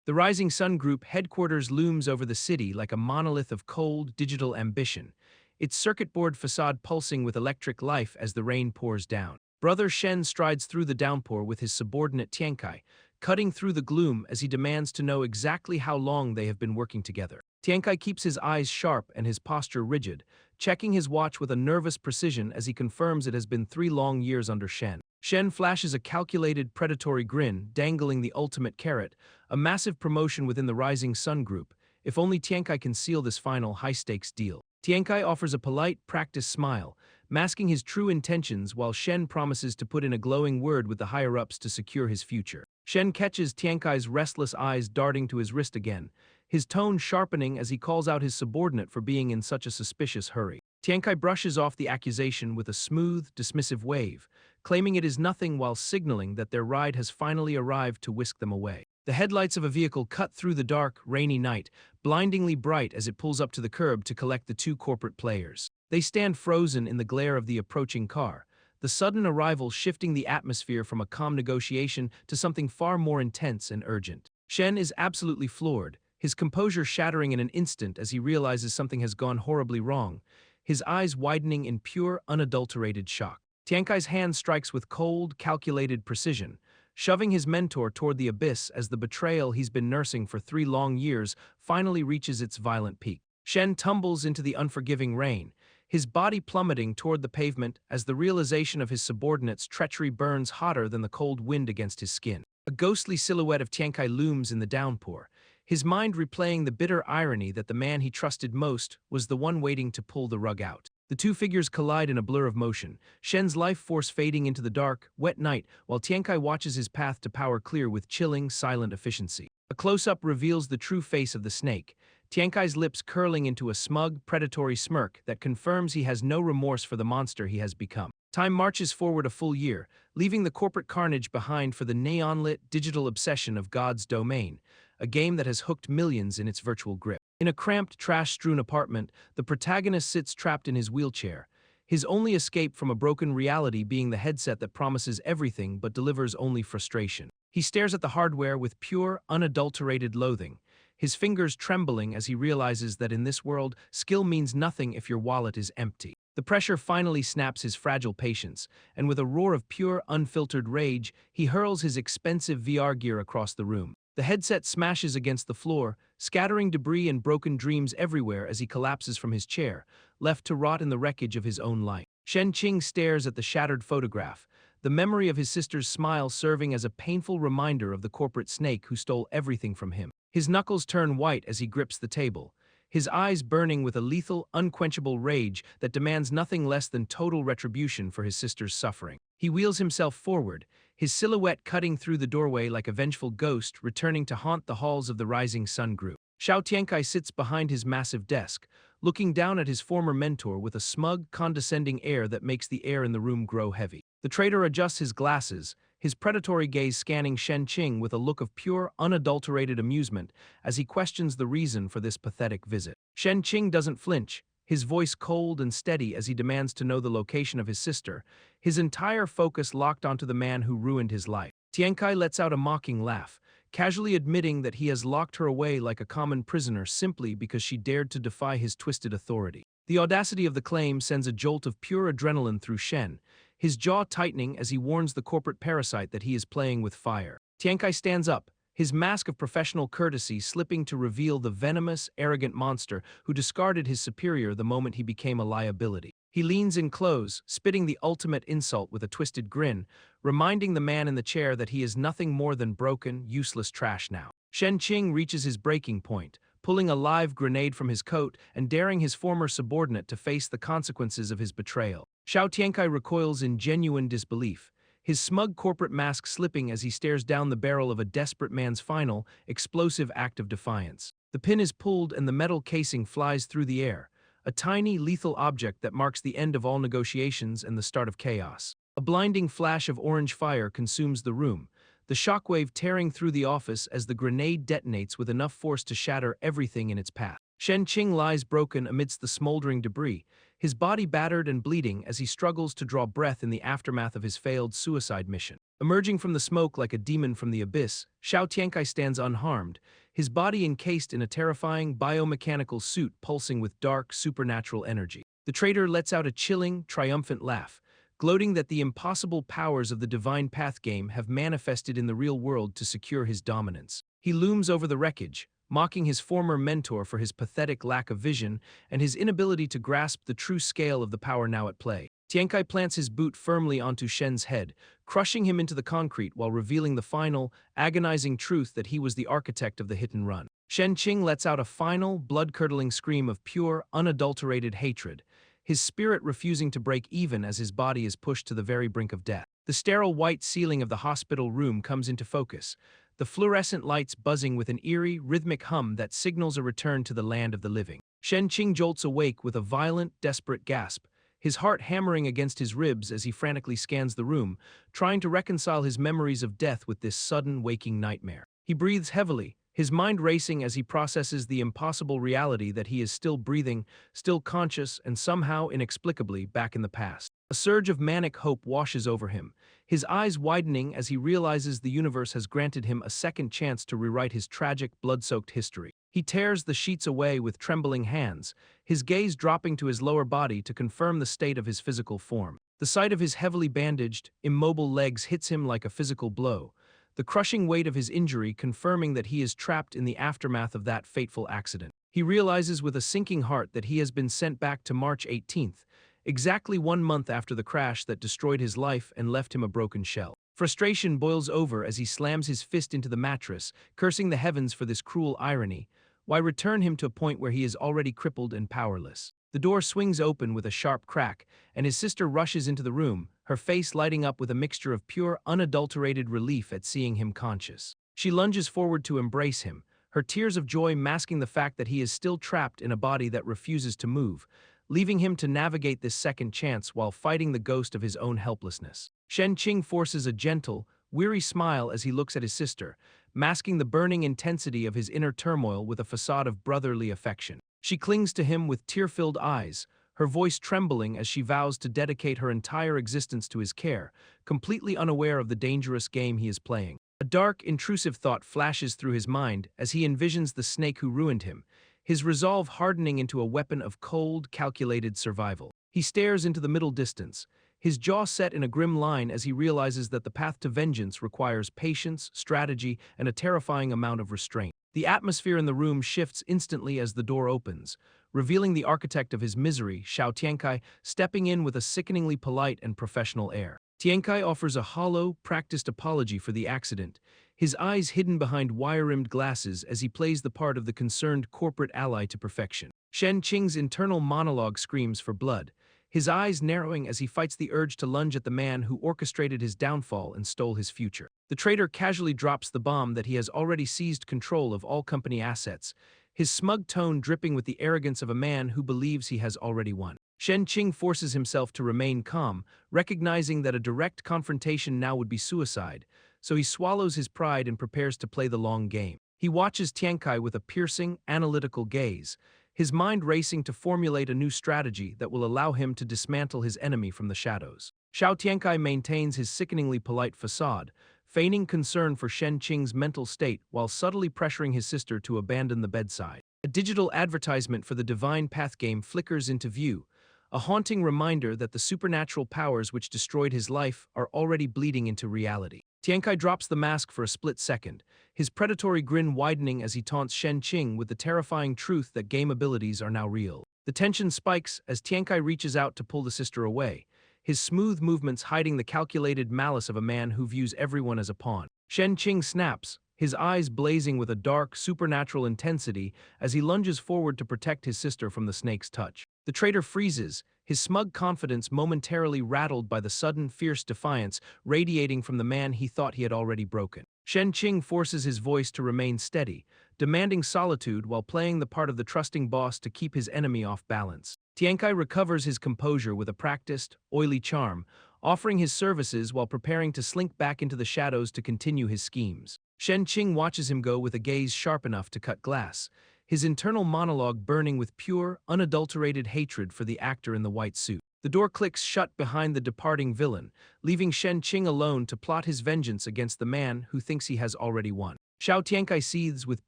The Rising Sun Group headquarters looms over the city like a monolith of cold, digital ambition, its circuit board facade pulsing with electric life as the rain pours down. Brother Shen strides through the downpour with his subordinate Tiankai, cutting through the gloom as he demands to know exactly how long they have been working together. Tiankai keeps his eyes sharp and his posture rigid, checking his watch with a nervous precision as he confirms it has been 3 long years under Shen. Shen flashes a calculated, predatory grin, dangling the ultimate carrot, a massive promotion within the Rising Sun Group, if only Tiankai can seal this final high-stakes deal. Tiankai offers a polite, practiced smile, masking his true intentions while Shen promises to put in a glowing word with the higher-ups to secure his future. Shen catches Tiankai's restless eyes darting to his wrist again, his tone sharpening as he calls out his subordinate for being in such a suspicious hurry. Tiankai brushes off the accusation with a smooth, dismissive wave, claiming it is nothing while signaling that their ride has finally arrived to whisk them away. The headlights of a vehicle cut through the dark, rainy night, blindingly bright as it pulls up to the curb to collect the two corporate players. They stand frozen in the glare of the approaching car, the sudden arrival shifting the atmosphere from a calm negotiation to something far more intense and urgent. Shen is absolutely floored, his composure shattering in an instant as he realizes something has gone horribly wrong, his eyes widening in pure, unadulterated shock. Tiankai's hand strikes with cold, calculated precision, shoving his mentor toward the abyss as the betrayal he's been nursing for 3 long years finally reaches its violent peak. Shen tumbles into the unforgiving rain, his body plummeting toward the pavement as the realization of his subordinate's treachery burns hotter than the cold wind against his skin. A ghostly silhouette of Tiankai looms in the downpour, his mind replaying the bitter irony that the man he trusted most was the one waiting to pull the rug out. The two figures collide in a blur of motion, Shen's life force fading into the dark, wet night, while Tiankai watches his path to power clear with chilling, silent efficiency. A close-up reveals the true face of the snake, Tiankai's lips curling into a smug, predatory smirk that confirms he has no remorse for the monster he has become. Time marches forward a full year, leaving the corporate carnage behind for the neon-lit digital obsession of God's domain, a game that has hooked millions in its virtual grip. In a cramped, trash-strewn apartment, the protagonist sits trapped in his wheelchair, his only escape from a broken reality being the headset that promises everything but delivers only frustration. He stares at the hardware with pure, unadulterated loathing, his fingers trembling as he realizes that in this world, skill means nothing if your wallet is empty. The pressure finally snaps his fragile patience, and with a roar of pure, unfiltered rage, he hurls his expensive VR gear across the room. The headset smashes against the floor, scattering debris and broken dreams everywhere as he collapses from his chair, left to rot in the wreckage of his own life. Shen Qing stares at the shattered photograph, the memory of his sister's smile serving as a painful reminder of the corporate snake who stole everything from him. His knuckles turn white as he grips the table, his eyes burning with a lethal, unquenchable rage that demands nothing less than total retribution for his sister's suffering. He wheels himself forward, his silhouette cutting through the doorway like a vengeful ghost returning to haunt the halls of the Rising Sun Group. Xiao Tiankai sits behind his massive desk, looking down at his former mentor with a smug, condescending air that makes the air in the room grow heavy. The traitor adjusts his glasses, his predatory gaze scanning Shen Qing with a look of pure, unadulterated amusement as he questions the reason for this pathetic visit. Shen Qing doesn't flinch, his voice cold and steady as he demands to know the location of his sister, his entire focus locked onto the man who ruined his life. Tiankai lets out a mocking laugh, casually admitting that he has locked her away like a common prisoner simply because she dared to defy his twisted authority. The audacity of the claim sends a jolt of pure adrenaline through Shen, his jaw tightening as he warns the corporate parasite that he is playing with fire. Tiankai stands up, his mask of professional courtesy slipping to reveal the venomous, arrogant monster who discarded his superior the moment he became a liability. He leans in close, spitting the ultimate insult with a twisted grin, reminding the man in the chair that he is nothing more than broken, useless trash now. Shen Qing reaches his breaking point, pulling a live grenade from his coat and daring his former subordinate to face the consequences of his betrayal. Xiao Tiankai recoils in genuine disbelief, his smug corporate mask slipping as he stares down the barrel of a desperate man's final, explosive act of defiance. The pin is pulled and the metal casing flies through the air, a tiny, lethal object that marks the end of all negotiations and the start of chaos. A blinding flash of orange fire consumes the room, the shockwave tearing through the office as the grenade detonates with enough force to shatter everything in its path. Shen Qing lies broken amidst the smoldering debris, his body battered and bleeding as he struggles to draw breath in the aftermath of his failed suicide mission. Emerging from the smoke like a demon from the abyss, Xiao Tiankai stands unharmed, his body encased in a terrifying biomechanical suit pulsing with dark, supernatural energy. The traitor lets out a chilling, triumphant laugh, gloating that the impossible powers of the Divine Path game have manifested in the real world to secure his dominance. He looms over the wreckage, mocking his former mentor for his pathetic lack of vision and his inability to grasp the true scale of the power now at play. Tiankai plants his boot firmly onto Shen's head, crushing him into the concrete while revealing the final, agonizing truth that he was the architect of the hit and run. Shen Qing lets out a final, blood-curdling scream of pure, unadulterated hatred, his spirit refusing to break even as his body is pushed to the very brink of death. The sterile white ceiling of the hospital room comes into focus, the fluorescent lights buzzing with an eerie, rhythmic hum that signals a return to the land of the living. Shen Qing jolts awake with a violent, desperate gasp, his heart hammering against his ribs as he frantically scans the room, trying to reconcile his memories of death with this sudden waking nightmare. He breathes heavily, his mind racing as he processes the impossible reality that he is still breathing, still conscious, and somehow inexplicably back in the past. A surge of manic hope washes over him, his eyes widening as he realizes the universe has granted him a second chance to rewrite his tragic, blood-soaked history. He tears the sheets away with trembling hands, his gaze dropping to his lower body to confirm the state of his physical form. The sight of his heavily bandaged, immobile legs hits him like a physical blow, the crushing weight of his injury confirming that he is trapped in the aftermath of that fateful accident. He realizes with a sinking heart that he has been sent back to March 18th, exactly 1 month after the crash that destroyed his life and left him a broken shell. Frustration boils over as he slams his fist into the mattress, cursing the heavens for this cruel irony, why return him to a point where he is already crippled and powerless. The door swings open with a sharp crack, and his sister rushes into the room, her face lighting up with a mixture of pure, unadulterated relief at seeing him conscious. She lunges forward to embrace him, her tears of joy masking the fact that he is still trapped in a body that refuses to move, leaving him to navigate this second chance while fighting the ghost of his own helplessness. Shen Qing forces a gentle, weary smile as he looks at his sister, masking the burning intensity of his inner turmoil with a facade of brotherly affection. She clings to him with tear-filled eyes, her voice trembling as she vows to dedicate her entire existence to his care, completely unaware of the dangerous game he is playing. A dark, intrusive thought flashes through his mind as he envisions the snake who ruined him, his resolve hardening into a weapon of cold, calculated survival. He stares into the middle distance, his jaw set in a grim line as he realizes that the path to vengeance requires patience, strategy, and a terrifying amount of restraint. The atmosphere in the room shifts instantly as the door opens, revealing the architect of his misery, Xiao Tiankai, stepping in with a sickeningly polite and professional air. Tiankai offers a hollow, practiced apology for the accident, his eyes hidden behind wire-rimmed glasses as he plays the part of the concerned corporate ally to perfection. Shen Qing's internal monologue screams for blood, his eyes narrowing as he fights the urge to lunge at the man who orchestrated his downfall and stole his future. The traitor casually drops the bomb that he has already seized control of all company assets, his smug tone dripping with the arrogance of a man who believes he has already won. Shen Qing forces himself to remain calm, recognizing that a direct confrontation now would be suicide, so he swallows his pride and prepares to play the long game. He watches Tiankai with a piercing, analytical gaze, his mind racing to formulate a new strategy that will allow him to dismantle his enemy from the shadows. Xiao Tiankai maintains his sickeningly polite facade, feigning concern for Shen Qing's mental state while subtly pressuring his sister to abandon the bedside. A digital advertisement for the Divine Path game flickers into view, a haunting reminder that the supernatural powers which destroyed his life are already bleeding into reality. Tiankai drops the mask for a split second, his predatory grin widening as he taunts Shen Qing with the terrifying truth that game abilities are now real. The tension spikes as Tiankai reaches out to pull the sister away, his smooth movements hiding the calculated malice of a man who views everyone as a pawn. Shen Qing snaps, his eyes blazing with a dark, supernatural intensity as he lunges forward to protect his sister from the snake's touch. The traitor freezes, his smug confidence momentarily rattled by the sudden, fierce defiance radiating from the man he thought he had already broken. Shen Qing forces his voice to remain steady, demanding solitude while playing the part of the trusting boss to keep his enemy off balance. Tiankai recovers his composure with a practiced, oily charm, offering his services while preparing to slink back into the shadows to continue his schemes. Shen Qing watches him go with a gaze sharp enough to cut glass, his internal monologue burning with pure, unadulterated hatred for the actor in the white suit. The door clicks shut behind the departing villain, leaving Shen Qing alone to plot his vengeance against the man who thinks he has already won. Xiao Tiankai seethes with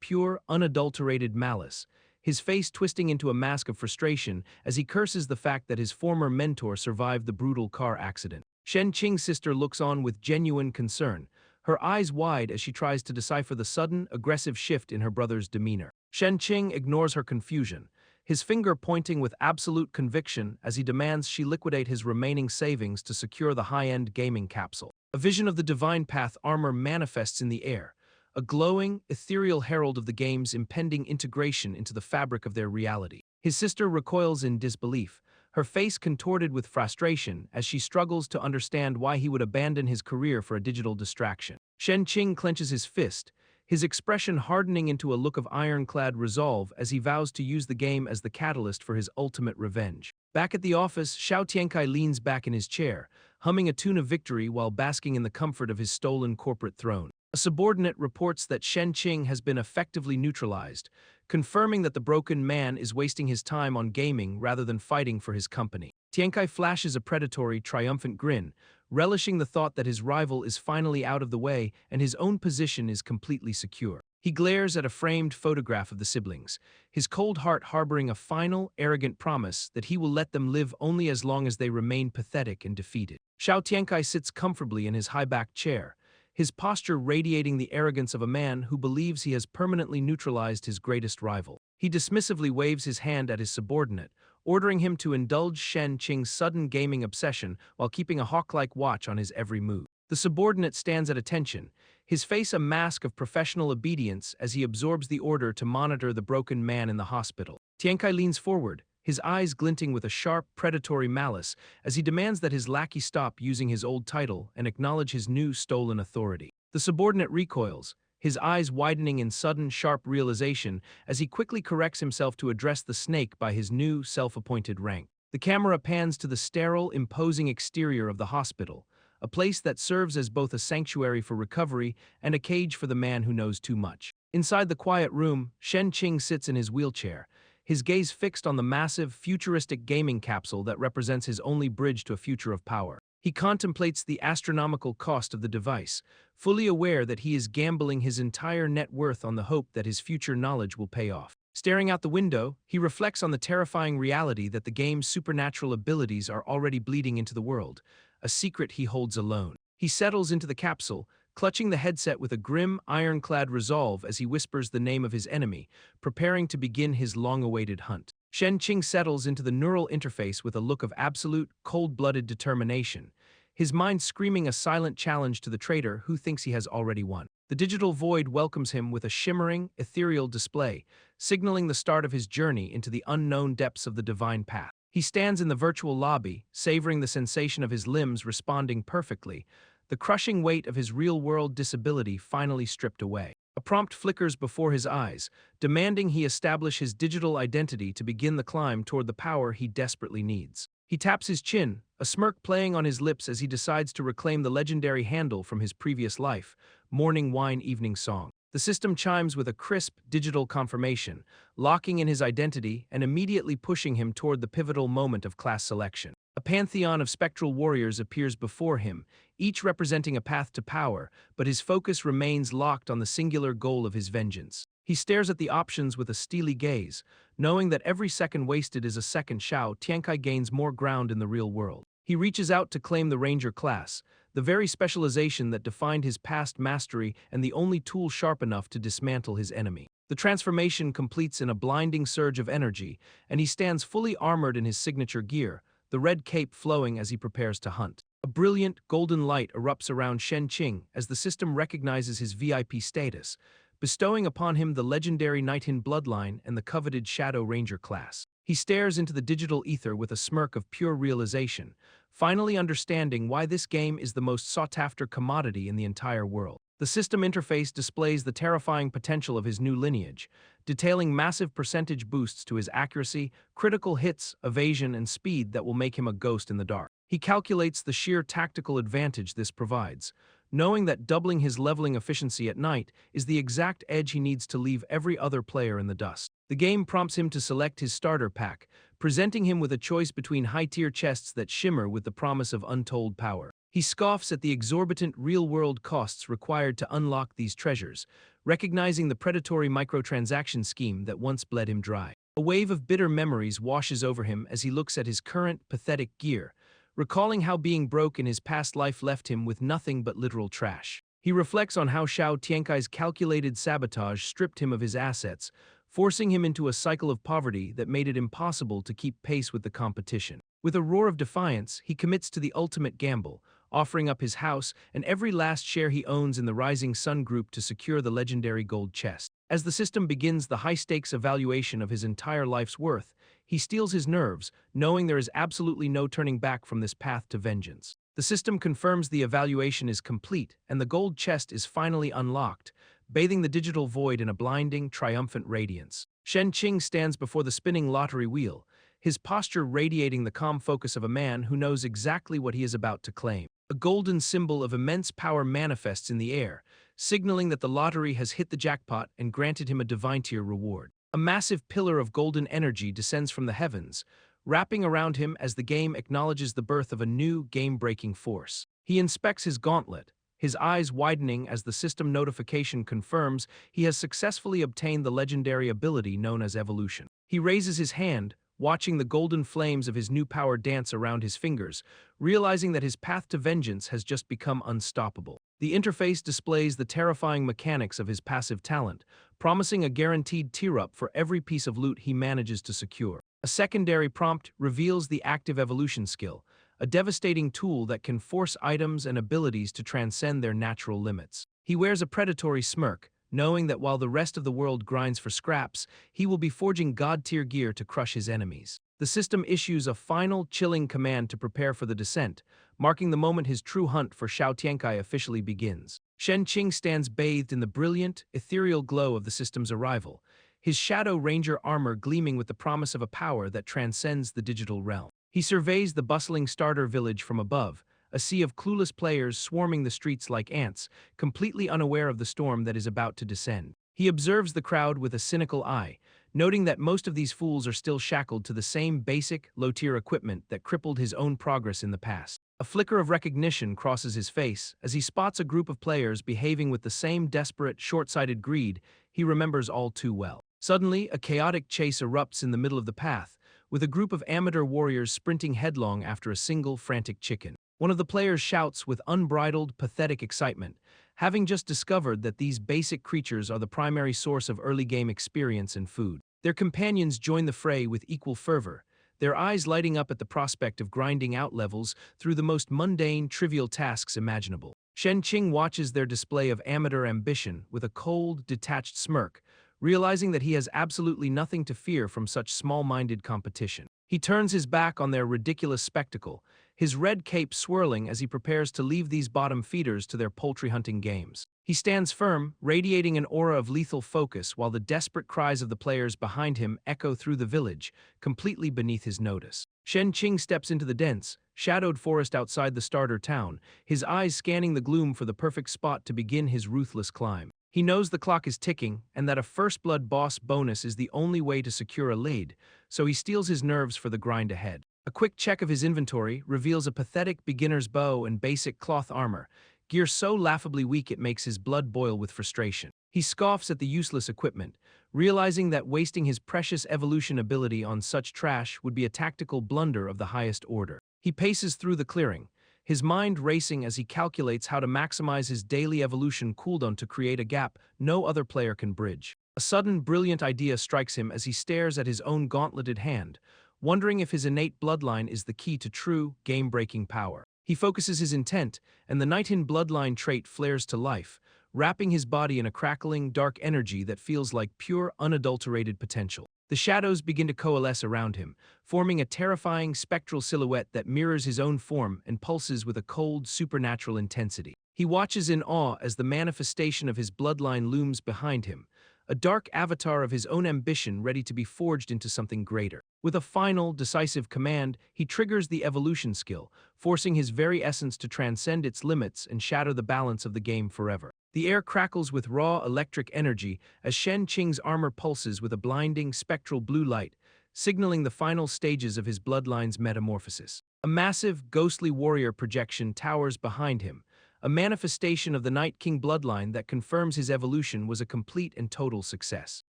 pure, unadulterated malice, his face twisting into a mask of frustration as he curses the fact that his former mentor survived the brutal car accident. Shen Qing's sister looks on with genuine concern, her eyes wide as she tries to decipher the sudden, aggressive shift in her brother's demeanor. Shen Qing ignores her confusion, his finger pointing with absolute conviction as he demands she liquidate his remaining savings to secure the high-end gaming capsule. A vision of the Divine Path armor manifests in the air, a glowing, ethereal herald of the game's impending integration into the fabric of their reality. His sister recoils in disbelief, her face contorted with frustration as she struggles to understand why he would abandon his career for a digital distraction. Shen Qing clenches his fist, his expression hardening into a look of ironclad resolve as he vows to use the game as the catalyst for his ultimate revenge. Back at the office, Xiao Tiankai leans back in his chair, humming a tune of victory while basking in the comfort of his stolen corporate throne. A subordinate reports that Shen Qing has been effectively neutralized, confirming that the broken man is wasting his time on gaming rather than fighting for his company. Tiankai flashes a predatory, triumphant grin, relishing the thought that his rival is finally out of the way and his own position is completely secure. He glares at a framed photograph of the siblings, his cold heart harboring a final, arrogant promise that he will let them live only as long as they remain pathetic and defeated. Xiao Tiankai sits comfortably in his high-backed chair, his posture radiating the arrogance of a man who believes he has permanently neutralized his greatest rival. He dismissively waves his hand at his subordinate, ordering him to indulge Shen Qing's sudden gaming obsession while keeping a hawk-like watch on his every move. The subordinate stands at attention, his face a mask of professional obedience as he absorbs the order to monitor the broken man in the hospital. Tiankai leans forward, his eyes glinting with a sharp, predatory malice as he demands that his lackey stop using his old title and acknowledge his new stolen authority. The subordinate recoils, his eyes widening in sudden, sharp realization as he quickly corrects himself to address the snake by his new, self-appointed rank. The camera pans to the sterile, imposing exterior of the hospital, a place that serves as both a sanctuary for recovery and a cage for the man who knows too much. Inside the quiet room, Shen Qing sits in his wheelchair, his gaze fixed on the massive, futuristic gaming capsule that represents his only bridge to a future of power. He contemplates the astronomical cost of the device, fully aware that he is gambling his entire net worth on the hope that his future knowledge will pay off. Staring out the window, he reflects on the terrifying reality that the game's supernatural abilities are already bleeding into the world, a secret he holds alone. He settles into the capsule, clutching the headset with a grim, ironclad resolve as he whispers the name of his enemy, preparing to begin his long-awaited hunt. Shen Qing settles into the neural interface with a look of absolute, cold-blooded determination, his mind screaming a silent challenge to the traitor who thinks he has already won. The digital void welcomes him with a shimmering, ethereal display, signaling the start of his journey into the unknown depths of the Divine Path. He stands in the virtual lobby, savoring the sensation of his limbs responding perfectly, the crushing weight of his real-world disability finally stripped away. A prompt flickers before his eyes, demanding he establish his digital identity to begin the climb toward the power he desperately needs. He taps his chin, a smirk playing on his lips as he decides to reclaim the legendary handle from his previous life, Morning Wine Evening Song. The system chimes with a crisp, digital confirmation, locking in his identity and immediately pushing him toward the pivotal moment of class selection. A pantheon of spectral warriors appears before him, each representing a path to power, but his focus remains locked on the singular goal of his vengeance. He stares at the options with a steely gaze, knowing that every second wasted is a second Xiao Tiankai gains more ground in the real world. He reaches out to claim the Ranger class, the very specialization that defined his past mastery and the only tool sharp enough to dismantle his enemy. The transformation completes in a blinding surge of energy, and he stands fully armored in his signature gear, the red cape flowing as he prepares to hunt. A brilliant, golden light erupts around Shen Qing as the system recognizes his VIP status, bestowing upon him the legendary Knightin bloodline and the coveted Shadow Ranger class. He stares into the digital ether with a smirk of pure realization, finally understanding why this game is the most sought-after commodity in the entire world. The system interface displays the terrifying potential of his new lineage, detailing massive percentage boosts to his accuracy, critical hits, evasion, and speed that will make him a ghost in the dark. He calculates the sheer tactical advantage this provides, knowing that doubling his leveling efficiency at night is the exact edge he needs to leave every other player in the dust. The game prompts him to select his starter pack, presenting him with a choice between high-tier chests that shimmer with the promise of untold power. He scoffs at the exorbitant real-world costs required to unlock these treasures, recognizing the predatory microtransaction scheme that once bled him dry. A wave of bitter memories washes over him as he looks at his current, pathetic gear, recalling how being broke in his past life left him with nothing but literal trash. He reflects on how Xiao Tiankai's calculated sabotage stripped him of his assets, forcing him into a cycle of poverty that made it impossible to keep pace with the competition. With a roar of defiance, he commits to the ultimate gamble, offering up his house and every last share he owns in the Rising Sun Group to secure the legendary gold chest. As the system begins the high-stakes evaluation of his entire life's worth, he steels his nerves, knowing there is absolutely no turning back from this path to vengeance. The system confirms the evaluation is complete, and the gold chest is finally unlocked, bathing the digital void in a blinding, triumphant radiance. Shen Qing stands before the spinning lottery wheel, his posture radiating the calm focus of a man who knows exactly what he is about to claim. A golden symbol of immense power manifests in the air, signaling that the lottery has hit the jackpot and granted him a divine-tier reward. A massive pillar of golden energy descends from the heavens, wrapping around him as the game acknowledges the birth of a new, game-breaking force. He inspects his gauntlet, his eyes widening as the system notification confirms he has successfully obtained the legendary ability known as evolution. He raises his hand, watching the golden flames of his new power dance around his fingers, realizing that his path to vengeance has just become unstoppable. The interface displays the terrifying mechanics of his passive talent, promising a guaranteed tier-up for every piece of loot he manages to secure. A secondary prompt reveals the active evolution skill, a devastating tool that can force items and abilities to transcend their natural limits. He wears a predatory smirk, knowing that while the rest of the world grinds for scraps, he will be forging god-tier gear to crush his enemies. The system issues a final, chilling command to prepare for the descent, marking the moment his true hunt for Xiao Tiankai officially begins. Shen Qing stands bathed in the brilliant, ethereal glow of the system's arrival, his Shadow Ranger armor gleaming with the promise of a power that transcends the digital realm. He surveys the bustling starter village from above, a sea of clueless players swarming the streets like ants, completely unaware of the storm that is about to descend. He observes the crowd with a cynical eye, noting that most of these fools are still shackled to the same basic, low-tier equipment that crippled his own progress in the past. A flicker of recognition crosses his face as he spots a group of players behaving with the same desperate, short-sighted greed he remembers all too well. Suddenly, a chaotic chase erupts in the middle of the path, with a group of amateur warriors sprinting headlong after a single frantic chicken. One of the players shouts with unbridled, pathetic excitement, having just discovered that these basic creatures are the primary source of early game experience and food. Their companions join the fray with equal fervor, their eyes lighting up at the prospect of grinding out levels through the most mundane, trivial tasks imaginable. Shen Qing watches their display of amateur ambition with a cold, detached smirk, realizing that he has absolutely nothing to fear from such small-minded competition. He turns his back on their ridiculous spectacle, his red cape swirling as he prepares to leave these bottom feeders to their poultry hunting games. He stands firm, radiating an aura of lethal focus while the desperate cries of the players behind him echo through the village, completely beneath his notice. Shen Qing steps into the dense, shadowed forest outside the starter town, his eyes scanning the gloom for the perfect spot to begin his ruthless climb. He knows the clock is ticking and that a First Blood boss bonus is the only way to secure a lead, so he steels his nerves for the grind ahead. A quick check of his inventory reveals a pathetic beginner's bow and basic cloth armor, gear so laughably weak it makes his blood boil with frustration. He scoffs at the useless equipment, realizing that wasting his precious evolution ability on such trash would be a tactical blunder of the highest order. He paces through the clearing, his mind racing as he calculates how to maximize his daily evolution cooldown to create a gap no other player can bridge. A sudden, brilliant idea strikes him as he stares at his own gauntleted hand, wondering if his innate bloodline is the key to true, game-breaking power. He focuses his intent, and the Knightin bloodline trait flares to life, wrapping his body in a crackling, dark energy that feels like pure, unadulterated potential. The shadows begin to coalesce around him, forming a terrifying, spectral silhouette that mirrors his own form and pulses with a cold, supernatural intensity. He watches in awe as the manifestation of his bloodline looms behind him, a dark avatar of his own ambition ready to be forged into something greater. With a final, decisive command, he triggers the evolution skill, forcing his very essence to transcend its limits and shatter the balance of the game forever. The air crackles with raw electric energy as Shen Qing's armor pulses with a blinding, spectral blue light, signaling the final stages of his bloodline's metamorphosis. A massive, ghostly warrior projection towers behind him, a manifestation of the Night King bloodline that confirms his evolution was a complete and total success.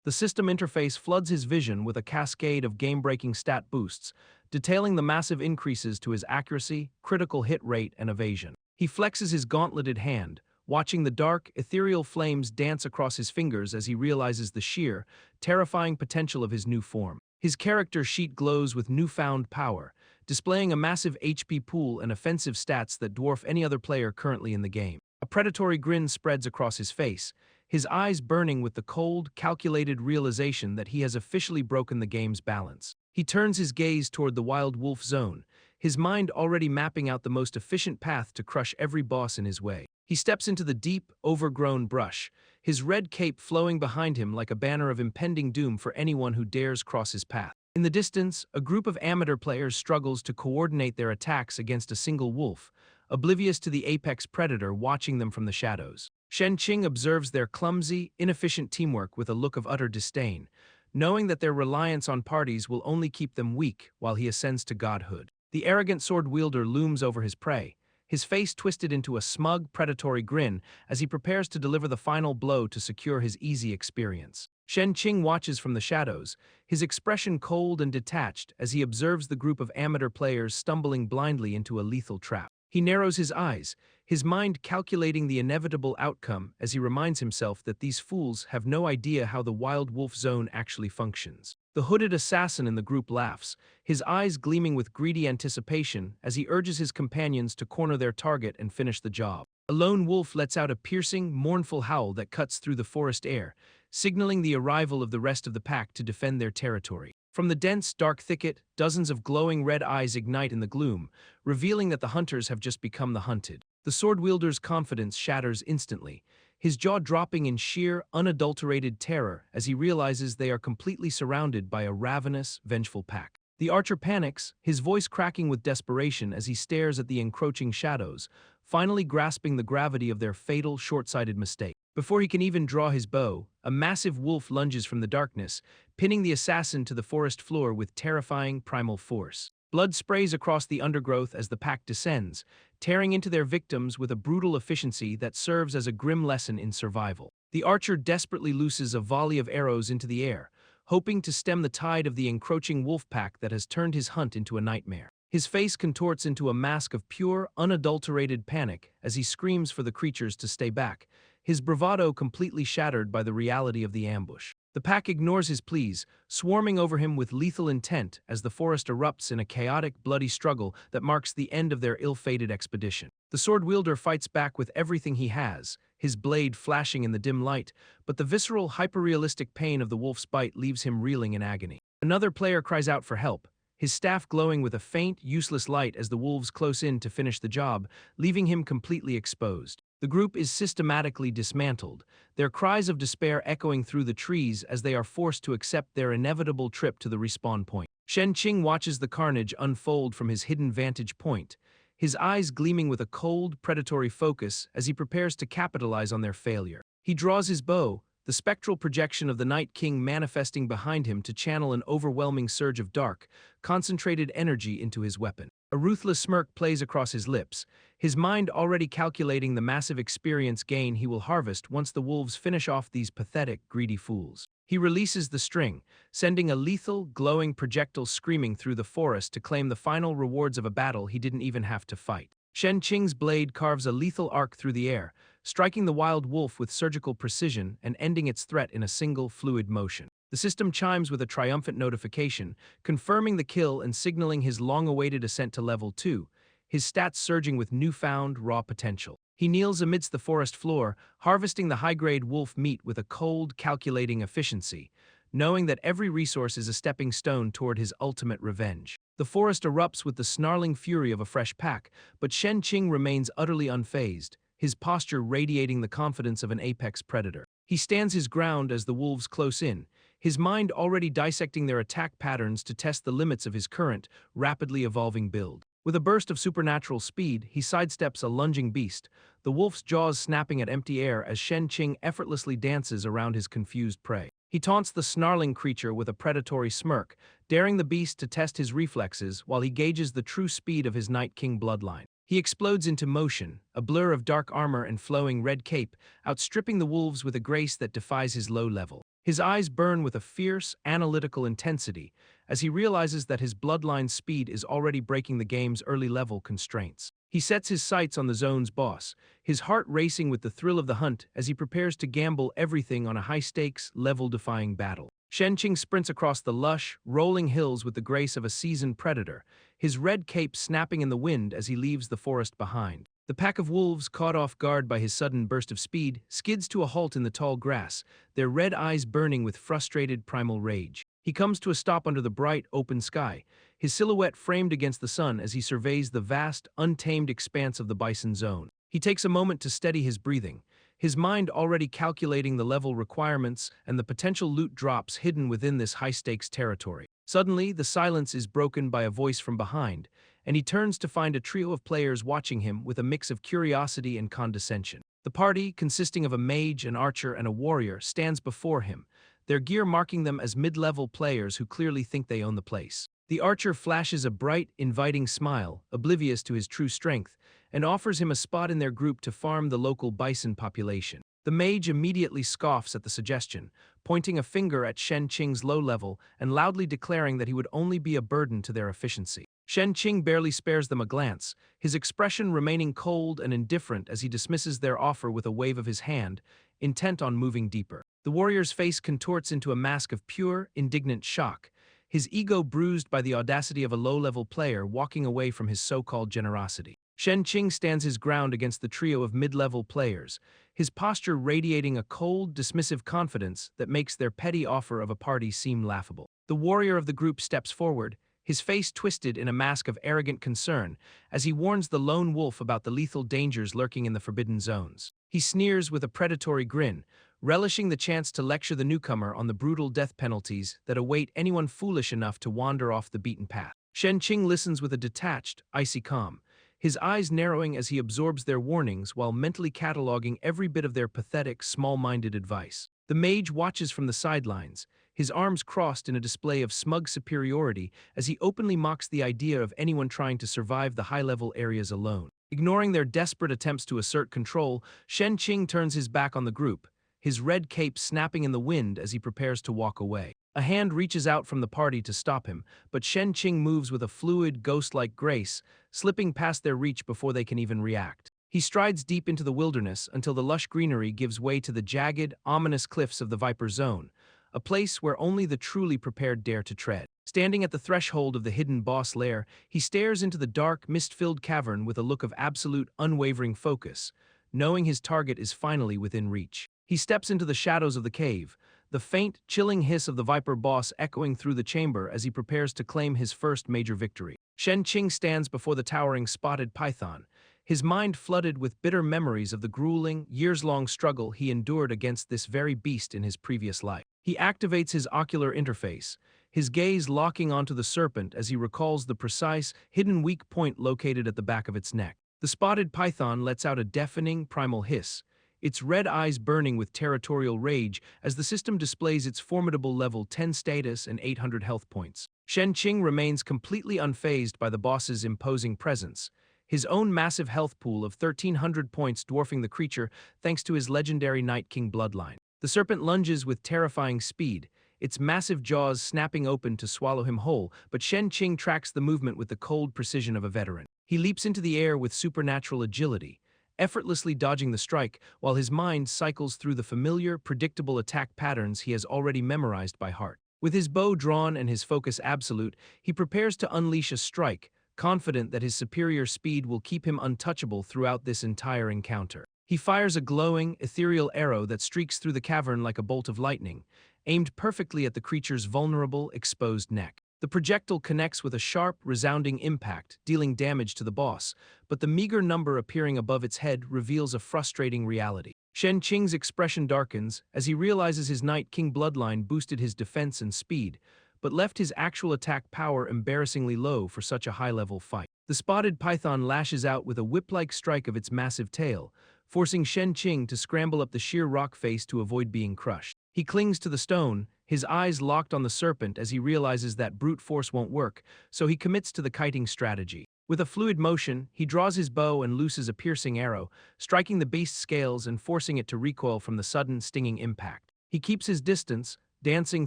The system interface floods his vision with a cascade of game-breaking stat boosts, detailing the massive increases to his accuracy, critical hit rate, and evasion. He flexes his gauntleted hand, watching the dark, ethereal flames dance across his fingers as he realizes the sheer, terrifying potential of his new form. His character sheet glows with newfound power, displaying a massive HP pool and offensive stats that dwarf any other player currently in the game. A predatory grin spreads across his face, his eyes burning with the cold, calculated realization that he has officially broken the game's balance. He turns his gaze toward the Wild Wolf Zone, his mind already mapping out the most efficient path to crush every boss in his way. He steps into the deep, overgrown brush, his red cape flowing behind him like a banner of impending doom for anyone who dares cross his path. In the distance, a group of amateur players struggles to coordinate their attacks against a single wolf, oblivious to the apex predator watching them from the shadows. Shen Qing observes their clumsy, inefficient teamwork with a look of utter disdain, knowing that their reliance on parties will only keep them weak while he ascends to godhood. The arrogant sword wielder looms over his prey, his face twisted into a smug, predatory grin as he prepares to deliver the final blow to secure his easy experience. Shen Qing watches from the shadows, his expression cold and detached as he observes the group of amateur players stumbling blindly into a lethal trap. He narrows his eyes, his mind calculating the inevitable outcome as he reminds himself that these fools have no idea how the Wild Wolf Zone actually functions. The hooded assassin in the group laughs, his eyes gleaming with greedy anticipation as he urges his companions to corner their target and finish the job. A lone wolf lets out a piercing, mournful howl that cuts through the forest air, signaling the arrival of the rest of the pack to defend their territory. From the dense, dark thicket, dozens of glowing red eyes ignite in the gloom, revealing that the hunters have just become the hunted. The sword wielder's confidence shatters instantly, his jaw dropping in sheer, unadulterated terror as he realizes they are completely surrounded by a ravenous, vengeful pack. The archer panics, his voice cracking with desperation as he stares at the encroaching shadows, finally grasping the gravity of their fatal, short-sighted mistake. Before he can even draw his bow, a massive wolf lunges from the darkness, pinning the assassin to the forest floor with terrifying, primal force. Blood sprays across the undergrowth as the pack descends, tearing into their victims with a brutal efficiency that serves as a grim lesson in survival. The archer desperately looses a volley of arrows into the air, hoping to stem the tide of the encroaching wolf pack that has turned his hunt into a nightmare. His face contorts into a mask of pure, unadulterated panic as he screams for the creatures to stay back, his bravado completely shattered by the reality of the ambush. The pack ignores his pleas, swarming over him with lethal intent as the forest erupts in a chaotic, bloody struggle that marks the end of their ill-fated expedition. The sword wielder fights back with everything he has, his blade flashing in the dim light, but the visceral, hyperrealistic pain of the wolf's bite leaves him reeling in agony. Another player cries out for help, his staff glowing with a faint, useless light as the wolves close in to finish the job, leaving him completely exposed. The group is systematically dismantled, their cries of despair echoing through the trees as they are forced to accept their inevitable trip to the respawn point. Shen Qing watches the carnage unfold from his hidden vantage point, his eyes gleaming with a cold, predatory focus as he prepares to capitalize on their failure. He draws his bow, the spectral projection of the Night King manifesting behind him to channel an overwhelming surge of dark, concentrated energy into his weapon. A ruthless smirk plays across his lips, his mind already calculating the massive experience gain he will harvest once the wolves finish off these pathetic, greedy fools. He releases the string, sending a lethal, glowing projectile screaming through the forest to claim the final rewards of a battle he didn't even have to fight. Shen Qing's blade carves a lethal arc through the air, striking the wild wolf with surgical precision and ending its threat in a single, fluid motion. The system chimes with a triumphant notification, confirming the kill and signaling his long-awaited ascent to level 2, his stats surging with newfound, raw potential. He kneels amidst the forest floor, harvesting the high-grade wolf meat with a cold, calculating efficiency, knowing that every resource is a stepping stone toward his ultimate revenge. The forest erupts with the snarling fury of a fresh pack, but Shen Qing remains utterly unfazed, his posture radiating the confidence of an apex predator. He stands his ground as the wolves close in, his mind already dissecting their attack patterns to test the limits of his current, rapidly evolving build. With a burst of supernatural speed, he sidesteps a lunging beast, the wolf's jaws snapping at empty air as Shen Qing effortlessly dances around his confused prey. He taunts the snarling creature with a predatory smirk, daring the beast to test his reflexes while he gauges the true speed of his Night King bloodline. He explodes into motion, a blur of dark armor and flowing red cape, outstripping the wolves with a grace that defies his low level. His eyes burn with a fierce, analytical intensity as he realizes that his bloodline's speed is already breaking the game's early-level constraints. He sets his sights on the zone's boss, his heart racing with the thrill of the hunt as he prepares to gamble everything on a high-stakes, level-defying battle. Shen Qing sprints across the lush, rolling hills with the grace of a seasoned predator, his red cape snapping in the wind as he leaves the forest behind. The pack of wolves, caught off guard by his sudden burst of speed, skids to a halt in the tall grass, their red eyes burning with frustrated primal rage. He comes to a stop under the bright, open sky, his silhouette framed against the sun as he surveys the vast, untamed expanse of the bison zone. He takes a moment to steady his breathing, his mind already calculating the level requirements and the potential loot drops hidden within this high-stakes territory. Suddenly, the silence is broken by a voice from behind, and he turns to find a trio of players watching him with a mix of curiosity and condescension. The party, consisting of a mage, an archer, and a warrior, stands before him, their gear marking them as mid-level players who clearly think they own the place. The archer flashes a bright, inviting smile, oblivious to his true strength, and offers him a spot in their group to farm the local bison population. The mage immediately scoffs at the suggestion, pointing a finger at Shen Qing's low level and loudly declaring that he would only be a burden to their efficiency. Shen Qing barely spares them a glance, his expression remaining cold and indifferent as he dismisses their offer with a wave of his hand, intent on moving deeper. The warrior's face contorts into a mask of pure, indignant shock, his ego bruised by the audacity of a low-level player walking away from his so-called generosity. Shen Qing stands his ground against the trio of mid-level players, his posture radiating a cold, dismissive confidence that makes their petty offer of a party seem laughable. The warrior of the group steps forward, his face twisted in a mask of arrogant concern as he warns the lone wolf about the lethal dangers lurking in the forbidden zones. He sneers with a predatory grin, relishing the chance to lecture the newcomer on the brutal death penalties that await anyone foolish enough to wander off the beaten path. Shen Qing listens with a detached, icy calm, his eyes narrowing as he absorbs their warnings while mentally cataloging every bit of their pathetic, small-minded advice. The mage watches from the sidelines, his arms crossed in a display of smug superiority as he openly mocks the idea of anyone trying to survive the high-level areas alone. Ignoring their desperate attempts to assert control, Shen Qing turns his back on the group, his red cape snapping in the wind as he prepares to walk away. A hand reaches out from the party to stop him, but Shen Qing moves with a fluid, ghost-like grace, slipping past their reach before they can even react. He strides deep into the wilderness until the lush greenery gives way to the jagged, ominous cliffs of the Viper Zone, a place where only the truly prepared dare to tread. Standing at the threshold of the hidden boss lair, he stares into the dark, mist-filled cavern with a look of absolute, unwavering focus, knowing his target is finally within reach. He steps into the shadows of the cave, the faint, chilling hiss of the Viper boss echoing through the chamber as he prepares to claim his first major victory. Shen Qing stands before the towering spotted python, his mind flooded with bitter memories of the grueling, years-long struggle he endured against this very beast in his previous life. He activates his ocular interface, his gaze locking onto the serpent as he recalls the precise, hidden weak point located at the back of its neck. The spotted python lets out a deafening, primal hiss, its red eyes burning with territorial rage as the system displays its formidable level 10 status and 800 health points. Shen Qing remains completely unfazed by the boss's imposing presence, his own massive health pool of 1,300 points dwarfing the creature thanks to his legendary Night King bloodline. The serpent lunges with terrifying speed, its massive jaws snapping open to swallow him whole, but Shen Qing tracks the movement with the cold precision of a veteran. He leaps into the air with supernatural agility, effortlessly dodging the strike while his mind cycles through the familiar, predictable attack patterns he has already memorized by heart. With his bow drawn and his focus absolute, he prepares to unleash a strike, confident that his superior speed will keep him untouchable throughout this entire encounter. He fires a glowing, ethereal arrow that streaks through the cavern like a bolt of lightning, aimed perfectly at the creature's vulnerable, exposed neck. The projectile connects with a sharp, resounding impact, dealing damage to the boss, but the meager number appearing above its head reveals a frustrating reality. Shen Qing's expression darkens as he realizes his Night King bloodline boosted his defense and speed, but left his actual attack power embarrassingly low for such a high-level fight. The spotted python lashes out with a whip-like strike of its massive tail, forcing Shen Qing to scramble up the sheer rock face to avoid being crushed. He clings to the stone, his eyes locked on the serpent as he realizes that brute force won't work, so he commits to the kiting strategy. With a fluid motion, he draws his bow and looses a piercing arrow, striking the beast's scales and forcing it to recoil from the sudden, stinging impact. He keeps his distance, dancing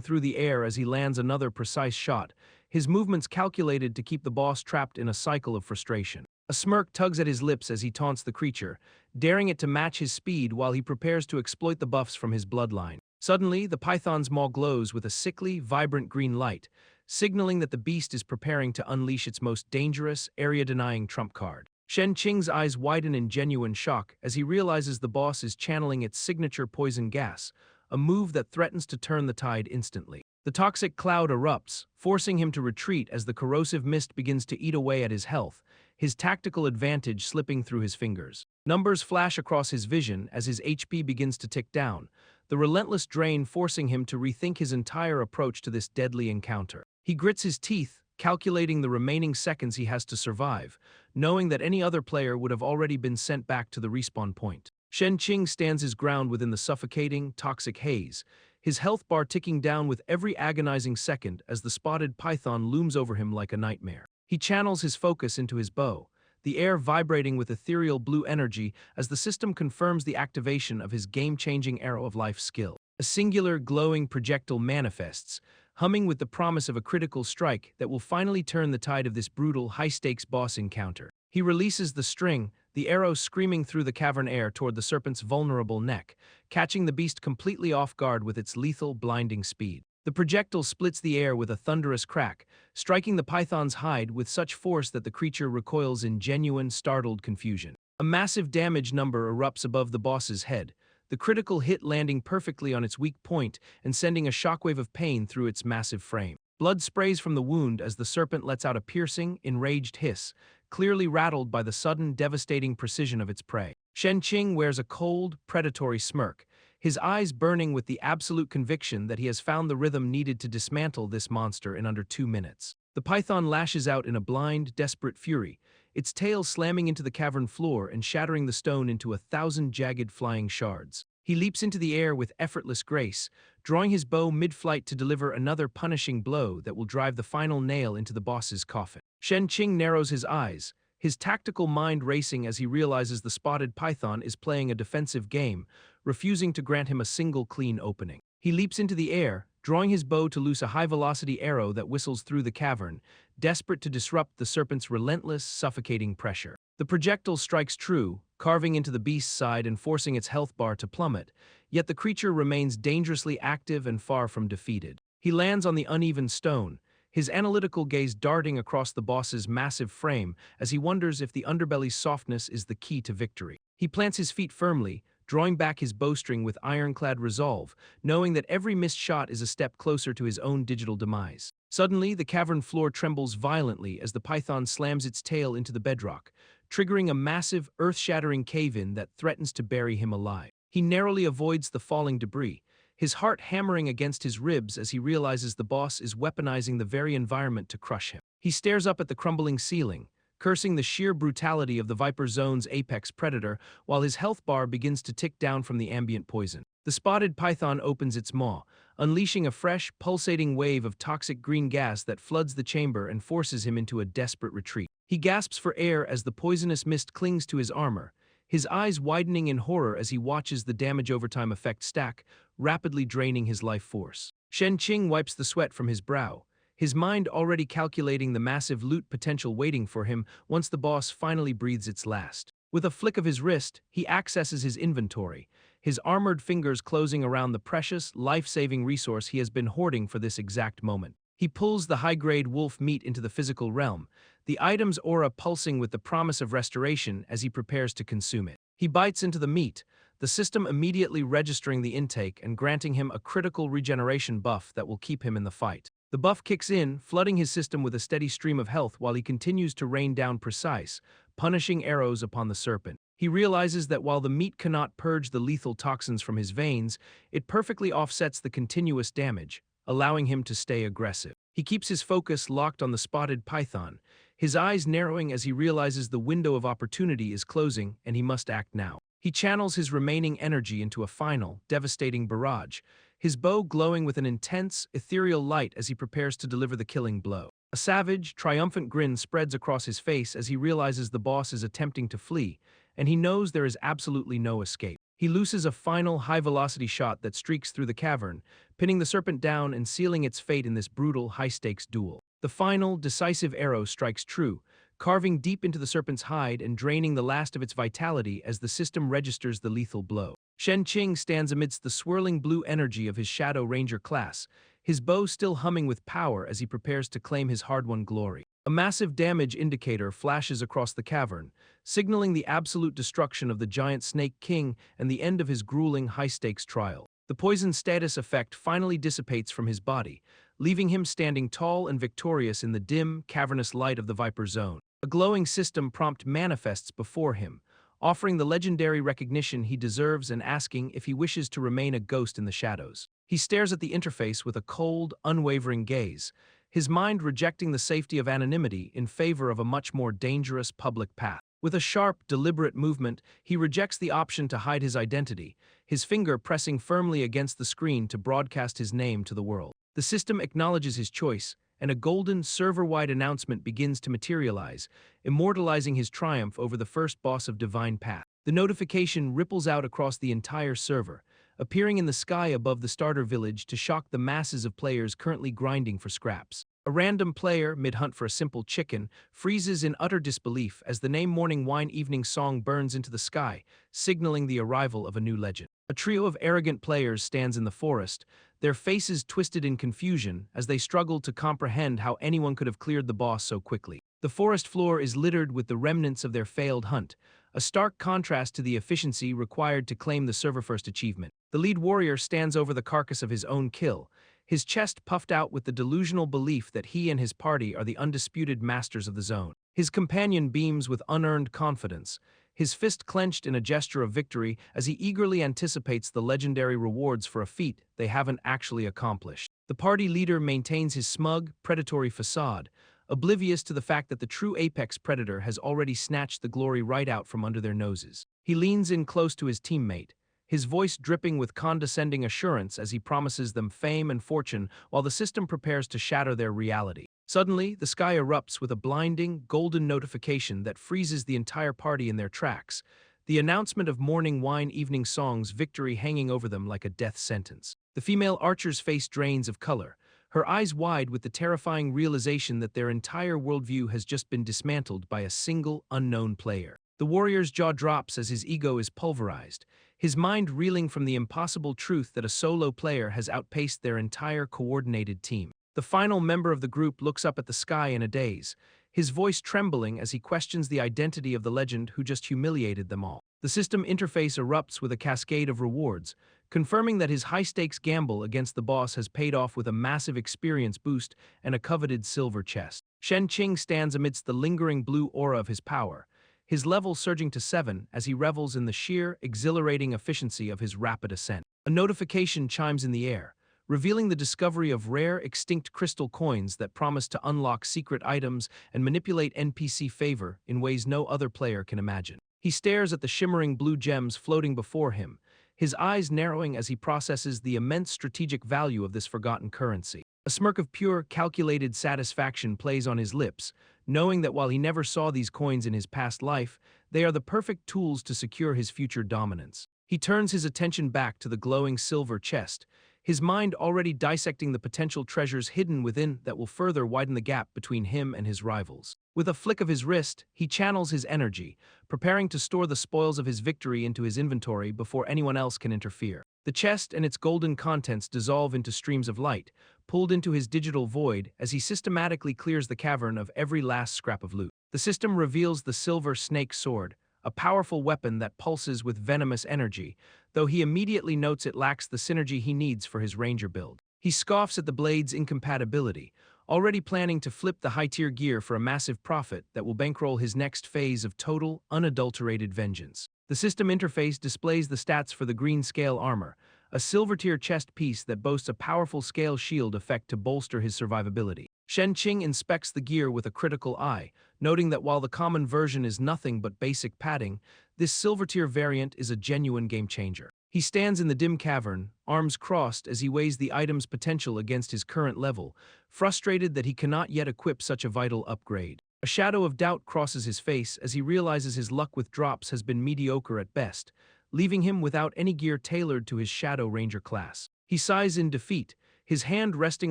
through the air as he lands another precise shot, his movements calculated to keep the boss trapped in a cycle of frustration. A smirk tugs at his lips as he taunts the creature, daring it to match his speed while he prepares to exploit the buffs from his bloodline. Suddenly, the python's maw glows with a sickly, vibrant green light, signaling that the beast is preparing to unleash its most dangerous, area-denying trump card. Shen Qing's eyes widen in genuine shock as he realizes the boss is channeling its signature poison gas, a move that threatens to turn the tide instantly. The toxic cloud erupts, forcing him to retreat as the corrosive mist begins to eat away at his health, his tactical advantage slipping through his fingers. Numbers flash across his vision as his HP begins to tick down, the relentless drain forcing him to rethink his entire approach to this deadly encounter. He grits his teeth, calculating the remaining seconds he has to survive, knowing that any other player would have already been sent back to the respawn point. Shen Qing stands his ground within the suffocating, toxic haze, his health bar ticking down with every agonizing second as the spotted python looms over him like a nightmare. He channels his focus into his bow, the air vibrating with ethereal blue energy as the system confirms the activation of his game-changing Arrow of Life skill. A singular, glowing projectile manifests, humming with the promise of a critical strike that will finally turn the tide of this brutal, high-stakes boss encounter. He releases the string, the arrow screaming through the cavern air toward the serpent's vulnerable neck, catching the beast completely off guard with its lethal, blinding speed. The projectile splits the air with a thunderous crack, striking the python's hide with such force that the creature recoils in genuine, startled confusion. A massive damage number erupts above the boss's head, the critical hit landing perfectly on its weak point and sending a shockwave of pain through its massive frame. Blood sprays from the wound as the serpent lets out a piercing, enraged hiss, clearly rattled by the sudden, devastating precision of its prey. Shen Qing wears a cold, predatory smirk, his eyes burning with the absolute conviction that he has found the rhythm needed to dismantle this monster in under 2 minutes. The python lashes out in a blind, desperate fury, its tail slamming into the cavern floor and shattering the stone into 1,000 jagged flying shards. He leaps into the air with effortless grace, drawing his bow mid-flight to deliver another punishing blow that will drive the final nail into the boss's coffin. Shen Qing narrows his eyes, his tactical mind racing as he realizes the spotted python is playing a defensive game, refusing to grant him a single clean opening. He leaps into the air, drawing his bow to loose a high-velocity arrow that whistles through the cavern, desperate to disrupt the serpent's relentless, suffocating pressure. The projectile strikes true, carving into the beast's side and forcing its health bar to plummet, yet the creature remains dangerously active and far from defeated. He lands on the uneven stone, his analytical gaze darting across the boss's massive frame as he wonders if the underbelly's softness is the key to victory. He plants his feet firmly, drawing back his bowstring with ironclad resolve, knowing that every missed shot is a step closer to his own digital demise. Suddenly, the cavern floor trembles violently as the python slams its tail into the bedrock, triggering a massive, earth-shattering cave-in that threatens to bury him alive. He narrowly avoids the falling debris, his heart hammering against his ribs as he realizes the boss is weaponizing the very environment to crush him. He stares up at the crumbling ceiling, cursing the sheer brutality of the Viper Zone's apex predator while his health bar begins to tick down from the ambient poison. The spotted python opens its maw, unleashing a fresh, pulsating wave of toxic green gas that floods the chamber and forces him into a desperate retreat. He gasps for air as the poisonous mist clings to his armor, his eyes widening in horror as he watches the damage overtime effect stack, rapidly draining his life force. Shen Qing wipes the sweat from his brow, his mind already calculating the massive loot potential waiting for him once the boss finally breathes its last. With a flick of his wrist, he accesses his inventory, his armored fingers closing around the precious, life-saving resource he has been hoarding for this exact moment. He pulls the high-grade wolf meat into the physical realm, the item's aura pulsing with the promise of restoration as he prepares to consume it. He bites into the meat, the system immediately registering the intake and granting him a critical regeneration buff that will keep him in the fight. The buff kicks in, flooding his system with a steady stream of health while he continues to rain down precise, punishing arrows upon the serpent. He realizes that while the meat cannot purge the lethal toxins from his veins, it perfectly offsets the continuous damage, allowing him to stay aggressive. He keeps his focus locked on the spotted python, his eyes narrowing as he realizes the window of opportunity is closing and he must act now. He channels his remaining energy into a final, devastating barrage, his bow glowing with an intense, ethereal light as he prepares to deliver the killing blow. A savage, triumphant grin spreads across his face as he realizes the boss is attempting to flee, and he knows there is absolutely no escape. He looses a final high-velocity shot that streaks through the cavern, pinning the serpent down and sealing its fate in this brutal, high-stakes duel. The final, decisive arrow strikes true, carving deep into the serpent's hide and draining the last of its vitality as the system registers the lethal blow. Shen Qing stands amidst the swirling blue energy of his Shadow Ranger class, his bow still humming with power as he prepares to claim his hard-won glory. A massive damage indicator flashes across the cavern, signaling the absolute destruction of the giant Snake King and the end of his grueling high-stakes trial. The poison status effect finally dissipates from his body, leaving him standing tall and victorious in the dim, cavernous light of the Viper Zone. A glowing system prompt manifests before him, offering the legendary recognition he deserves and asking if he wishes to remain a ghost in the shadows. He stares at the interface with a cold, unwavering gaze, his mind rejecting the safety of anonymity in favor of a much more dangerous public path. With a sharp, deliberate movement, he rejects the option to hide his identity, his finger pressing firmly against the screen to broadcast his name to the world. The system acknowledges his choice, and a golden, server-wide announcement begins to materialize, immortalizing his triumph over the first boss of Divine Path. The notification ripples out across the entire server, appearing in the sky above the starter village to shock the masses of players currently grinding for scraps. A random player, mid-hunt for a simple chicken, freezes in utter disbelief as the Name Morning Wine Evening song burns into the sky, signaling the arrival of a new legend. A trio of arrogant players stands in the forest, their faces twisted in confusion as they struggle to comprehend how anyone could have cleared the boss so quickly. The forest floor is littered with the remnants of their failed hunt, a stark contrast to the efficiency required to claim the server-first achievement. The lead warrior stands over the carcass of his own kill, his chest puffed out with the delusional belief that he and his party are the undisputed masters of the zone. His companion beams with unearned confidence, his fist clenched in a gesture of victory as he eagerly anticipates the legendary rewards for a feat they haven't actually accomplished. The party leader maintains his smug, predatory facade, oblivious to the fact that the true apex predator has already snatched the glory right out from under their noses. He leans in close to his teammate, his voice dripping with condescending assurance as he promises them fame and fortune while the system prepares to shatter their reality. Suddenly, the sky erupts with a blinding, golden notification that freezes the entire party in their tracks, the announcement of Morning Wine Evening Song's victory hanging over them like a death sentence. The female archer's face drains of color, her eyes wide with the terrifying realization that their entire worldview has just been dismantled by a single, unknown player. The warrior's jaw drops as his ego is pulverized, his mind reeling from the impossible truth that a solo player has outpaced their entire coordinated team. The final member of the group looks up at the sky in a daze, his voice trembling as he questions the identity of the legend who just humiliated them all. The system interface erupts with a cascade of rewards, confirming that his high-stakes gamble against the boss has paid off with a massive experience boost and a coveted silver chest. Shen Qing stands amidst the lingering blue aura of his power, his level surging to 7 as he revels in the sheer, exhilarating efficiency of his rapid ascent. A notification chimes in the air, revealing the discovery of rare, extinct crystal coins that promise to unlock secret items and manipulate NPC favor in ways no other player can imagine. He stares at the shimmering blue gems floating before him, his eyes narrowing as he processes the immense strategic value of this forgotten currency. A smirk of pure, calculated satisfaction plays on his lips, knowing that while he never saw these coins in his past life, they are the perfect tools to secure his future dominance. He turns his attention back to the glowing silver chest, his mind already dissecting the potential treasures hidden within that will further widen the gap between him and his rivals. With a flick of his wrist, he channels his energy, preparing to store the spoils of his victory into his inventory before anyone else can interfere. The chest and its golden contents dissolve into streams of light, pulled into his digital void as he systematically clears the cavern of every last scrap of loot. The system reveals the silver snake sword, a powerful weapon that pulses with venomous energy, though he immediately notes it lacks the synergy he needs for his ranger build. He scoffs at the blade's incompatibility, already planning to flip the high-tier gear for a massive profit that will bankroll his next phase of total, unadulterated vengeance. The system interface displays the stats for the green scale armor, a silver-tier chest piece that boasts a powerful scale shield effect to bolster his survivability. Shen Qing inspects the gear with a critical eye, noting that while the common version is nothing but basic padding, this silver-tier variant is a genuine game-changer. He stands in the dim cavern, arms crossed as he weighs the item's potential against his current level, frustrated that he cannot yet equip such a vital upgrade. A shadow of doubt crosses his face as he realizes his luck with drops has been mediocre at best, leaving him without any gear tailored to his Shadow Ranger class. He sighs in defeat, his hand resting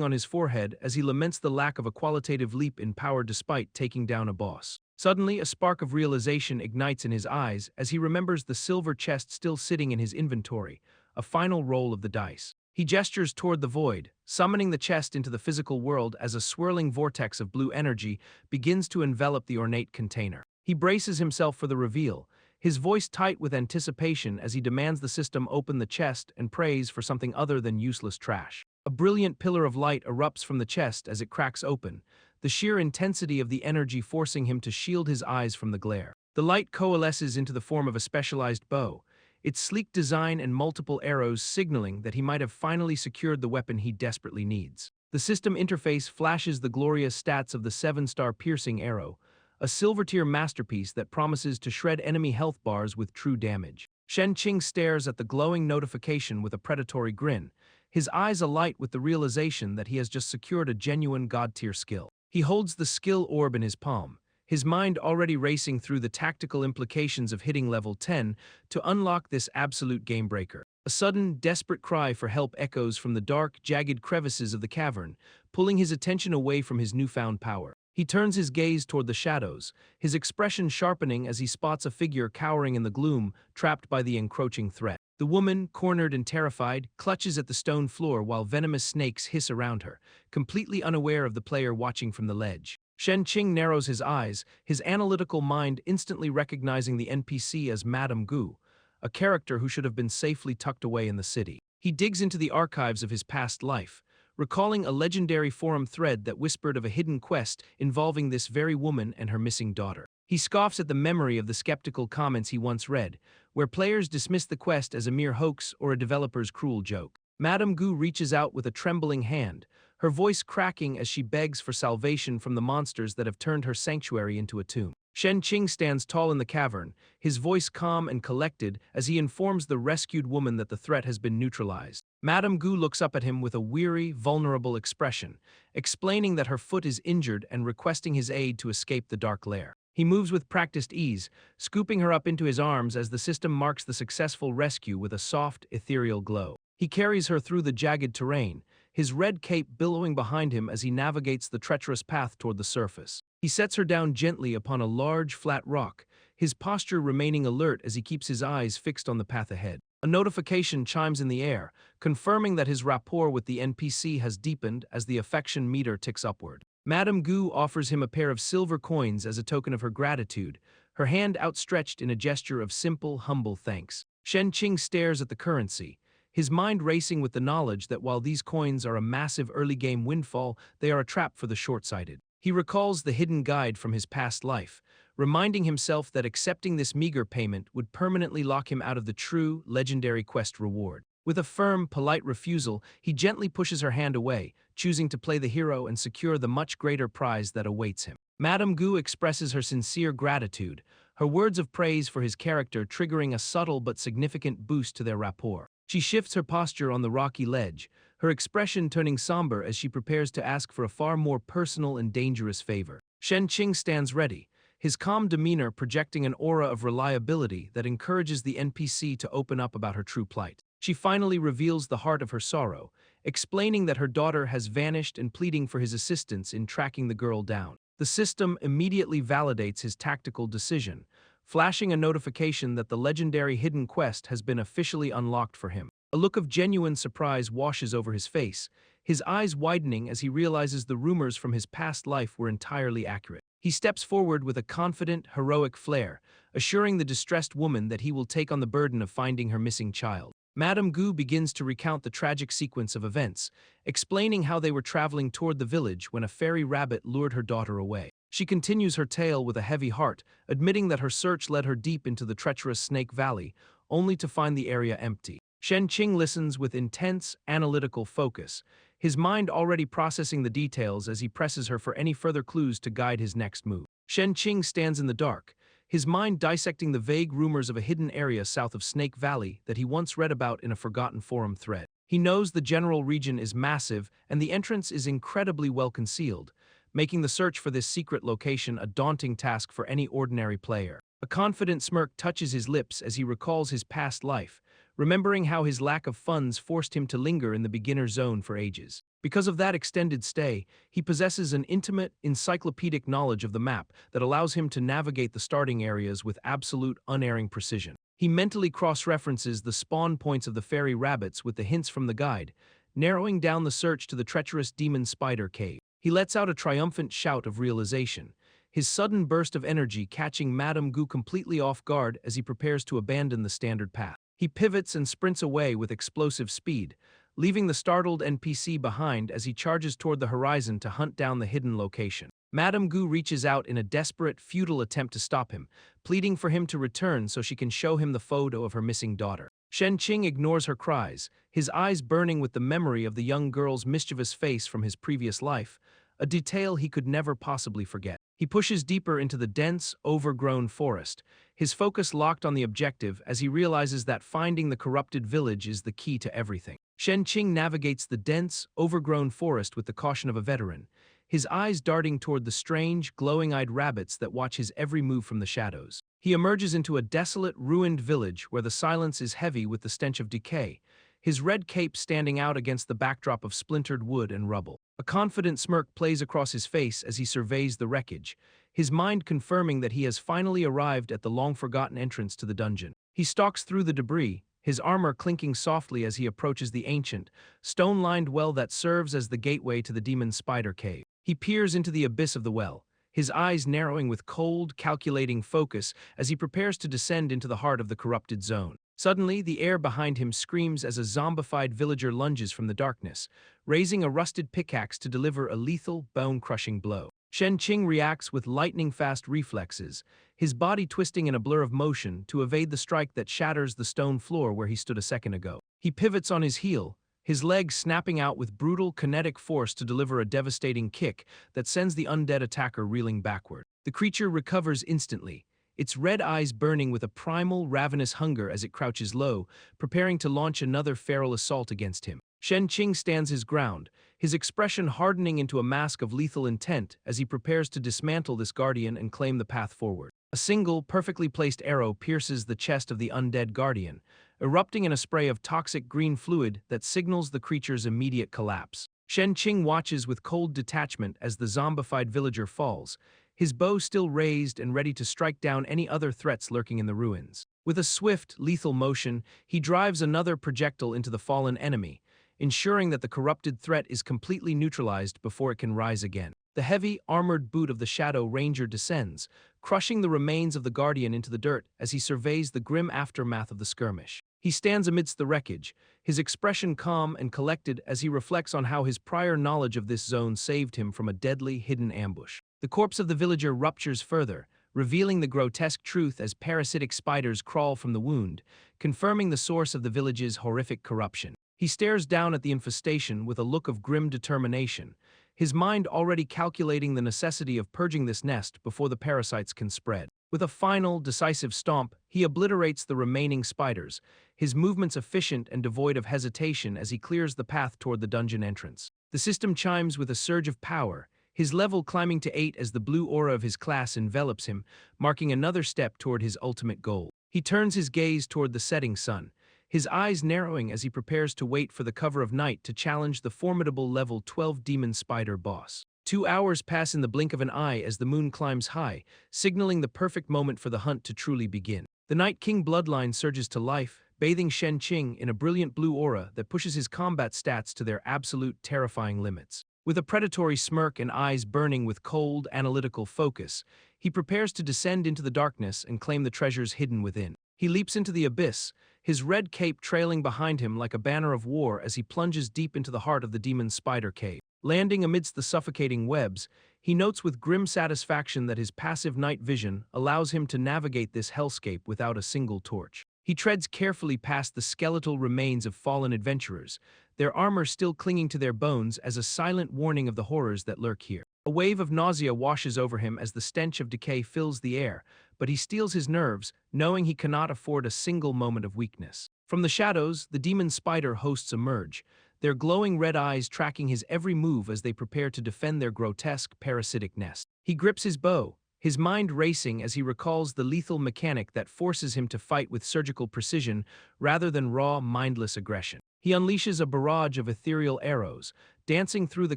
on his forehead as he laments the lack of a qualitative leap in power despite taking down a boss. Suddenly, a spark of realization ignites in his eyes as he remembers the silver chest still sitting in his inventory, a final roll of the dice. He gestures toward the void, summoning the chest into the physical world as a swirling vortex of blue energy begins to envelop the ornate container. He braces himself for the reveal, his voice tight with anticipation as he demands the system open the chest and prays for something other than useless trash. A brilliant pillar of light erupts from the chest as it cracks open, the sheer intensity of the energy forcing him to shield his eyes from the glare. The light coalesces into the form of a specialized bow, its sleek design and multiple arrows signaling that he might have finally secured the weapon he desperately needs. The system interface flashes the glorious stats of the 7-star piercing arrow, a silver-tier masterpiece that promises to shred enemy health bars with true damage. Shen Qing stares at the glowing notification with a predatory grin, his eyes alight with the realization that he has just secured a genuine god-tier skill. He holds the skill orb in his palm, his mind already racing through the tactical implications of hitting level 10 to unlock this absolute game-breaker. A sudden, desperate cry for help echoes from the dark, jagged crevices of the cavern, pulling his attention away from his newfound power. He turns his gaze toward the shadows, his expression sharpening as he spots a figure cowering in the gloom, trapped by the encroaching threat. The woman, cornered and terrified, clutches at the stone floor while venomous snakes hiss around her, completely unaware of the player watching from the ledge. Shen Qing narrows his eyes, his analytical mind instantly recognizing the NPC as Madame Gu, a character who should have been safely tucked away in the city. He digs into the archives of his past life, recalling a legendary forum thread that whispered of a hidden quest involving this very woman and her missing daughter. He scoffs at the memory of the skeptical comments he once read, where players dismissed the quest as a mere hoax or a developer's cruel joke. Madame Gu reaches out with a trembling hand, her voice cracking as she begs for salvation from the monsters that have turned her sanctuary into a tomb. Shen Qing stands tall in the cavern, his voice calm and collected as he informs the rescued woman that the threat has been neutralized. Madame Gu looks up at him with a weary, vulnerable expression, explaining that her foot is injured and requesting his aid to escape the dark lair. He moves with practiced ease, scooping her up into his arms as the system marks the successful rescue with a soft, ethereal glow. He carries her through the jagged terrain, his red cape billowing behind him as he navigates the treacherous path toward the surface. He sets her down gently upon a large, flat rock, his posture remaining alert as he keeps his eyes fixed on the path ahead. A notification chimes in the air, confirming that his rapport with the NPC has deepened as the affection meter ticks upward. Madame Gu offers him a pair of silver coins as a token of her gratitude, her hand outstretched in a gesture of simple, humble thanks. Shen Qing stares at the currency, his mind racing with the knowledge that while these coins are a massive early-game windfall, they are a trap for the short-sighted. He recalls the hidden guide from his past life, reminding himself that accepting this meager payment would permanently lock him out of the true, legendary quest reward. With a firm, polite refusal, he gently pushes her hand away, choosing to play the hero and secure the much greater prize that awaits him. Madame Gu expresses her sincere gratitude, her words of praise for his character triggering a subtle but significant boost to their rapport. She shifts her posture on the rocky ledge, her expression turning somber as she prepares to ask for a far more personal and dangerous favor. Shen Qing stands ready, his calm demeanor projecting an aura of reliability that encourages the NPC to open up about her true plight. She finally reveals the heart of her sorrow, explaining that her daughter has vanished and pleading for his assistance in tracking the girl down. The system immediately validates his tactical decision, flashing a notification that the legendary hidden quest has been officially unlocked for him. A look of genuine surprise washes over his face, his eyes widening as he realizes the rumors from his past life were entirely accurate. He steps forward with a confident, heroic flair, assuring the distressed woman that he will take on the burden of finding her missing child. Madame Gu begins to recount the tragic sequence of events, explaining how they were traveling toward the village when a fairy rabbit lured her daughter away. She continues her tale with a heavy heart, admitting that her search led her deep into the treacherous Snake Valley, only to find the area empty. Shen Qing listens with intense, analytical focus, his mind already processing the details as he presses her for any further clues to guide his next move. Shen Qing stands in the dark, his mind dissecting the vague rumors of a hidden area south of Snake Valley that he once read about in a forgotten forum thread. He knows the general region is massive and the entrance is incredibly well concealed, making the search for this secret location a daunting task for any ordinary player. A confident smirk touches his lips as he recalls his past life, remembering how his lack of funds forced him to linger in the beginner zone for ages. Because of that extended stay, he possesses an intimate, encyclopedic knowledge of the map that allows him to navigate the starting areas with absolute, unerring precision. He mentally cross-references the spawn points of the fairy rabbits with the hints from the guide, narrowing down the search to the treacherous demon spider cave. He lets out a triumphant shout of realization, his sudden burst of energy catching Madame Gu completely off guard as he prepares to abandon the standard path. He pivots and sprints away with explosive speed, leaving the startled NPC behind as he charges toward the horizon to hunt down the hidden location. Madame Gu reaches out in a desperate, futile attempt to stop him, pleading for him to return so she can show him the photo of her missing daughter. Shen Qing ignores her cries, his eyes burning with the memory of the young girl's mischievous face from his previous life, a detail he could never possibly forget. He pushes deeper into the dense, overgrown forest, his focus locked on the objective as he realizes that finding the corrupted village is the key to everything. Shen Qing navigates the dense, overgrown forest with the caution of a veteran, his eyes darting toward the strange, glowing-eyed rabbits that watch his every move from the shadows. He emerges into a desolate, ruined village where the silence is heavy with the stench of decay, his red cape standing out against the backdrop of splintered wood and rubble. A confident smirk plays across his face as he surveys the wreckage, his mind confirming that he has finally arrived at the long-forgotten entrance to the dungeon. He stalks through the debris, his armor clinking softly as he approaches the ancient, stone-lined well that serves as the gateway to the demon spider cave. He peers into the abyss of the well, his eyes narrowing with cold, calculating focus as he prepares to descend into the heart of the corrupted zone. Suddenly, the air behind him screams as a zombified villager lunges from the darkness, raising a rusted pickaxe to deliver a lethal, bone-crushing blow. Shen Qing reacts with lightning-fast reflexes, his body twisting in a blur of motion to evade the strike that shatters the stone floor where he stood a second ago. He pivots on his heel, his legs snapping out with brutal, kinetic force to deliver a devastating kick that sends the undead attacker reeling backward. The creature recovers instantly, its red eyes burning with a primal, ravenous hunger as it crouches low, preparing to launch another feral assault against him. Shen Qing stands his ground, his expression hardening into a mask of lethal intent as he prepares to dismantle this guardian and claim the path forward. A single, perfectly placed arrow pierces the chest of the undead guardian, erupting in a spray of toxic green fluid that signals the creature's immediate collapse. Shen Qing watches with cold detachment as the zombified villager falls, his bow still raised and ready to strike down any other threats lurking in the ruins. With a swift, lethal motion, he drives another projectile into the fallen enemy, ensuring that the corrupted threat is completely neutralized before it can rise again. The heavy, armored boot of the Shadow Ranger descends, crushing the remains of the Guardian into the dirt as he surveys the grim aftermath of the skirmish. He stands amidst the wreckage, his expression calm and collected as he reflects on how his prior knowledge of this zone saved him from a deadly, hidden ambush. The corpse of the villager ruptures further, revealing the grotesque truth as parasitic spiders crawl from the wound, confirming the source of the village's horrific corruption. He stares down at the infestation with a look of grim determination, his mind already calculating the necessity of purging this nest before the parasites can spread. With a final, decisive stomp, he obliterates the remaining spiders, his movements efficient and devoid of hesitation as he clears the path toward the dungeon entrance. The system chimes with a surge of power, his level climbing to 8 as the blue aura of his class envelops him, marking another step toward his ultimate goal. He turns his gaze toward the setting sun, his eyes narrowing as he prepares to wait for the cover of night to challenge the formidable level 12 demon spider boss. 2 hours pass in the blink of an eye as the moon climbs high, signaling the perfect moment for the hunt to truly begin. The Night King bloodline surges to life, bathing Shen Qing in a brilliant blue aura that pushes his combat stats to their absolute terrifying limits. With a predatory smirk and eyes burning with cold, analytical focus, he prepares to descend into the darkness and claim the treasures hidden within. He leaps into the abyss, his red cape trailing behind him like a banner of war as he plunges deep into the heart of the demon's spider cave. Landing amidst the suffocating webs, he notes with grim satisfaction that his passive night vision allows him to navigate this hellscape without a single torch. He treads carefully past the skeletal remains of fallen adventurers, their armor still clinging to their bones as a silent warning of the horrors that lurk here. A wave of nausea washes over him as the stench of decay fills the air, but he steels his nerves, knowing he cannot afford a single moment of weakness. From the shadows, the demon spider hosts emerge, their glowing red eyes tracking his every move as they prepare to defend their grotesque, parasitic nest. He grips his bow, his mind racing as he recalls the lethal mechanic that forces him to fight with surgical precision rather than raw, mindless aggression. He unleashes a barrage of ethereal arrows, dancing through the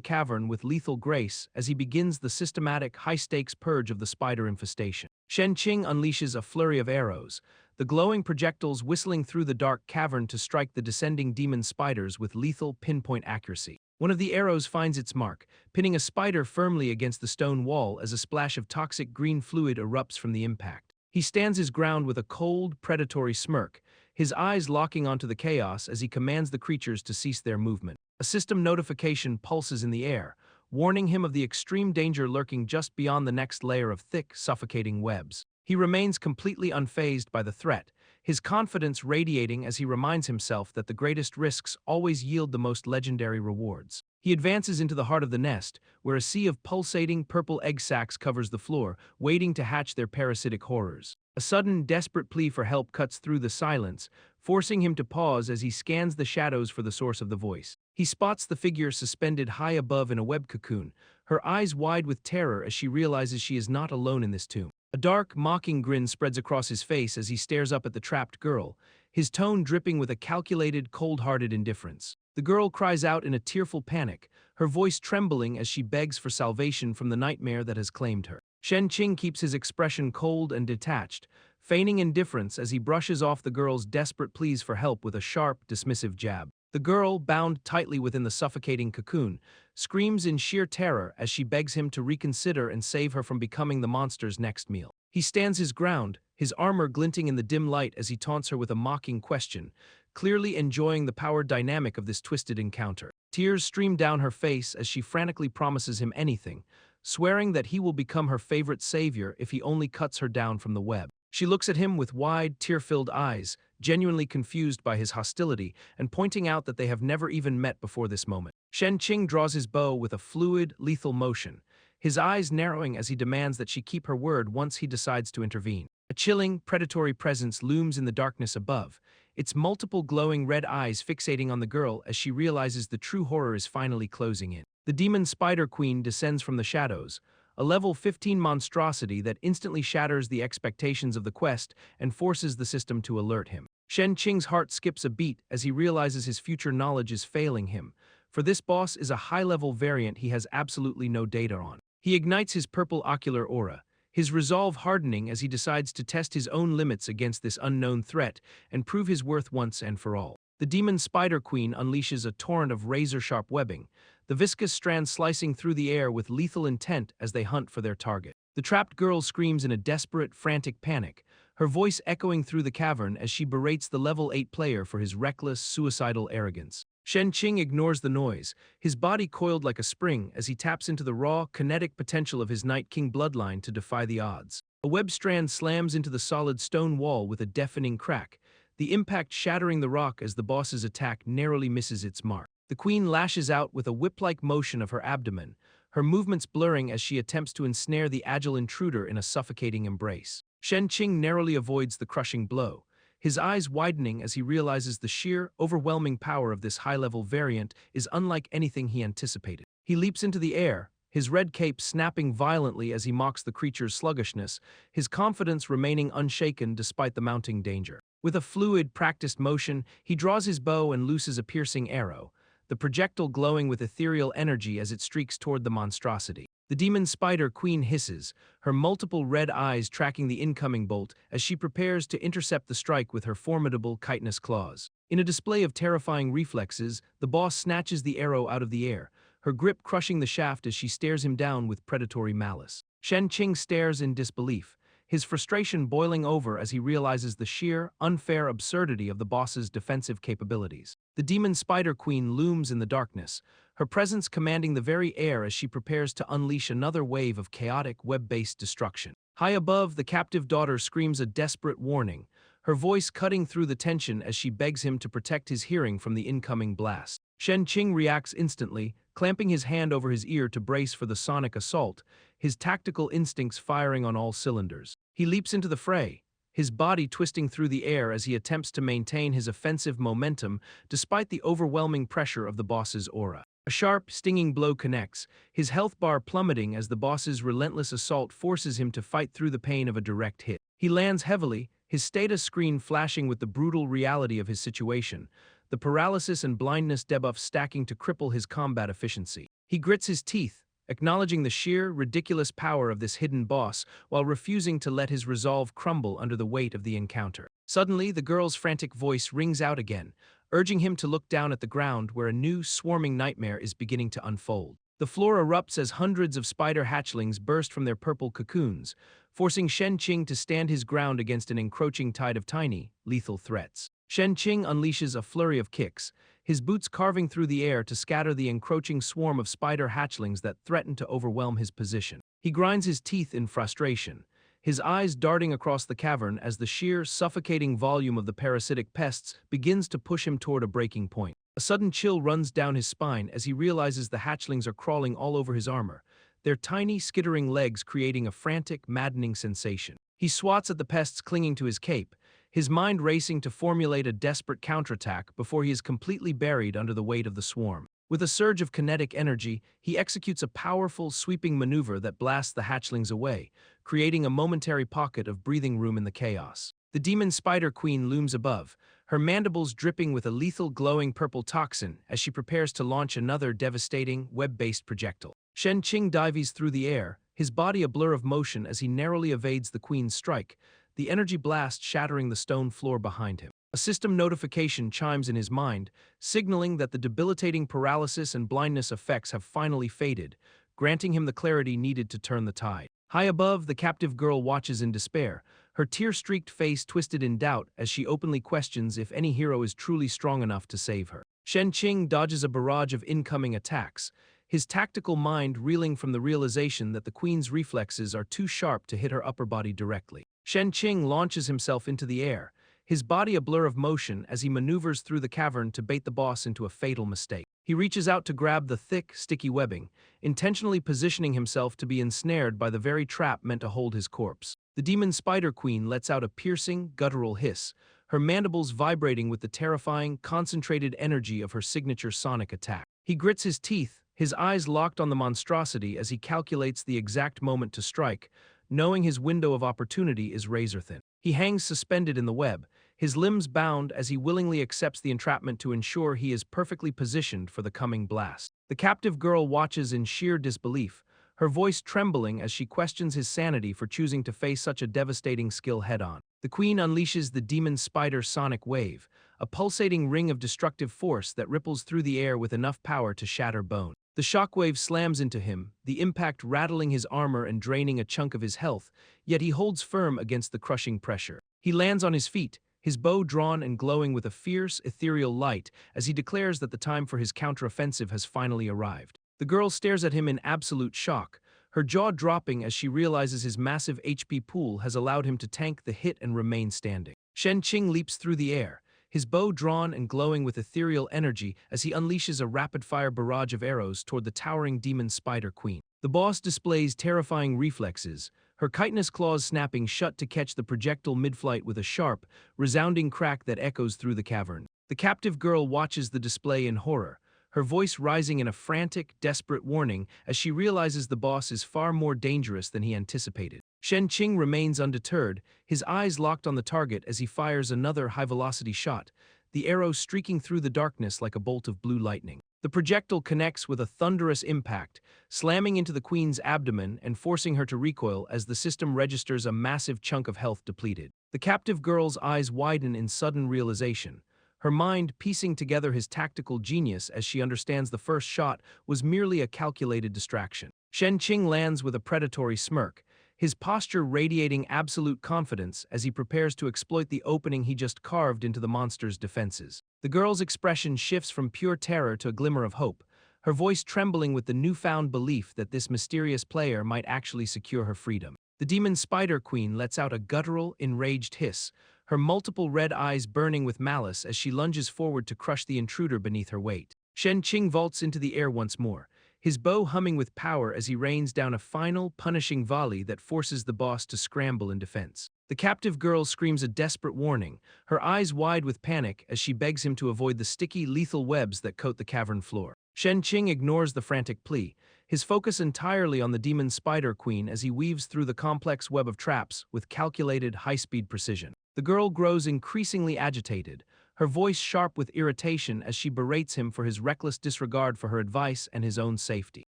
cavern with lethal grace as he begins the systematic, high-stakes purge of the spider infestation. Shen Qing unleashes a flurry of arrows, the glowing projectiles whistling through the dark cavern to strike the descending demon spiders with lethal, pinpoint accuracy. One of the arrows finds its mark, pinning a spider firmly against the stone wall as a splash of toxic green fluid erupts from the impact. He stands his ground with a cold, predatory smirk, his eyes locking onto the chaos as he commands the creatures to cease their movement. A system notification pulses in the air, warning him of the extreme danger lurking just beyond the next layer of thick, suffocating webs. He remains completely unfazed by the threat, his confidence radiating as he reminds himself that the greatest risks always yield the most legendary rewards. He advances into the heart of the nest, where a sea of pulsating purple egg sacs covers the floor, waiting to hatch their parasitic horrors. A sudden, desperate plea for help cuts through the silence, forcing him to pause as he scans the shadows for the source of the voice. He spots the figure suspended high above in a web cocoon, her eyes wide with terror as she realizes she is not alone in this tomb. A dark, mocking grin spreads across his face as he stares up at the trapped girl, his tone dripping with a calculated, cold-hearted indifference. The girl cries out in a tearful panic, her voice trembling as she begs for salvation from the nightmare that has claimed her. Shen Qing keeps his expression cold and detached, feigning indifference as he brushes off the girl's desperate pleas for help with a sharp, dismissive jab. The girl, bound tightly within the suffocating cocoon, screams in sheer terror as she begs him to reconsider and save her from becoming the monster's next meal. He stands his ground, his armor glinting in the dim light as he taunts her with a mocking question, clearly enjoying the power dynamic of this twisted encounter. Tears stream down her face as she frantically promises him anything, swearing that he will become her favorite savior if he only cuts her down from the web. She looks at him with wide, tear-filled eyes, genuinely confused by his hostility and pointing out that they have never even met before this moment. Shen Qing draws his bow with a fluid, lethal motion, his eyes narrowing as he demands that she keep her word once he decides to intervene. A chilling, predatory presence looms in the darkness above, its multiple glowing red eyes fixating on the girl as she realizes the true horror is finally closing in. The demon spider queen descends from the shadows, a level 15 monstrosity that instantly shatters the expectations of the quest and forces the system to alert him. Shen Qing's heart skips a beat as he realizes his future knowledge is failing him, for this boss is a high-level variant he has absolutely no data on. He ignites his purple ocular aura, his resolve hardening as he decides to test his own limits against this unknown threat and prove his worth once and for all. The demon spider queen unleashes a torrent of razor-sharp webbing, the viscous strands slicing through the air with lethal intent as they hunt for their target. The trapped girl screams in a desperate, frantic panic, her voice echoing through the cavern as she berates the level 8 player for his reckless, suicidal arrogance. Shen Qing ignores the noise, his body coiled like a spring as he taps into the raw, kinetic potential of his Night King bloodline to defy the odds. A web strand slams into the solid stone wall with a deafening crack, the impact shattering the rock as the boss's attack narrowly misses its mark. The queen lashes out with a whip-like motion of her abdomen, her movements blurring as she attempts to ensnare the agile intruder in a suffocating embrace. Shen Qing narrowly avoids the crushing blow, his eyes widening as he realizes the sheer, overwhelming power of this high-level variant is unlike anything he anticipated. He leaps into the air, his red cape snapping violently as he mocks the creature's sluggishness, his confidence remaining unshaken despite the mounting danger. With a fluid, practiced motion, he draws his bow and looses a piercing arrow, the projectile glowing with ethereal energy as it streaks toward the monstrosity. The demon spider queen hisses, her multiple red eyes tracking the incoming bolt as she prepares to intercept the strike with her formidable chitinous claws. In a display of terrifying reflexes, the boss snatches the arrow out of the air, her grip crushing the shaft as she stares him down with predatory malice. Shen Qing stares in disbelief, his frustration boiling over as he realizes the sheer, unfair absurdity of the boss's defensive capabilities. The demon spider queen looms in the darkness, her presence commanding the very air as she prepares to unleash another wave of chaotic, web-based destruction. High above, the captive daughter screams a desperate warning, her voice cutting through the tension as she begs him to protect his hearing from the incoming blast. Shen Qing reacts instantly, clamping his hand over his ear to brace for the sonic assault, his tactical instincts firing on all cylinders. He leaps into the fray, his body twisting through the air as he attempts to maintain his offensive momentum despite the overwhelming pressure of the boss's aura. A sharp, stinging blow connects, his health bar plummeting as the boss's relentless assault forces him to fight through the pain of a direct hit. He lands heavily, his status screen flashing with the brutal reality of his situation, the paralysis and blindness debuffs stacking to cripple his combat efficiency. He grits his teeth, acknowledging the sheer, ridiculous power of this hidden boss while refusing to let his resolve crumble under the weight of the encounter. Suddenly, the girl's frantic voice rings out again, urging him to look down at the ground where a new, swarming nightmare is beginning to unfold. The floor erupts as hundreds of spider hatchlings burst from their purple cocoons, forcing Shen Qing to stand his ground against an encroaching tide of tiny, lethal threats. Shen Qing unleashes a flurry of kicks, his boots carving through the air to scatter the encroaching swarm of spider hatchlings that threaten to overwhelm his position. He grinds his teeth in frustration, his eyes darting across the cavern as the sheer, suffocating volume of the parasitic pests begins to push him toward a breaking point. A sudden chill runs down his spine as he realizes the hatchlings are crawling all over his armor, their tiny, skittering legs creating a frantic, maddening sensation. He swats at the pests clinging to his cape, his mind racing to formulate a desperate counterattack before he is completely buried under the weight of the swarm. With a surge of kinetic energy, he executes a powerful, sweeping maneuver that blasts the hatchlings away, creating a momentary pocket of breathing room in the chaos. The demon spider queen looms above, her mandibles dripping with a lethal glowing purple toxin as she prepares to launch another devastating, web-based projectile. Shen Qing dives through the air, his body a blur of motion as he narrowly evades the queen's strike, the energy blast shattering the stone floor behind him. A system notification chimes in his mind, signaling that the debilitating paralysis and blindness effects have finally faded, granting him the clarity needed to turn the tide. High above, the captive girl watches in despair, her tear-streaked face twisted in doubt as she openly questions if any hero is truly strong enough to save her. Shen Qing dodges a barrage of incoming attacks, his tactical mind reeling from the realization that the queen's reflexes are too sharp to hit her upper body directly. Shen Qing launches himself into the air, his body a blur of motion as he maneuvers through the cavern to bait the boss into a fatal mistake. He reaches out to grab the thick, sticky webbing, intentionally positioning himself to be ensnared by the very trap meant to hold his corpse. The demon spider queen lets out a piercing, guttural hiss, her mandibles vibrating with the terrifying, concentrated energy of her signature sonic attack. He grits his teeth, his eyes locked on the monstrosity as he calculates the exact moment to strike, knowing his window of opportunity is razor-thin. He hangs suspended in the web, his limbs bound as he willingly accepts the entrapment to ensure he is perfectly positioned for the coming blast. The captive girl watches in sheer disbelief, her voice trembling as she questions his sanity for choosing to face such a devastating skill head-on. The queen unleashes the demon spider sonic wave, a pulsating ring of destructive force that ripples through the air with enough power to shatter bone. The shockwave slams into him, the impact rattling his armor and draining a chunk of his health, yet he holds firm against the crushing pressure. He lands on his feet, his bow drawn and glowing with a fierce, ethereal light as he declares that the time for his counteroffensive has finally arrived. The girl stares at him in absolute shock, her jaw dropping as she realizes his massive HP pool has allowed him to tank the hit and remain standing. Shen Qing leaps through the air, his bow drawn and glowing with ethereal energy as he unleashes a rapid-fire barrage of arrows toward the towering demon spider queen. The boss displays terrifying reflexes, her chitinous claws snapping shut to catch the projectile mid-flight with a sharp, resounding crack that echoes through the cavern. The captive girl watches the display in horror, her voice rising in a frantic, desperate warning as she realizes the boss is far more dangerous than he anticipated. Shen Qing remains undeterred, his eyes locked on the target as he fires another high-velocity shot, the arrow streaking through the darkness like a bolt of blue lightning. The projectile connects with a thunderous impact, slamming into the queen's abdomen and forcing her to recoil as the system registers a massive chunk of health depleted. The captive girl's eyes widen in sudden realization, her mind piecing together his tactical genius as she understands the first shot was merely a calculated distraction. Shen Qing lands with a predatory smirk, his posture radiating absolute confidence as he prepares to exploit the opening he just carved into the monster's defenses. The girl's expression shifts from pure terror to a glimmer of hope, her voice trembling with the newfound belief that this mysterious player might actually secure her freedom. The demon spider queen lets out a guttural, enraged hiss, her multiple red eyes burning with malice as she lunges forward to crush the intruder beneath her weight. Shen Qing vaults into the air once more, his bow humming with power as he rains down a final, punishing volley that forces the boss to scramble in defense. The captive girl screams a desperate warning, her eyes wide with panic as she begs him to avoid the sticky, lethal webs that coat the cavern floor. Shen Qing ignores the frantic plea, his focus entirely on the demon spider queen as he weaves through the complex web of traps with calculated, high-speed precision. The girl grows increasingly agitated, her voice sharp with irritation as she berates him for his reckless disregard for her advice and his own safety.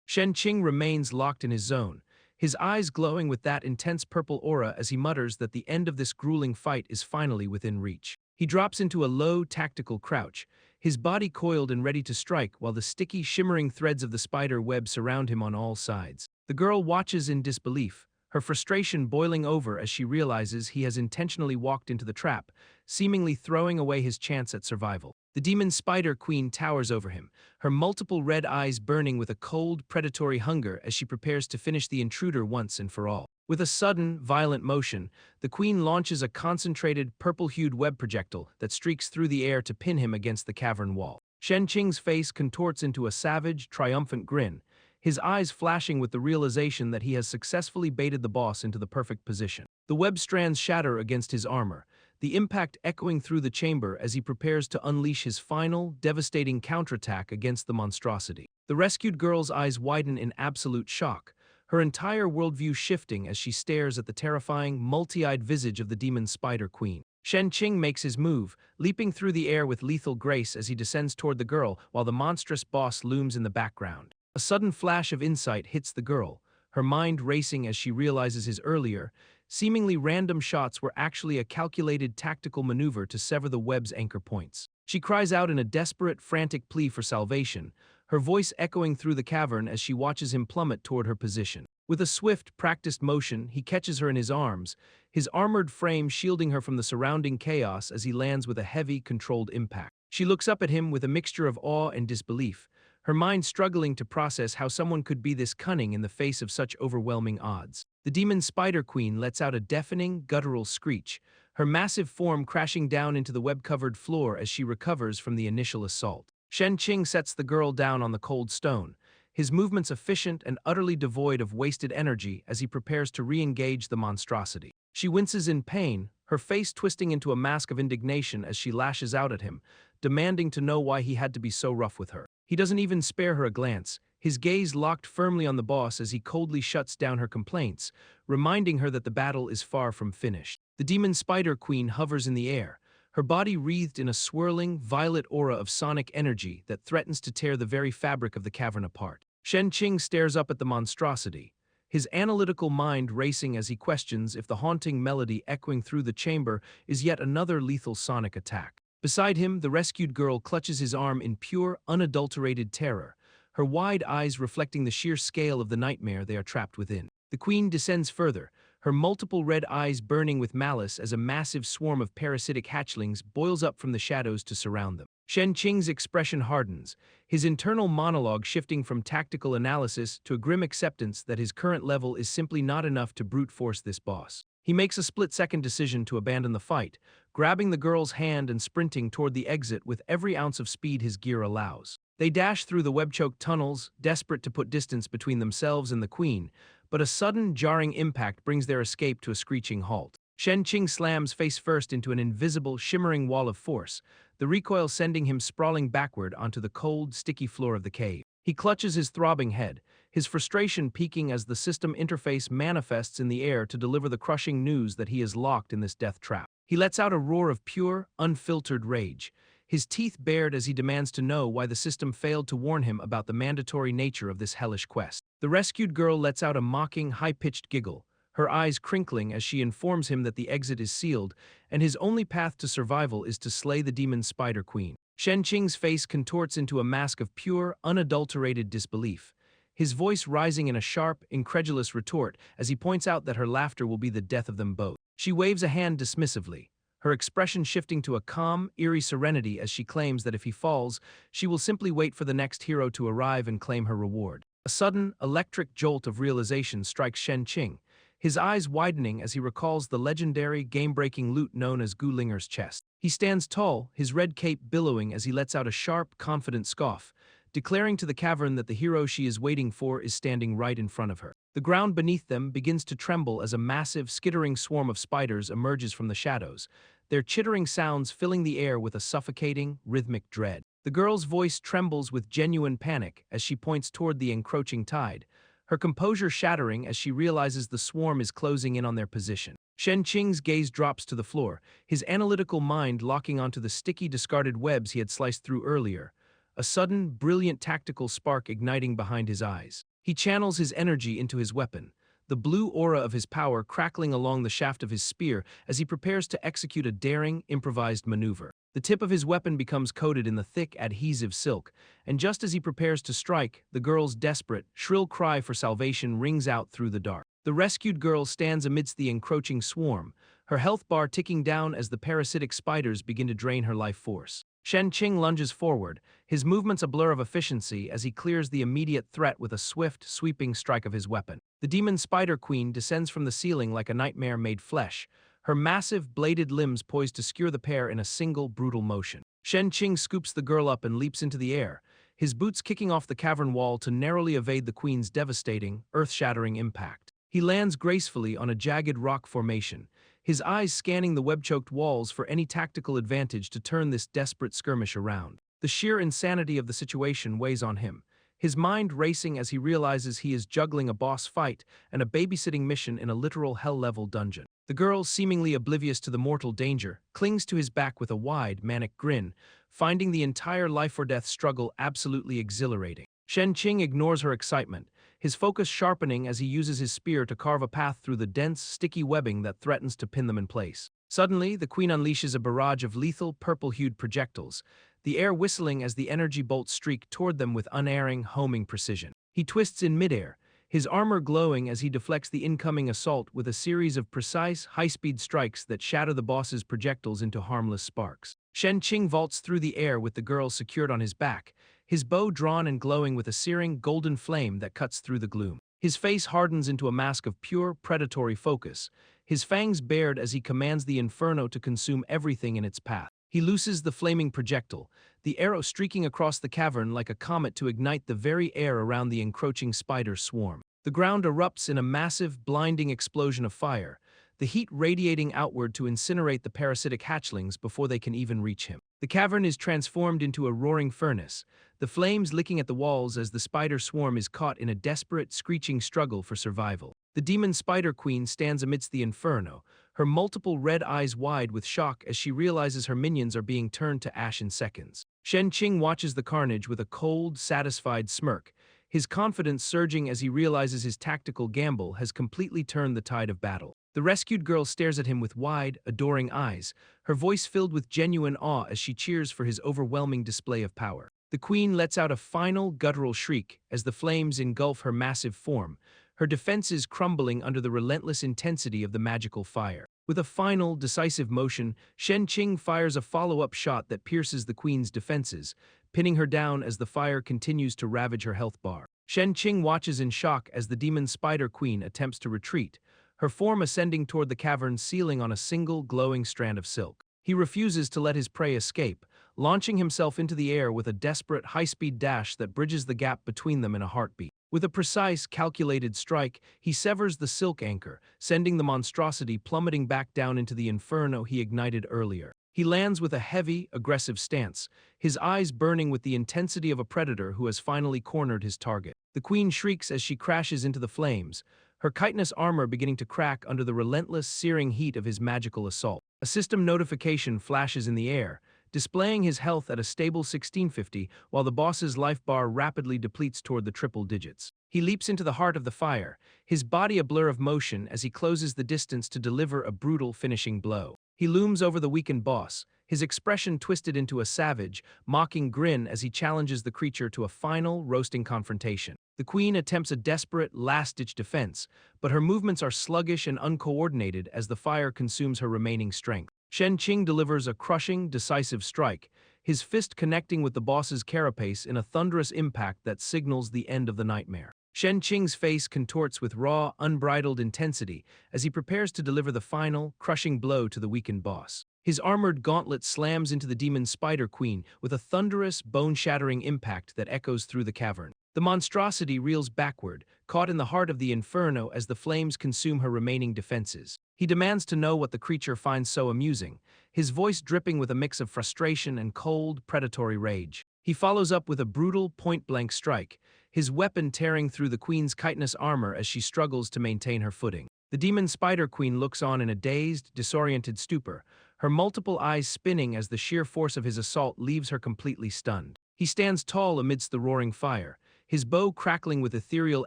Shen Qing remains locked in his zone, his eyes glowing with that intense purple aura as he mutters that the end of this grueling fight is finally within reach. He drops into a low, tactical crouch, his body coiled and ready to strike while the sticky, shimmering threads of the spider web surround him on all sides. The girl watches in disbelief, her frustration boiling over as she realizes he has intentionally walked into the trap, seemingly throwing away his chance at survival. The demon spider queen towers over him, her multiple red eyes burning with a cold, predatory hunger as she prepares to finish the intruder once and for all. With a sudden, violent motion, the queen launches a concentrated, purple-hued web projectile that streaks through the air to pin him against the cavern wall. Shen Qing's face contorts into a savage, triumphant grin, his eyes flashing with the realization that he has successfully baited the boss into the perfect position. The web strands shatter against his armor, the impact echoing through the chamber as he prepares to unleash his final, devastating counterattack against the monstrosity. The rescued girl's eyes widen in absolute shock, her entire worldview shifting as she stares at the terrifying, multi-eyed visage of the demon spider queen. Shen Qing makes his move, leaping through the air with lethal grace as he descends toward the girl while the monstrous boss looms in the background. A sudden flash of insight hits the girl, her mind racing as she realizes his earlier, seemingly random shots were actually a calculated tactical maneuver to sever the web's anchor points. She cries out in a desperate, frantic plea for salvation, her voice echoing through the cavern as she watches him plummet toward her position. With a swift, practiced motion, he catches her in his arms, his armored frame shielding her from the surrounding chaos as he lands with a heavy, controlled impact. She looks up at him with a mixture of awe and disbelief, her mind struggling to process how someone could be this cunning in the face of such overwhelming odds. The demon spider queen lets out a deafening, guttural screech, her massive form crashing down into the web-covered floor as she recovers from the initial assault. Shen Qing sets the girl down on the cold stone, his movements efficient and utterly devoid of wasted energy as he prepares to re-engage the monstrosity. She winces in pain, her face twisting into a mask of indignation as she lashes out at him, demanding to know why he had to be so rough with her. He doesn't even spare her a glance, his gaze locked firmly on the boss as he coldly shuts down her complaints, reminding her that the battle is far from finished. The demon spider queen hovers in the air, her body wreathed in a swirling, violet aura of sonic energy that threatens to tear the very fabric of the cavern apart. Shen Qing stares up at the monstrosity, his analytical mind racing as he questions if the haunting melody echoing through the chamber is yet another lethal sonic attack. Beside him, the rescued girl clutches his arm in pure, unadulterated terror, her wide eyes reflecting the sheer scale of the nightmare they are trapped within. The queen descends further, her multiple red eyes burning with malice as a massive swarm of parasitic hatchlings boils up from the shadows to surround them. Shen Qing's expression hardens, his internal monologue shifting from tactical analysis to a grim acceptance that his current level is simply not enough to brute force this boss. He makes a split-second decision to abandon the fight, grabbing the girl's hand and sprinting toward the exit with every ounce of speed his gear allows. They dash through the web-choked tunnels, desperate to put distance between themselves and the queen, but a sudden, jarring impact brings their escape to a screeching halt. Shen Qing slams face first into an invisible, shimmering wall of force, the recoil sending him sprawling backward onto the cold, sticky floor of the cave. He clutches his throbbing head, his frustration peaking as the system interface manifests in the air to deliver the crushing news that he is locked in this death trap. He lets out a roar of pure, unfiltered rage, his teeth bared as he demands to know why the system failed to warn him about the mandatory nature of this hellish quest. The rescued girl lets out a mocking, high-pitched giggle, her eyes crinkling as she informs him that the exit is sealed, and his only path to survival is to slay the demon spider queen. Shen Qing's face contorts into a mask of pure, unadulterated disbelief, his voice rising in a sharp, incredulous retort as he points out that her laughter will be the death of them both. She waves a hand dismissively, her expression shifting to a calm, eerie serenity as she claims that if he falls, she will simply wait for the next hero to arrive and claim her reward. A sudden, electric jolt of realization strikes Shen Qing, his eyes widening as he recalls the legendary, game-breaking loot known as Gu Linger's chest. He stands tall, his red cape billowing as he lets out a sharp, confident scoff, declaring to the cavern that the hero she is waiting for is standing right in front of her. The ground beneath them begins to tremble as a massive, skittering swarm of spiders emerges from the shadows, their chittering sounds filling the air with a suffocating, rhythmic dread. The girl's voice trembles with genuine panic as she points toward the encroaching tide, her composure shattering as she realizes the swarm is closing in on their position. Shen Qing's gaze drops to the floor, his analytical mind locking onto the sticky, discarded webs he had sliced through earlier, a sudden, brilliant tactical spark igniting behind his eyes. He channels his energy into his weapon, the blue aura of his power crackling along the shaft of his spear as he prepares to execute a daring, improvised maneuver. The tip of his weapon becomes coated in the thick, adhesive silk, and just as he prepares to strike, the girl's desperate, shrill cry for salvation rings out through the dark. The rescued girl stands amidst the encroaching swarm, her health bar ticking down as the parasitic spiders begin to drain her life force. Shen Qing lunges forward, his movements a blur of efficiency as he clears the immediate threat with a swift, sweeping strike of his weapon. The demon spider queen descends from the ceiling like a nightmare made flesh, her massive, bladed limbs poised to skewer the pair in a single, brutal motion. Shen Qing scoops the girl up and leaps into the air, his boots kicking off the cavern wall to narrowly evade the queen's devastating, earth-shattering impact. He lands gracefully on a jagged rock formation, his eyes scanning the web-choked walls for any tactical advantage to turn this desperate skirmish around. The sheer insanity of the situation weighs on him, his mind racing as he realizes he is juggling a boss fight and a babysitting mission in a literal hell-level dungeon. The girl, seemingly oblivious to the mortal danger, clings to his back with a wide, manic grin, finding the entire life-or-death struggle absolutely exhilarating. Shen Qing ignores her excitement, his focus sharpening as he uses his spear to carve a path through the dense, sticky webbing that threatens to pin them in place. Suddenly, the queen unleashes a barrage of lethal, purple-hued projectiles, the air whistling as the energy bolts streak toward them with unerring, homing precision. He twists in midair, his armor glowing as he deflects the incoming assault with a series of precise, high-speed strikes that shatter the boss's projectiles into harmless sparks. Shen Qing vaults through the air with the girl secured on his back, his bow drawn and glowing with a searing, golden flame that cuts through the gloom. His face hardens into a mask of pure, predatory focus, his fangs bared as he commands the inferno to consume everything in its path. He looses the flaming projectile, the arrow streaking across the cavern like a comet to ignite the very air around the encroaching spider swarm. The ground erupts in a massive, blinding explosion of fire, the heat radiating outward to incinerate the parasitic hatchlings before they can even reach him. The cavern is transformed into a roaring furnace, the flames licking at the walls as the spider swarm is caught in a desperate, screeching struggle for survival. The demon spider queen stands amidst the inferno, her multiple red eyes wide with shock as she realizes her minions are being turned to ash in seconds. Shen Qing watches the carnage with a cold, satisfied smirk, his confidence surging as he realizes his tactical gamble has completely turned the tide of battle. The rescued girl stares at him with wide, adoring eyes, her voice filled with genuine awe as she cheers for his overwhelming display of power. The queen lets out a final, guttural shriek as the flames engulf her massive form, her defenses crumbling under the relentless intensity of the magical fire. With a final, decisive motion, Shen Qing fires a follow-up shot that pierces the queen's defenses, pinning her down as the fire continues to ravage her health bar. Shen Qing watches in shock as the demon spider queen attempts to retreat, her form ascending toward the cavern's ceiling on a single, glowing strand of silk. He refuses to let his prey escape, launching himself into the air with a desperate, high-speed dash that bridges the gap between them in a heartbeat. With a precise, calculated strike, he severs the silk anchor, sending the monstrosity plummeting back down into the inferno he ignited earlier. He lands with a heavy, aggressive stance, his eyes burning with the intensity of a predator who has finally cornered his target. The queen shrieks as she crashes into the flames, her chitinous armor beginning to crack under the relentless, searing heat of his magical assault. A system notification flashes in the air, displaying his health at a stable 1650 while the boss's life bar rapidly depletes toward the triple digits. He leaps into the heart of the fire, his body a blur of motion as he closes the distance to deliver a brutal finishing blow. He looms over the weakened boss, his expression twisted into a savage, mocking grin as he challenges the creature to a final, roasting confrontation. The queen attempts a desperate, last-ditch defense, but her movements are sluggish and uncoordinated as the fire consumes her remaining strength. Shen Qing delivers a crushing, decisive strike, his fist connecting with the boss's carapace in a thunderous impact that signals the end of the nightmare. Shen Qing's face contorts with raw, unbridled intensity as he prepares to deliver the final, crushing blow to the weakened boss. His armored gauntlet slams into the demon spider queen with a thunderous, bone-shattering impact that echoes through the cavern. The monstrosity reels backward, caught in the heart of the inferno as the flames consume her remaining defenses. He demands to know what the creature finds so amusing, his voice dripping with a mix of frustration and cold, predatory rage. He follows up with a brutal, point-blank strike, his weapon tearing through the queen's chitinous armor as she struggles to maintain her footing. The demon spider queen looks on in a dazed, disoriented stupor, her multiple eyes spinning as the sheer force of his assault leaves her completely stunned. He stands tall amidst the roaring fire, his bow crackling with ethereal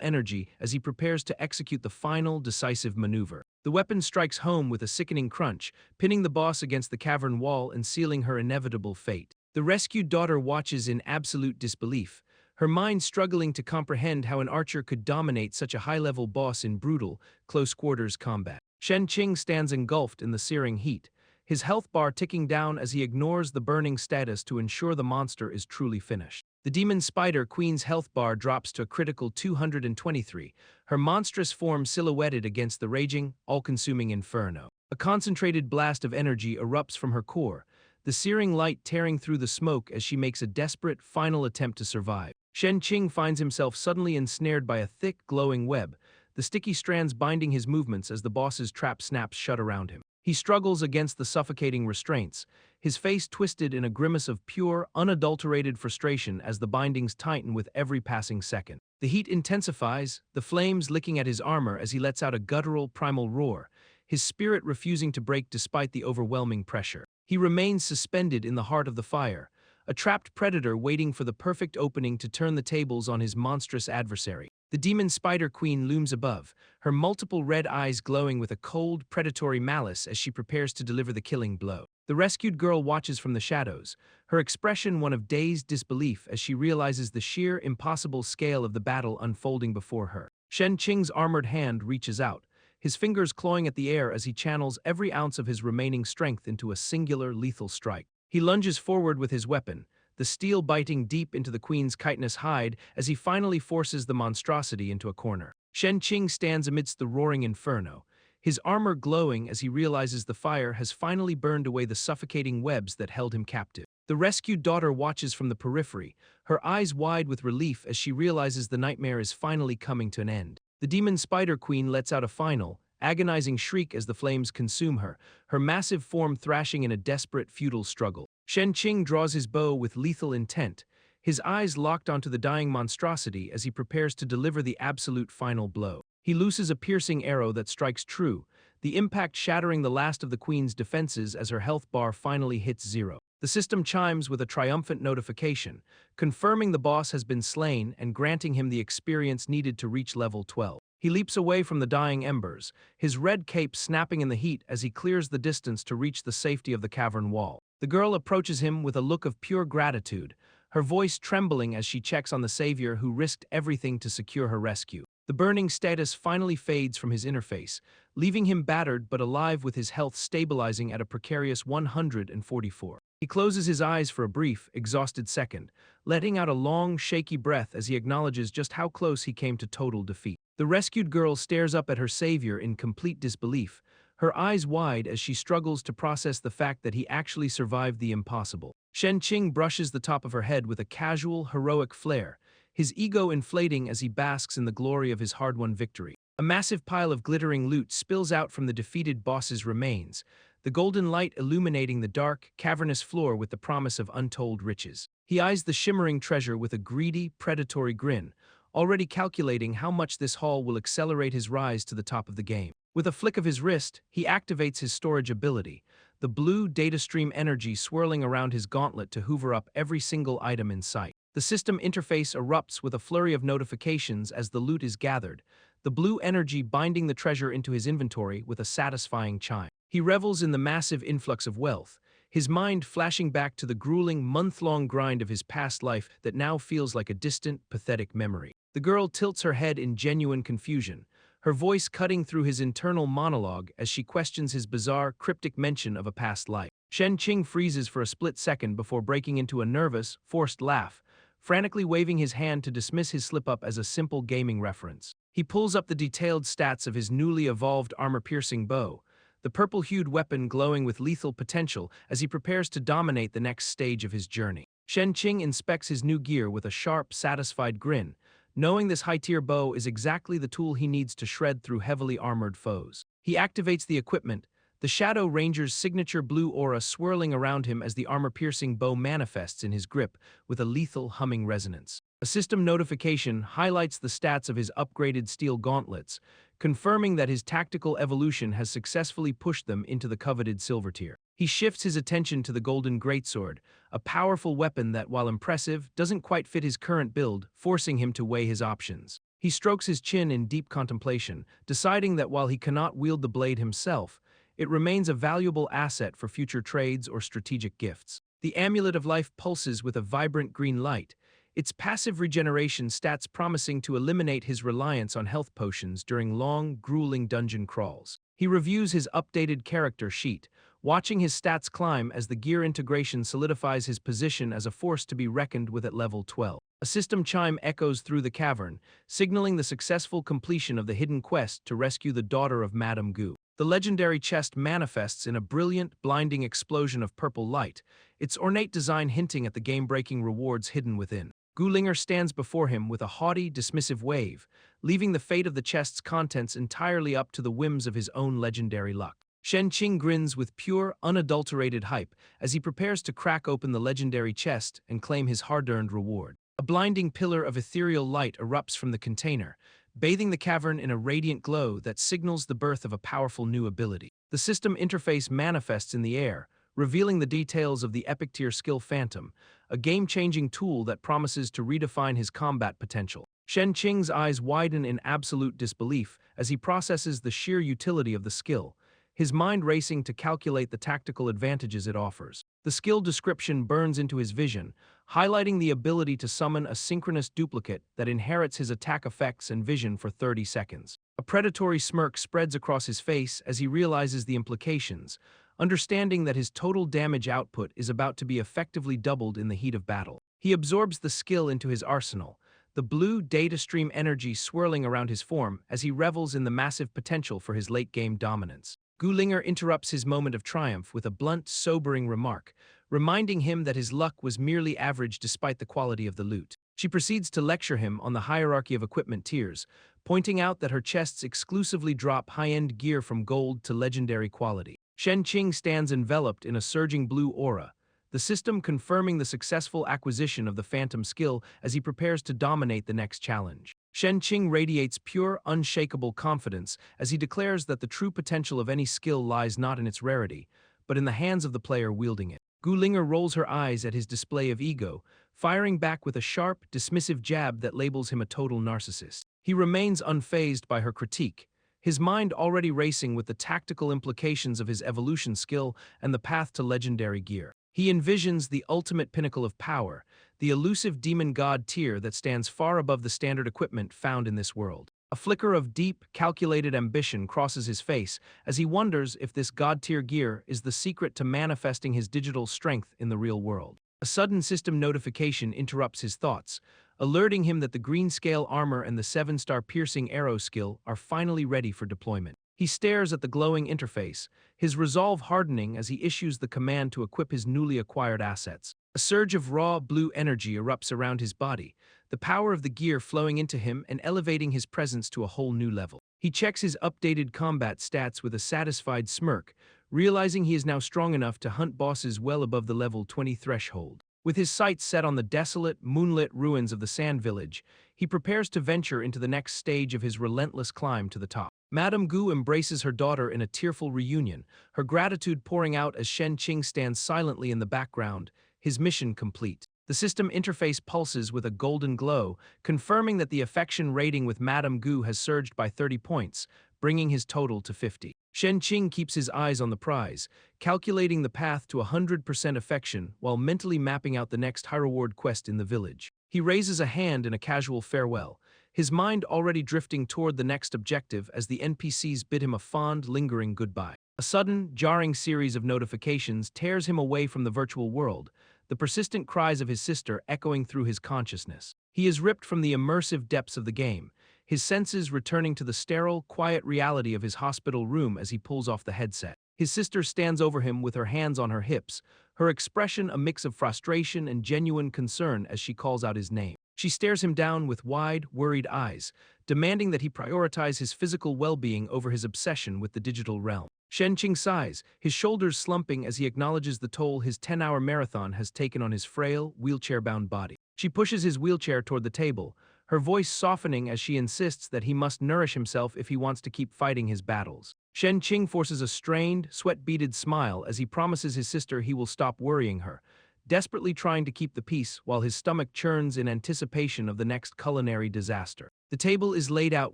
energy as he prepares to execute the final, decisive maneuver. The weapon strikes home with a sickening crunch, pinning the boss against the cavern wall and sealing her inevitable fate. The rescued daughter watches in absolute disbelief, her mind struggling to comprehend how an archer could dominate such a high-level boss in brutal, close-quarters combat. Shen Qing stands engulfed in the searing heat, his health bar ticking down as he ignores the burning status to ensure the monster is truly finished. The demon spider queen's health bar drops to a critical 223, her monstrous form silhouetted against the raging, all-consuming inferno. A concentrated blast of energy erupts from her core, the searing light tearing through the smoke as she makes a desperate, final attempt to survive. Shen Qing finds himself suddenly ensnared by a thick, glowing web, the sticky strands binding his movements as the boss's trap snaps shut around him. He struggles against the suffocating restraints, his face twisted in a grimace of pure, unadulterated frustration as the bindings tighten with every passing second. The heat intensifies, the flames licking at his armor as he lets out a guttural, primal roar, his spirit refusing to break despite the overwhelming pressure. He remains suspended in the heart of the fire, a trapped predator waiting for the perfect opening to turn the tables on his monstrous adversary. The demon spider queen looms above, her multiple red eyes glowing with a cold, predatory malice as she prepares to deliver the killing blow. The rescued girl watches from the shadows, her expression one of dazed disbelief as she realizes the sheer, impossible scale of the battle unfolding before her. Shen Qing's armored hand reaches out, his fingers clawing at the air as he channels every ounce of his remaining strength into a singular, lethal strike. He lunges forward with his weapon, the steel biting deep into the queen's chitinous hide as he finally forces the monstrosity into a corner. Shen Qing stands amidst the roaring inferno, his armor glowing as he realizes the fire has finally burned away the suffocating webs that held him captive. The rescued daughter watches from the periphery, her eyes wide with relief as she realizes the nightmare is finally coming to an end. The demon spider queen lets out a final, agonizing shriek as the flames consume her, her massive form thrashing in a desperate, futile struggle. Shen Qing draws his bow with lethal intent, his eyes locked onto the dying monstrosity as he prepares to deliver the absolute final blow. He looses a piercing arrow that strikes true, the impact shattering the last of the queen's defenses as her health bar finally hits zero. The system chimes with a triumphant notification, confirming the boss has been slain and granting him the experience needed to reach level 12. He leaps away from the dying embers, his red cape snapping in the heat as he clears the distance to reach the safety of the cavern wall. The girl approaches him with a look of pure gratitude, her voice trembling as she checks on the savior who risked everything to secure her rescue. The burning status finally fades from his interface, leaving him battered but alive with his health stabilizing at a precarious 144. He closes his eyes for a brief, exhausted second, letting out a long, shaky breath as he acknowledges just how close he came to total defeat. The rescued girl stares up at her savior in complete disbelief, her eyes wide as she struggles to process the fact that he actually survived the impossible. Shen Qing brushes the top of her head with a casual, heroic flair, his ego inflating as he basks in the glory of his hard-won victory. A massive pile of glittering loot spills out from the defeated boss's remains, the golden light illuminating the dark, cavernous floor with the promise of untold riches. He eyes the shimmering treasure with a greedy, predatory grin, already calculating how much this haul will accelerate his rise to the top of the game. With a flick of his wrist, he activates his storage ability, the blue data stream energy swirling around his gauntlet to hoover up every single item in sight. The system interface erupts with a flurry of notifications as the loot is gathered, the blue energy binding the treasure into his inventory with a satisfying chime. He revels in the massive influx of wealth, his mind flashing back to the grueling, month-long grind of his past life that now feels like a distant, pathetic memory. The girl tilts her head in genuine confusion, her voice cutting through his internal monologue as she questions his bizarre, cryptic mention of a past life. Shen Qing freezes for a split second before breaking into a nervous, forced laugh, frantically waving his hand to dismiss his slip-up as a simple gaming reference. He pulls up the detailed stats of his newly evolved armor-piercing bow, the purple-hued weapon glowing with lethal potential as he prepares to dominate the next stage of his journey. Shen Qing inspects his new gear with a sharp, satisfied grin, knowing this high-tier bow is exactly the tool he needs to shred through heavily armored foes. He activates the equipment, the Shadow Ranger's signature blue aura swirling around him as the armor-piercing bow manifests in his grip with a lethal humming resonance. A system notification highlights the stats of his upgraded steel gauntlets, confirming that his tactical evolution has successfully pushed them into the coveted silver tier. He shifts his attention to the golden greatsword, a powerful weapon that, while impressive, doesn't quite fit his current build, forcing him to weigh his options. He strokes his chin in deep contemplation, deciding that while he cannot wield the blade himself, it remains a valuable asset for future trades or strategic gifts. The Amulet of Life pulses with a vibrant green light, its passive regeneration stats promising to eliminate his reliance on health potions during long, grueling dungeon crawls. He reviews his updated character sheet, watching his stats climb as the gear integration solidifies his position as a force to be reckoned with at level 12. A system chime echoes through the cavern, signaling the successful completion of the hidden quest to rescue the daughter of Madame Gu. The legendary chest manifests in a brilliant, blinding explosion of purple light, its ornate design hinting at the game-breaking rewards hidden within. Gulinger stands before him with a haughty, dismissive wave, leaving the fate of the chest's contents entirely up to the whims of his own legendary luck. Shen Qing grins with pure, unadulterated hype as he prepares to crack open the legendary chest and claim his hard-earned reward. A blinding pillar of ethereal light erupts from the container, bathing the cavern in a radiant glow that signals the birth of a powerful new ability. The system interface manifests in the air, revealing the details of the epic-tier skill Phantom, a game-changing tool that promises to redefine his combat potential. Shen Qing's eyes widen in absolute disbelief as he processes the sheer utility of the skill, his mind racing to calculate the tactical advantages it offers. The skill description burns into his vision, highlighting the ability to summon a synchronous duplicate that inherits his attack effects and vision for 30 seconds. A predatory smirk spreads across his face as he realizes the implications, understanding that his total damage output is about to be effectively doubled in the heat of battle. He absorbs the skill into his arsenal, the blue data stream energy swirling around his form as he revels in the massive potential for his late-game dominance. Gulinger interrupts his moment of triumph with a blunt, sobering remark, reminding him that his luck was merely average despite the quality of the loot. She proceeds to lecture him on the hierarchy of equipment tiers, pointing out that her chests exclusively drop high-end gear from gold to legendary quality. Shen Qing stands enveloped in a surging blue aura, the system confirming the successful acquisition of the Phantom skill as he prepares to dominate the next challenge. Shen Qing radiates pure, unshakable confidence as he declares that the true potential of any skill lies not in its rarity, but in the hands of the player wielding it. Gulinger rolls her eyes at his display of ego, firing back with a sharp, dismissive jab that labels him a total narcissist. He remains unfazed by her critique, his mind already racing with the tactical implications of his evolution skill and the path to legendary gear. He envisions the ultimate pinnacle of power, the elusive demon god tier that stands far above the standard equipment found in this world. A flicker of deep, calculated ambition crosses his face as he wonders if this god-tier gear is the secret to manifesting his digital strength in the real world. A sudden system notification interrupts his thoughts, alerting him that the green-scale armor and the 7-star piercing arrow skill are finally ready for deployment. He stares at the glowing interface, his resolve hardening as he issues the command to equip his newly acquired assets. A surge of raw, blue energy erupts around his body, the power of the gear flowing into him and elevating his presence to a whole new level. He checks his updated combat stats with a satisfied smirk, realizing he is now strong enough to hunt bosses well above the level 20 threshold. With his sights set on the desolate, moonlit ruins of the Sand Village, he prepares to venture into the next stage of his relentless climb to the top. Madame Gu embraces her daughter in a tearful reunion, her gratitude pouring out as Shen Qing stands silently in the background, his mission complete. The system interface pulses with a golden glow, confirming that the affection rating with Madame Gu has surged by 30 points, bringing his total to 50. Shen Qing keeps his eyes on the prize, calculating the path to 100% affection while mentally mapping out the next high-reward quest in the village. He raises a hand in a casual farewell, his mind already drifting toward the next objective as the NPCs bid him a fond, lingering goodbye. A sudden, jarring series of notifications tears him away from the virtual world, the persistent cries of his sister echoing through his consciousness. He is ripped from the immersive depths of the game, his senses returning to the sterile, quiet reality of his hospital room as he pulls off the headset. His sister stands over him with her hands on her hips, her expression a mix of frustration and genuine concern as she calls out his name. She stares him down with wide, worried eyes, demanding that he prioritize his physical well-being over his obsession with the digital realm. Shenqing sighs, his shoulders slumping as he acknowledges the toll his 10-hour marathon has taken on his frail, wheelchair-bound body. She pushes his wheelchair toward the table, her voice softening as she insists that he must nourish himself if he wants to keep fighting his battles. Shenqing forces a strained, sweat-beaded smile as he promises his sister he will stop worrying her, desperately trying to keep the peace while his stomach churns in anticipation of the next culinary disaster. The table is laid out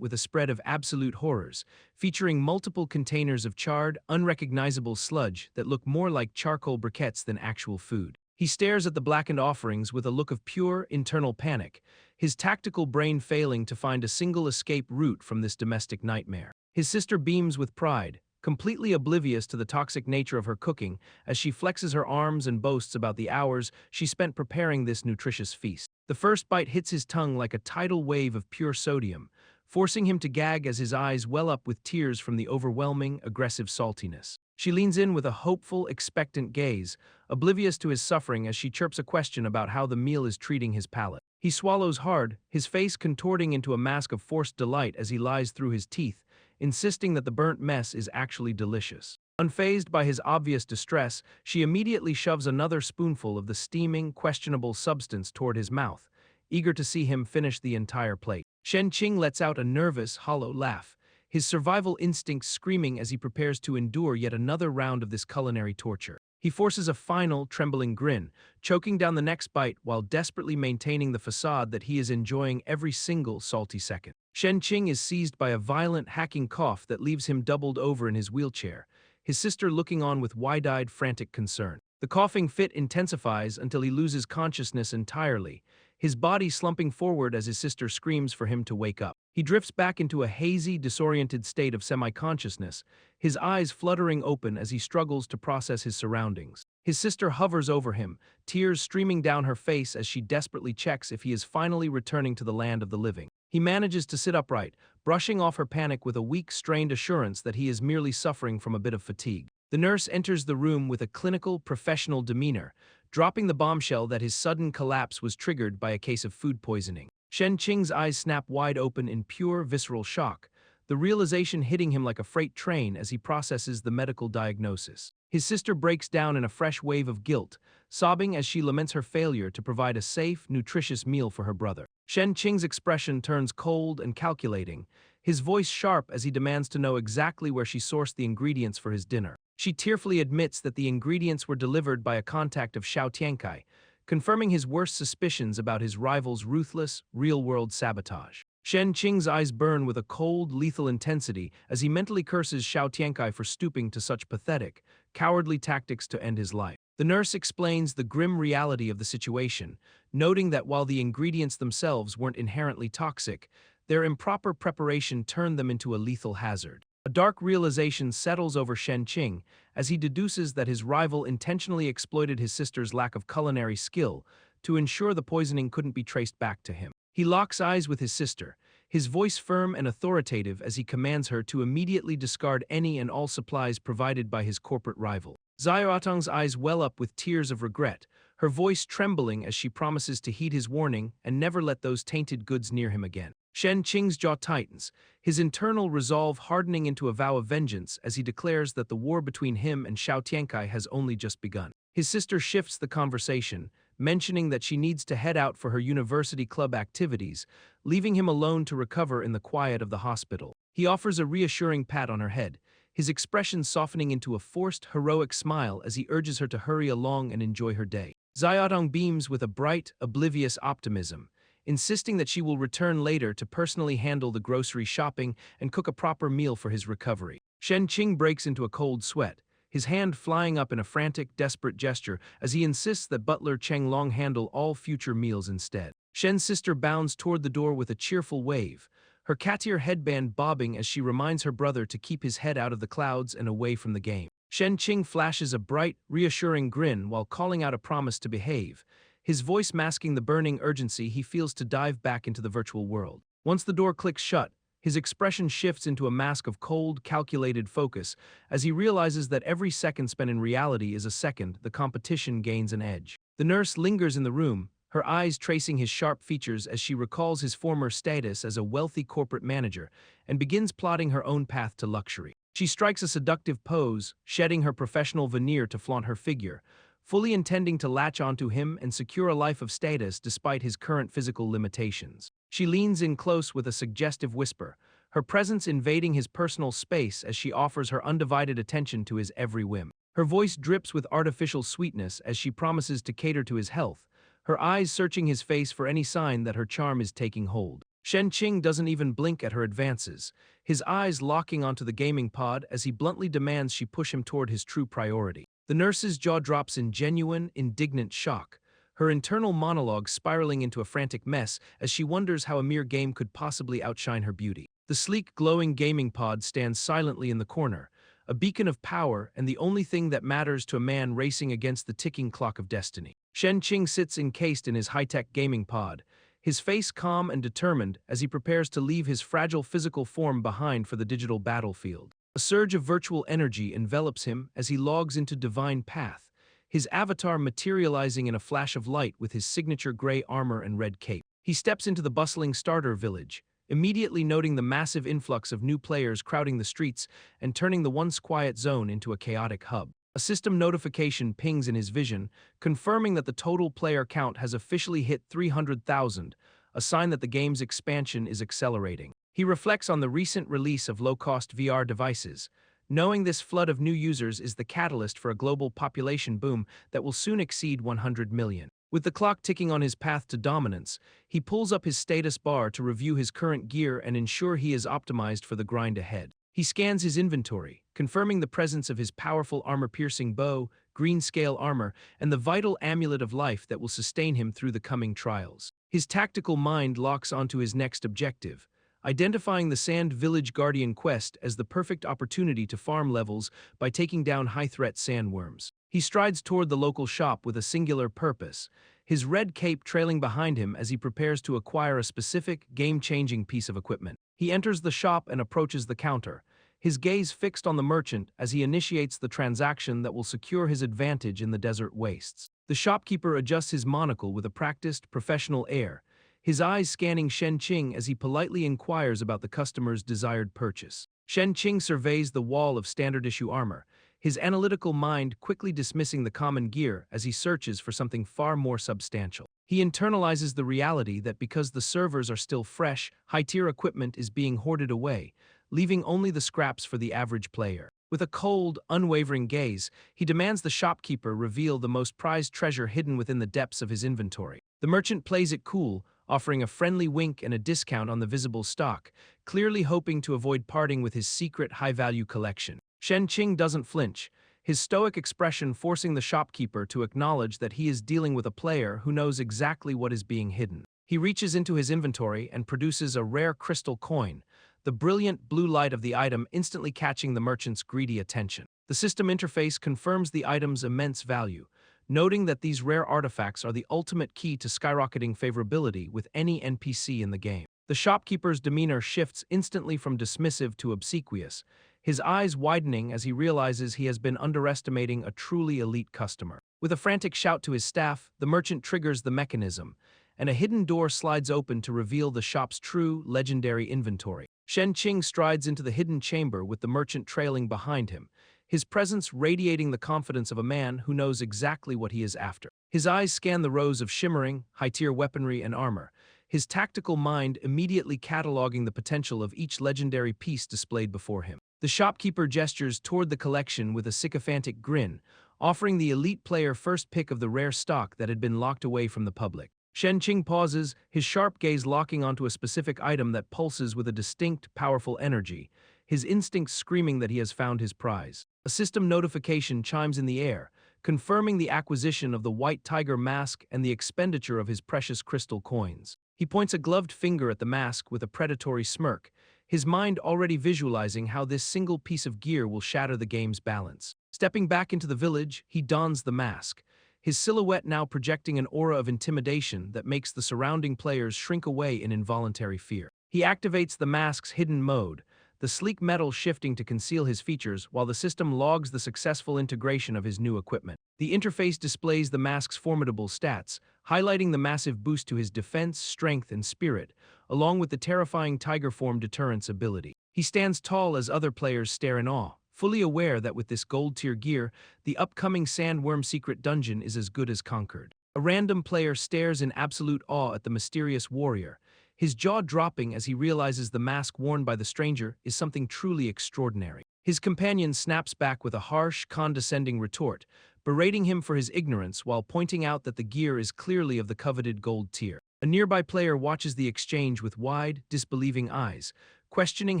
with a spread of absolute horrors, featuring multiple containers of charred, unrecognizable sludge that look more like charcoal briquettes than actual food. He stares at the blackened offerings with a look of pure, internal panic, his tactical brain failing to find a single escape route from this domestic nightmare. His sister beams with pride, completely oblivious to the toxic nature of her cooking as she flexes her arms and boasts about the hours she spent preparing this nutritious feast. The first bite hits his tongue like a tidal wave of pure sodium, forcing him to gag as his eyes well up with tears from the overwhelming, aggressive saltiness. She leans in with a hopeful, expectant gaze, oblivious to his suffering as she chirps a question about how the meal is treating his palate. He swallows hard, his face contorting into a mask of forced delight as he lies through his teeth, insisting that the burnt mess is actually delicious. Unfazed by his obvious distress, she immediately shoves another spoonful of the steaming, questionable substance toward his mouth, eager to see him finish the entire plate. Shenqing lets out a nervous, hollow laugh, his survival instincts screaming as he prepares to endure yet another round of this culinary torture. He forces a final, trembling grin, choking down the next bite while desperately maintaining the facade that he is enjoying every single salty second. Shenqing is seized by a violent, hacking cough that leaves him doubled over in his wheelchair, his sister looking on with wide-eyed, frantic concern. The coughing fit intensifies until he loses consciousness entirely, his body slumping forward as his sister screams for him to wake up. He drifts back into a hazy, disoriented state of semi-consciousness, his eyes fluttering open as he struggles to process his surroundings. His sister hovers over him, tears streaming down her face as she desperately checks if he is finally returning to the land of the living. He manages to sit upright, brushing off her panic with a weak, strained assurance that he is merely suffering from a bit of fatigue. The nurse enters the room with a clinical, professional demeanor, dropping the bombshell that his sudden collapse was triggered by a case of food poisoning. Shenqing's eyes snap wide open in pure, visceral shock, the realization hitting him like a freight train as he processes the medical diagnosis. His sister breaks down in a fresh wave of guilt, sobbing as she laments her failure to provide a safe, nutritious meal for her brother. Shenqing's expression turns cold and calculating, his voice sharp as he demands to know exactly where she sourced the ingredients for his dinner. She tearfully admits that the ingredients were delivered by a contact of Xiao Tiankai, confirming his worst suspicions about his rival's ruthless, real-world sabotage. Shenqing's eyes burn with a cold, lethal intensity as he mentally curses Xiao Tiankai for stooping to such pathetic, cowardly tactics to end his life. The nurse explains the grim reality of the situation, noting that while the ingredients themselves weren't inherently toxic, their improper preparation turned them into a lethal hazard. A dark realization settles over Shenqing as he deduces that his rival intentionally exploited his sister's lack of culinary skill to ensure the poisoning couldn't be traced back to him. He locks eyes with his sister, his voice firm and authoritative as he commands her to immediately discard any and all supplies provided by his corporate rival. Xiaotang's eyes well up with tears of regret, her voice trembling as she promises to heed his warning and never let those tainted goods near him again. Shenqing's jaw tightens, his internal resolve hardening into a vow of vengeance as he declares that the war between him and Xiao Tiankai has only just begun. His sister shifts the conversation, mentioning that she needs to head out for her university club activities, leaving him alone to recover in the quiet of the hospital. He offers a reassuring pat on her head, his expression softening into a forced, heroic smile as he urges her to hurry along and enjoy her day. Xiaotang beams with a bright, oblivious optimism, insisting that she will return later to personally handle the grocery shopping and cook a proper meal for his recovery. Shenqing breaks into a cold sweat, his hand flying up in a frantic, desperate gesture as he insists that butler Cheng Long handle all future meals instead. Shen's sister bounds toward the door with a cheerful wave, her cat-ear headband bobbing as she reminds her brother to keep his head out of the clouds and away from the game. Shen Qing flashes a bright, reassuring grin while calling out a promise to behave, his voice masking the burning urgency he feels to dive back into the virtual world. Once the door clicks shut, his expression shifts into a mask of cold, calculated focus as he realizes that every second spent in reality is a second the competition gains an edge. The nurse lingers in the room, her eyes tracing his sharp features as she recalls his former status as a wealthy corporate manager and begins plotting her own path to luxury. She strikes a seductive pose, shedding her professional veneer to flaunt her figure, fully intending to latch onto him and secure a life of status despite his current physical limitations. She leans in close with a suggestive whisper, her presence invading his personal space as she offers her undivided attention to his every whim. Her voice drips with artificial sweetness as she promises to cater to his health, her eyes searching his face for any sign that her charm is taking hold. Shen Qing doesn't even blink at her advances, his eyes locking onto the gaming pod as he bluntly demands she push him toward his true priority. The nurse's jaw drops in genuine, indignant shock, her internal monologue spiraling into a frantic mess as she wonders how a mere game could possibly outshine her beauty. The sleek, glowing gaming pod stands silently in the corner, a beacon of power and the only thing that matters to a man racing against the ticking clock of destiny. Shen Qing sits encased in his high-tech gaming pod, his face calm and determined as he prepares to leave his fragile physical form behind for the digital battlefield. A surge of virtual energy envelops him as he logs into Divine Path, his avatar materializing in a flash of light with his signature gray armor and red cape. He steps into the bustling starter village, immediately noting the massive influx of new players crowding the streets and turning the once quiet zone into a chaotic hub. A system notification pings in his vision, confirming that the total player count has officially hit 300,000, a sign that the game's expansion is accelerating. He reflects on the recent release of low-cost VR devices, knowing this flood of new users is the catalyst for a global population boom that will soon exceed 100 million. With the clock ticking on his path to dominance, he pulls up his status bar to review his current gear and ensure he is optimized for the grind ahead. He scans his inventory, confirming the presence of his powerful armor-piercing bow, green-scale armor, and the vital amulet of life that will sustain him through the coming trials. His tactical mind locks onto his next objective, identifying the Sand Village Guardian quest as the perfect opportunity to farm levels by taking down high-threat sandworms. He strides toward the local shop with a singular purpose, his red cape trailing behind him as he prepares to acquire a specific, game-changing piece of equipment. He enters the shop and approaches the counter, his gaze fixed on the merchant as he initiates the transaction that will secure his advantage in the desert wastes. The shopkeeper adjusts his monocle with a practiced, professional air, his eyes scanning Shen Qing as he politely inquires about the customer's desired purchase. Shen Qing surveys the wall of standard-issue armor, his analytical mind quickly dismissing the common gear as he searches for something far more substantial. He internalizes the reality that because the servers are still fresh, high-tier equipment is being hoarded away, leaving only the scraps for the average player. With a cold, unwavering gaze, he demands the shopkeeper reveal the most prized treasure hidden within the depths of his inventory. The merchant plays it cool, offering a friendly wink and a discount on the visible stock, clearly hoping to avoid parting with his secret high-value collection. Shen Qing doesn't flinch, his stoic expression forcing the shopkeeper to acknowledge that he is dealing with a player who knows exactly what is being hidden. He reaches into his inventory and produces a rare crystal coin, the brilliant blue light of the item instantly catching the merchant's greedy attention. The system interface confirms the item's immense value, noting that these rare artifacts are the ultimate key to skyrocketing favorability with any NPC in the game. The shopkeeper's demeanor shifts instantly from dismissive to obsequious, his eyes widening as he realizes he has been underestimating a truly elite customer. With a frantic shout to his staff, the merchant triggers the mechanism, and a hidden door slides open to reveal the shop's true, legendary inventory. Shen Qing strides into the hidden chamber with the merchant trailing behind him, his presence radiating the confidence of a man who knows exactly what he is after. His eyes scan the rows of shimmering, high-tier weaponry and armor, his tactical mind immediately cataloging the potential of each legendary piece displayed before him. The shopkeeper gestures toward the collection with a sycophantic grin, offering the elite player first pick of the rare stock that had been locked away from the public. Shen Qing pauses, his sharp gaze locking onto a specific item that pulses with a distinct, powerful energy, his instincts screaming that he has found his prize. A system notification chimes in the air, confirming the acquisition of the white tiger mask and the expenditure of his precious crystal coins. He points a gloved finger at the mask with a predatory smirk, his mind already visualizing how this single piece of gear will shatter the game's balance. Stepping back into the village, he dons the mask, his silhouette now projecting an aura of intimidation that makes the surrounding players shrink away in involuntary fear. He activates the mask's hidden mode, the sleek metal shifting to conceal his features while the system logs the successful integration of his new equipment. The interface displays the mask's formidable stats, highlighting the massive boost to his defense, strength, and spirit, along with the terrifying tiger form deterrence ability. He stands tall as other players stare in awe, fully aware that with this gold-tier gear, the upcoming Sandworm secret dungeon is as good as conquered. A random player stares in absolute awe at the mysterious warrior, his jaw dropping as he realizes the mask worn by the stranger is something truly extraordinary. His companion snaps back with a harsh, condescending retort, berating him for his ignorance while pointing out that the gear is clearly of the coveted gold tier. A nearby player watches the exchange with wide, disbelieving eyes, questioning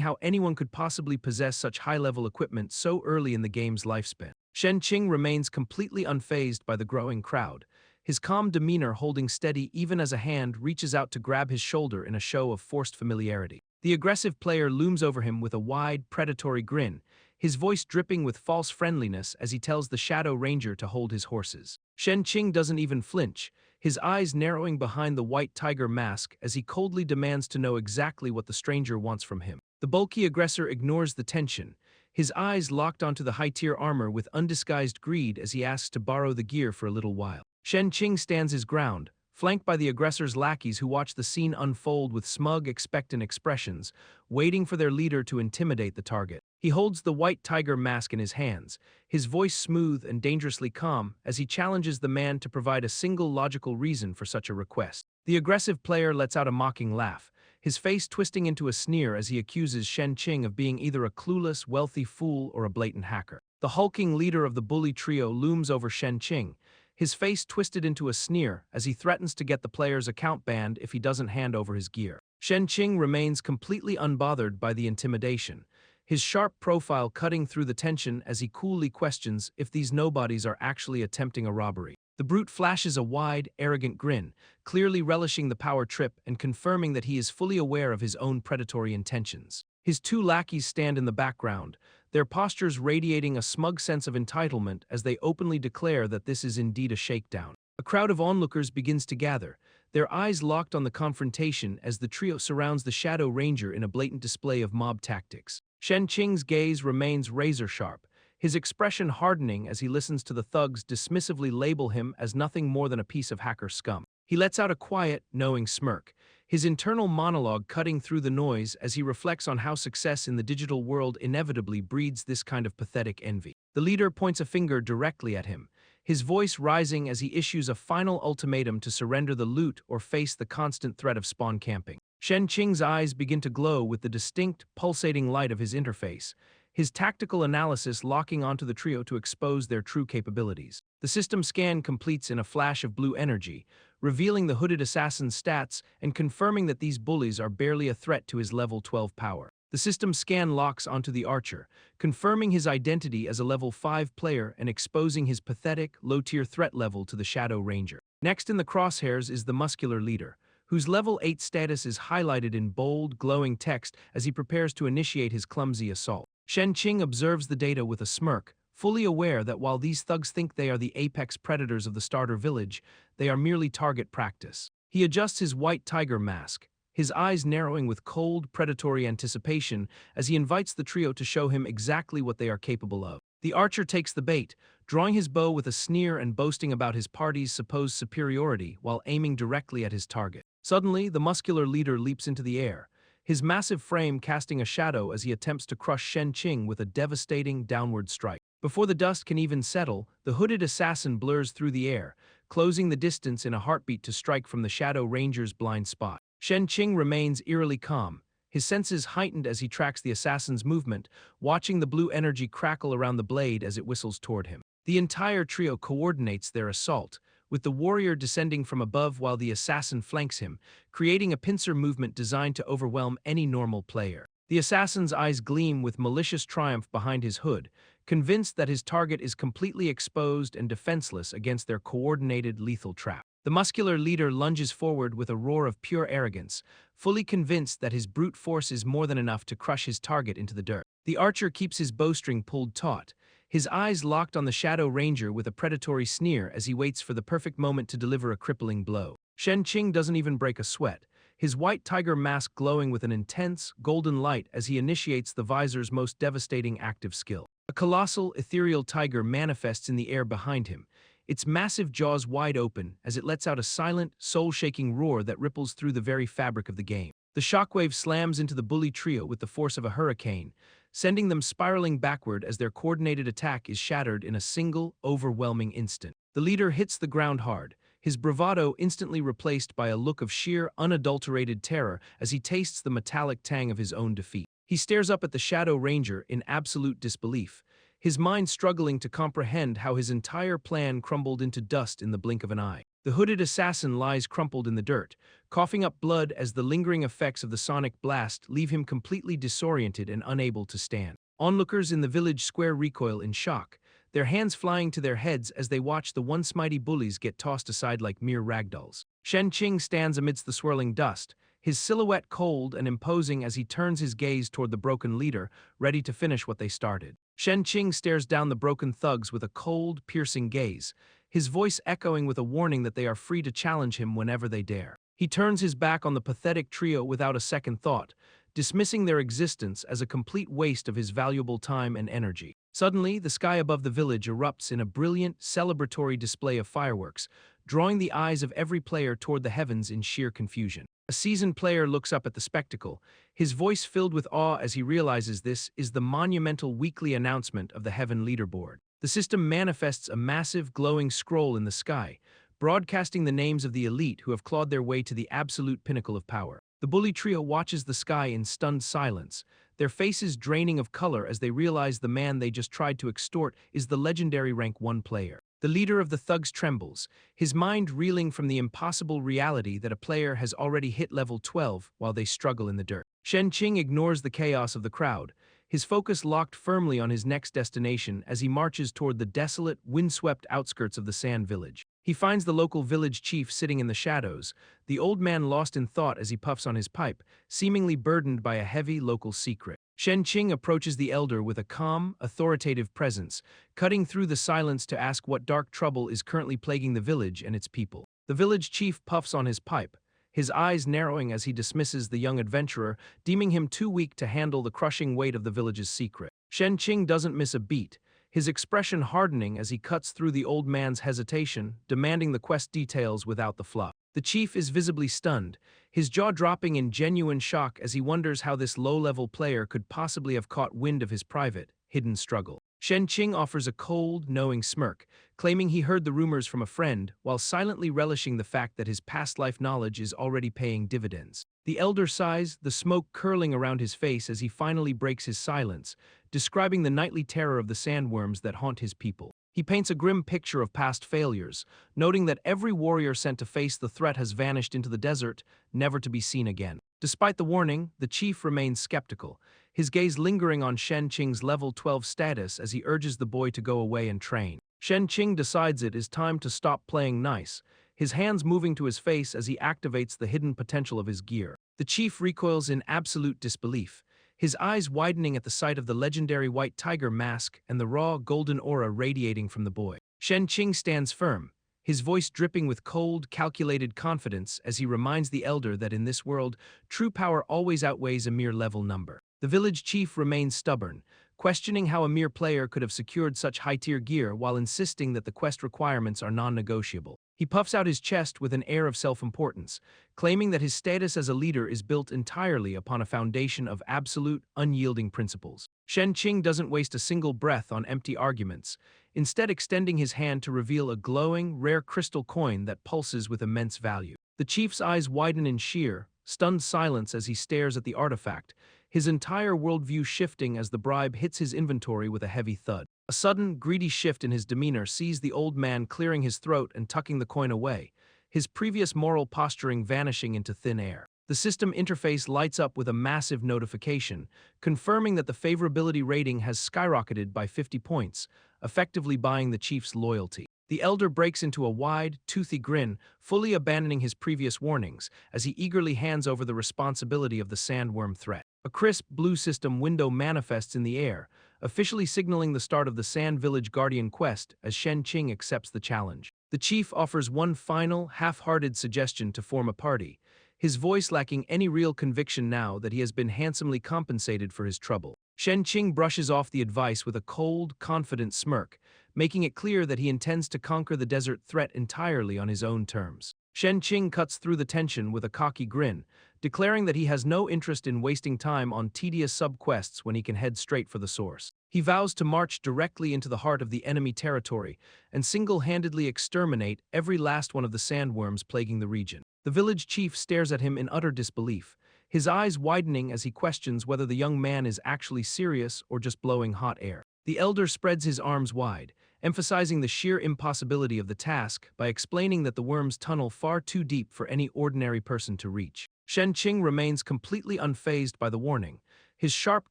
how anyone could possibly possess such high-level equipment so early in the game's lifespan. Shen Qing remains completely unfazed by the growing crowd, his calm demeanor holding steady even as a hand reaches out to grab his shoulder in a show of forced familiarity. The aggressive player looms over him with a wide, predatory grin, his voice dripping with false friendliness as he tells the Shadow Ranger to hold his horses. Shen Qing doesn't even flinch, his eyes narrowing behind the white tiger mask as he coldly demands to know exactly what the stranger wants from him. The bulky aggressor ignores the tension, his eyes locked onto the high-tier armor with undisguised greed as he asks to borrow the gear for a little while. Shen Qing stands his ground, flanked by the aggressor's lackeys who watch the scene unfold with smug, expectant expressions, waiting for their leader to intimidate the target. He holds the white tiger mask in his hands, his voice smooth and dangerously calm as he challenges the man to provide a single logical reason for such a request. The aggressive player lets out a mocking laugh, his face twisting into a sneer as he accuses Shen Qing of being either a clueless, wealthy fool or a blatant hacker. The hulking leader of the bully trio looms over Shen Qing, his face twisted into a sneer as he threatens to get the player's account banned if he doesn't hand over his gear. Shen Qing remains completely unbothered by the intimidation, his sharp profile cutting through the tension as he coolly questions if these nobodies are actually attempting a robbery. The brute flashes a wide, arrogant grin, clearly relishing the power trip and confirming that he is fully aware of his own predatory intentions. His two lackeys stand in the background, their postures radiating a smug sense of entitlement as they openly declare that this is indeed a shakedown. A crowd of onlookers begins to gather, their eyes locked on the confrontation as the trio surrounds the Shadow Ranger in a blatant display of mob tactics. Shen Qing's gaze remains razor-sharp, his expression hardening as he listens to the thugs dismissively label him as nothing more than a piece of hacker scum. He lets out a quiet, knowing smirk, his internal monologue cutting through the noise as he reflects on how success in the digital world inevitably breeds this kind of pathetic envy. The leader points a finger directly at him, his voice rising as he issues a final ultimatum to surrender the loot or face the constant threat of spawn camping. Shen Qing's eyes begin to glow with the distinct, pulsating light of his interface, his tactical analysis locking onto the trio to expose their true capabilities. The system scan completes in a flash of blue energy, revealing the hooded assassin's stats and confirming that these bullies are barely a threat to his level 12 power. The system scan locks onto the archer, confirming his identity as a level 5 player and exposing his pathetic, low-tier threat level to the Shadow Ranger. Next in the crosshairs is the muscular leader, whose level 8 status is highlighted in bold, glowing text as he prepares to initiate his clumsy assault. Shen Qing observes the data with a smirk, fully aware that while these thugs think they are the apex predators of the starter village, they are merely target practice. He adjusts his white tiger mask, his eyes narrowing with cold, predatory anticipation as he invites the trio to show him exactly what they are capable of. The archer takes the bait, drawing his bow with a sneer and boasting about his party's supposed superiority while aiming directly at his target. Suddenly, the muscular leader leaps into the air, his massive frame casting a shadow as he attempts to crush Shen Qing with a devastating downward strike. Before the dust can even settle, the hooded assassin blurs through the air, closing the distance in a heartbeat to strike from the Shadow Ranger's blind spot. Shen Qing remains eerily calm, his senses heightened as he tracks the assassin's movement, watching the blue energy crackle around the blade as it whistles toward him. The entire trio coordinates their assault, with the warrior descending from above while the assassin flanks him, creating a pincer movement designed to overwhelm any normal player. The assassin's eyes gleam with malicious triumph behind his hood, convinced that his target is completely exposed and defenseless against their coordinated lethal trap. The muscular leader lunges forward with a roar of pure arrogance, fully convinced that his brute force is more than enough to crush his target into the dirt. The archer keeps his bowstring pulled taut, his eyes locked on the Shadow Ranger with a predatory sneer as he waits for the perfect moment to deliver a crippling blow. Shen Qing doesn't even break a sweat, his white tiger mask glowing with an intense, golden light as he initiates the visor's most devastating active skill. A colossal, ethereal tiger manifests in the air behind him, its massive jaws wide open as it lets out a silent, soul-shaking roar that ripples through the very fabric of the game. The shockwave slams into the bully trio with the force of a hurricane, sending them spiraling backward as their coordinated attack is shattered in a single, overwhelming instant. The leader hits the ground hard, his bravado instantly replaced by a look of sheer, unadulterated terror as he tastes the metallic tang of his own defeat. He stares up at the Shadow Ranger in absolute disbelief, his mind struggling to comprehend how his entire plan crumbled into dust in the blink of an eye. The hooded assassin lies crumpled in the dirt, coughing up blood as the lingering effects of the sonic blast leave him completely disoriented and unable to stand. Onlookers in the village square recoil in shock, their hands flying to their heads as they watch the once mighty bullies get tossed aside like mere ragdolls. Shen Qing stands amidst the swirling dust, his silhouette cold and imposing as he turns his gaze toward the broken leader, ready to finish what they started. Shen Qing stares down the broken thugs with a cold, piercing gaze, his voice echoing with a warning that they are free to challenge him whenever they dare. He turns his back on the pathetic trio without a second thought, dismissing their existence as a complete waste of his valuable time and energy. Suddenly, the sky above the village erupts in a brilliant, celebratory display of fireworks, drawing the eyes of every player toward the heavens in sheer confusion. A seasoned player looks up at the spectacle, his voice filled with awe as he realizes this is the monumental weekly announcement of the Heaven Leaderboard. The system manifests a massive, glowing scroll in the sky, broadcasting the names of the elite who have clawed their way to the absolute pinnacle of power. The bully trio watches the sky in stunned silence, their faces draining of color as they realize the man they just tried to extort is the legendary rank 1 player. The leader of the thugs trembles, his mind reeling from the impossible reality that a player has already hit level 12 while they struggle in the dirt. Shen Qing ignores the chaos of the crowd, his focus locked firmly on his next destination as he marches toward the desolate, windswept outskirts of the sand village. He finds the local village chief sitting in the shadows, the old man lost in thought as he puffs on his pipe, seemingly burdened by a heavy local secret. Shen Qing approaches the elder with a calm, authoritative presence, cutting through the silence to ask what dark trouble is currently plaguing the village and its people. The village chief puffs on his pipe, his eyes narrowing as he dismisses the young adventurer, deeming him too weak to handle the crushing weight of the village's secret. Shen Qing doesn't miss a beat, his expression hardening as he cuts through the old man's hesitation, demanding the quest details without the fluff. The chief is visibly stunned, his jaw dropping in genuine shock as he wonders how this low-level player could possibly have caught wind of his private, hidden struggle. Shen Qing offers a cold, knowing smirk, claiming he heard the rumors from a friend, while silently relishing the fact that his past life knowledge is already paying dividends. The elder sighs, the smoke curling around his face as he finally breaks his silence, describing the nightly terror of the sandworms that haunt his people. He paints a grim picture of past failures, noting that every warrior sent to face the threat has vanished into the desert, never to be seen again. Despite the warning, the chief remains skeptical, his gaze lingering on Shen Qing's level 12 status as he urges the boy to go away and train. Shen Qing decides it is time to stop playing nice, his hands moving to his face as he activates the hidden potential of his gear. The chief recoils in absolute disbelief, his eyes widening at the sight of the legendary white tiger mask and the raw, golden aura radiating from the boy. Shen Qing stands firm, his voice dripping with cold, calculated confidence as he reminds the elder that in this world, true power always outweighs a mere level number. The village chief remains stubborn, questioning how a mere player could have secured such high-tier gear while insisting that the quest requirements are non-negotiable. He puffs out his chest with an air of self-importance, claiming that his status as a leader is built entirely upon a foundation of absolute, unyielding principles. Shen Qing doesn't waste a single breath on empty arguments, instead extending his hand to reveal a glowing, rare crystal coin that pulses with immense value. The chief's eyes widen in sheer, stunned silence as he stares at the artifact, his entire worldview shifting as the bribe hits his inventory with a heavy thud. A sudden, greedy shift in his demeanor sees the old man clearing his throat and tucking the coin away, his previous moral posturing vanishing into thin air. The system interface lights up with a massive notification, confirming that the favorability rating has skyrocketed by 50 points, effectively buying the chief's loyalty. The elder breaks into a wide, toothy grin, fully abandoning his previous warnings, as he eagerly hands over the responsibility of the sandworm threat. A crisp blue system window manifests in the air, officially signaling the start of the Sand Village Guardian quest as Shen Qing accepts the challenge. The chief offers one final, half-hearted suggestion to form a party, his voice lacking any real conviction now that he has been handsomely compensated for his trouble. Shen Qing brushes off the advice with a cold, confident smirk, making it clear that he intends to conquer the desert threat entirely on his own terms. Shen Qing cuts through the tension with a cocky grin, declaring that he has no interest in wasting time on tedious sub-quests when he can head straight for the source. He vows to march directly into the heart of the enemy territory and single-handedly exterminate every last one of the sandworms plaguing the region. The village chief stares at him in utter disbelief, his eyes widening as he questions whether the young man is actually serious or just blowing hot air. The elder spreads his arms wide, emphasizing the sheer impossibility of the task by explaining that the worms tunnel far too deep for any ordinary person to reach. Shen Qing remains completely unfazed by the warning, his sharp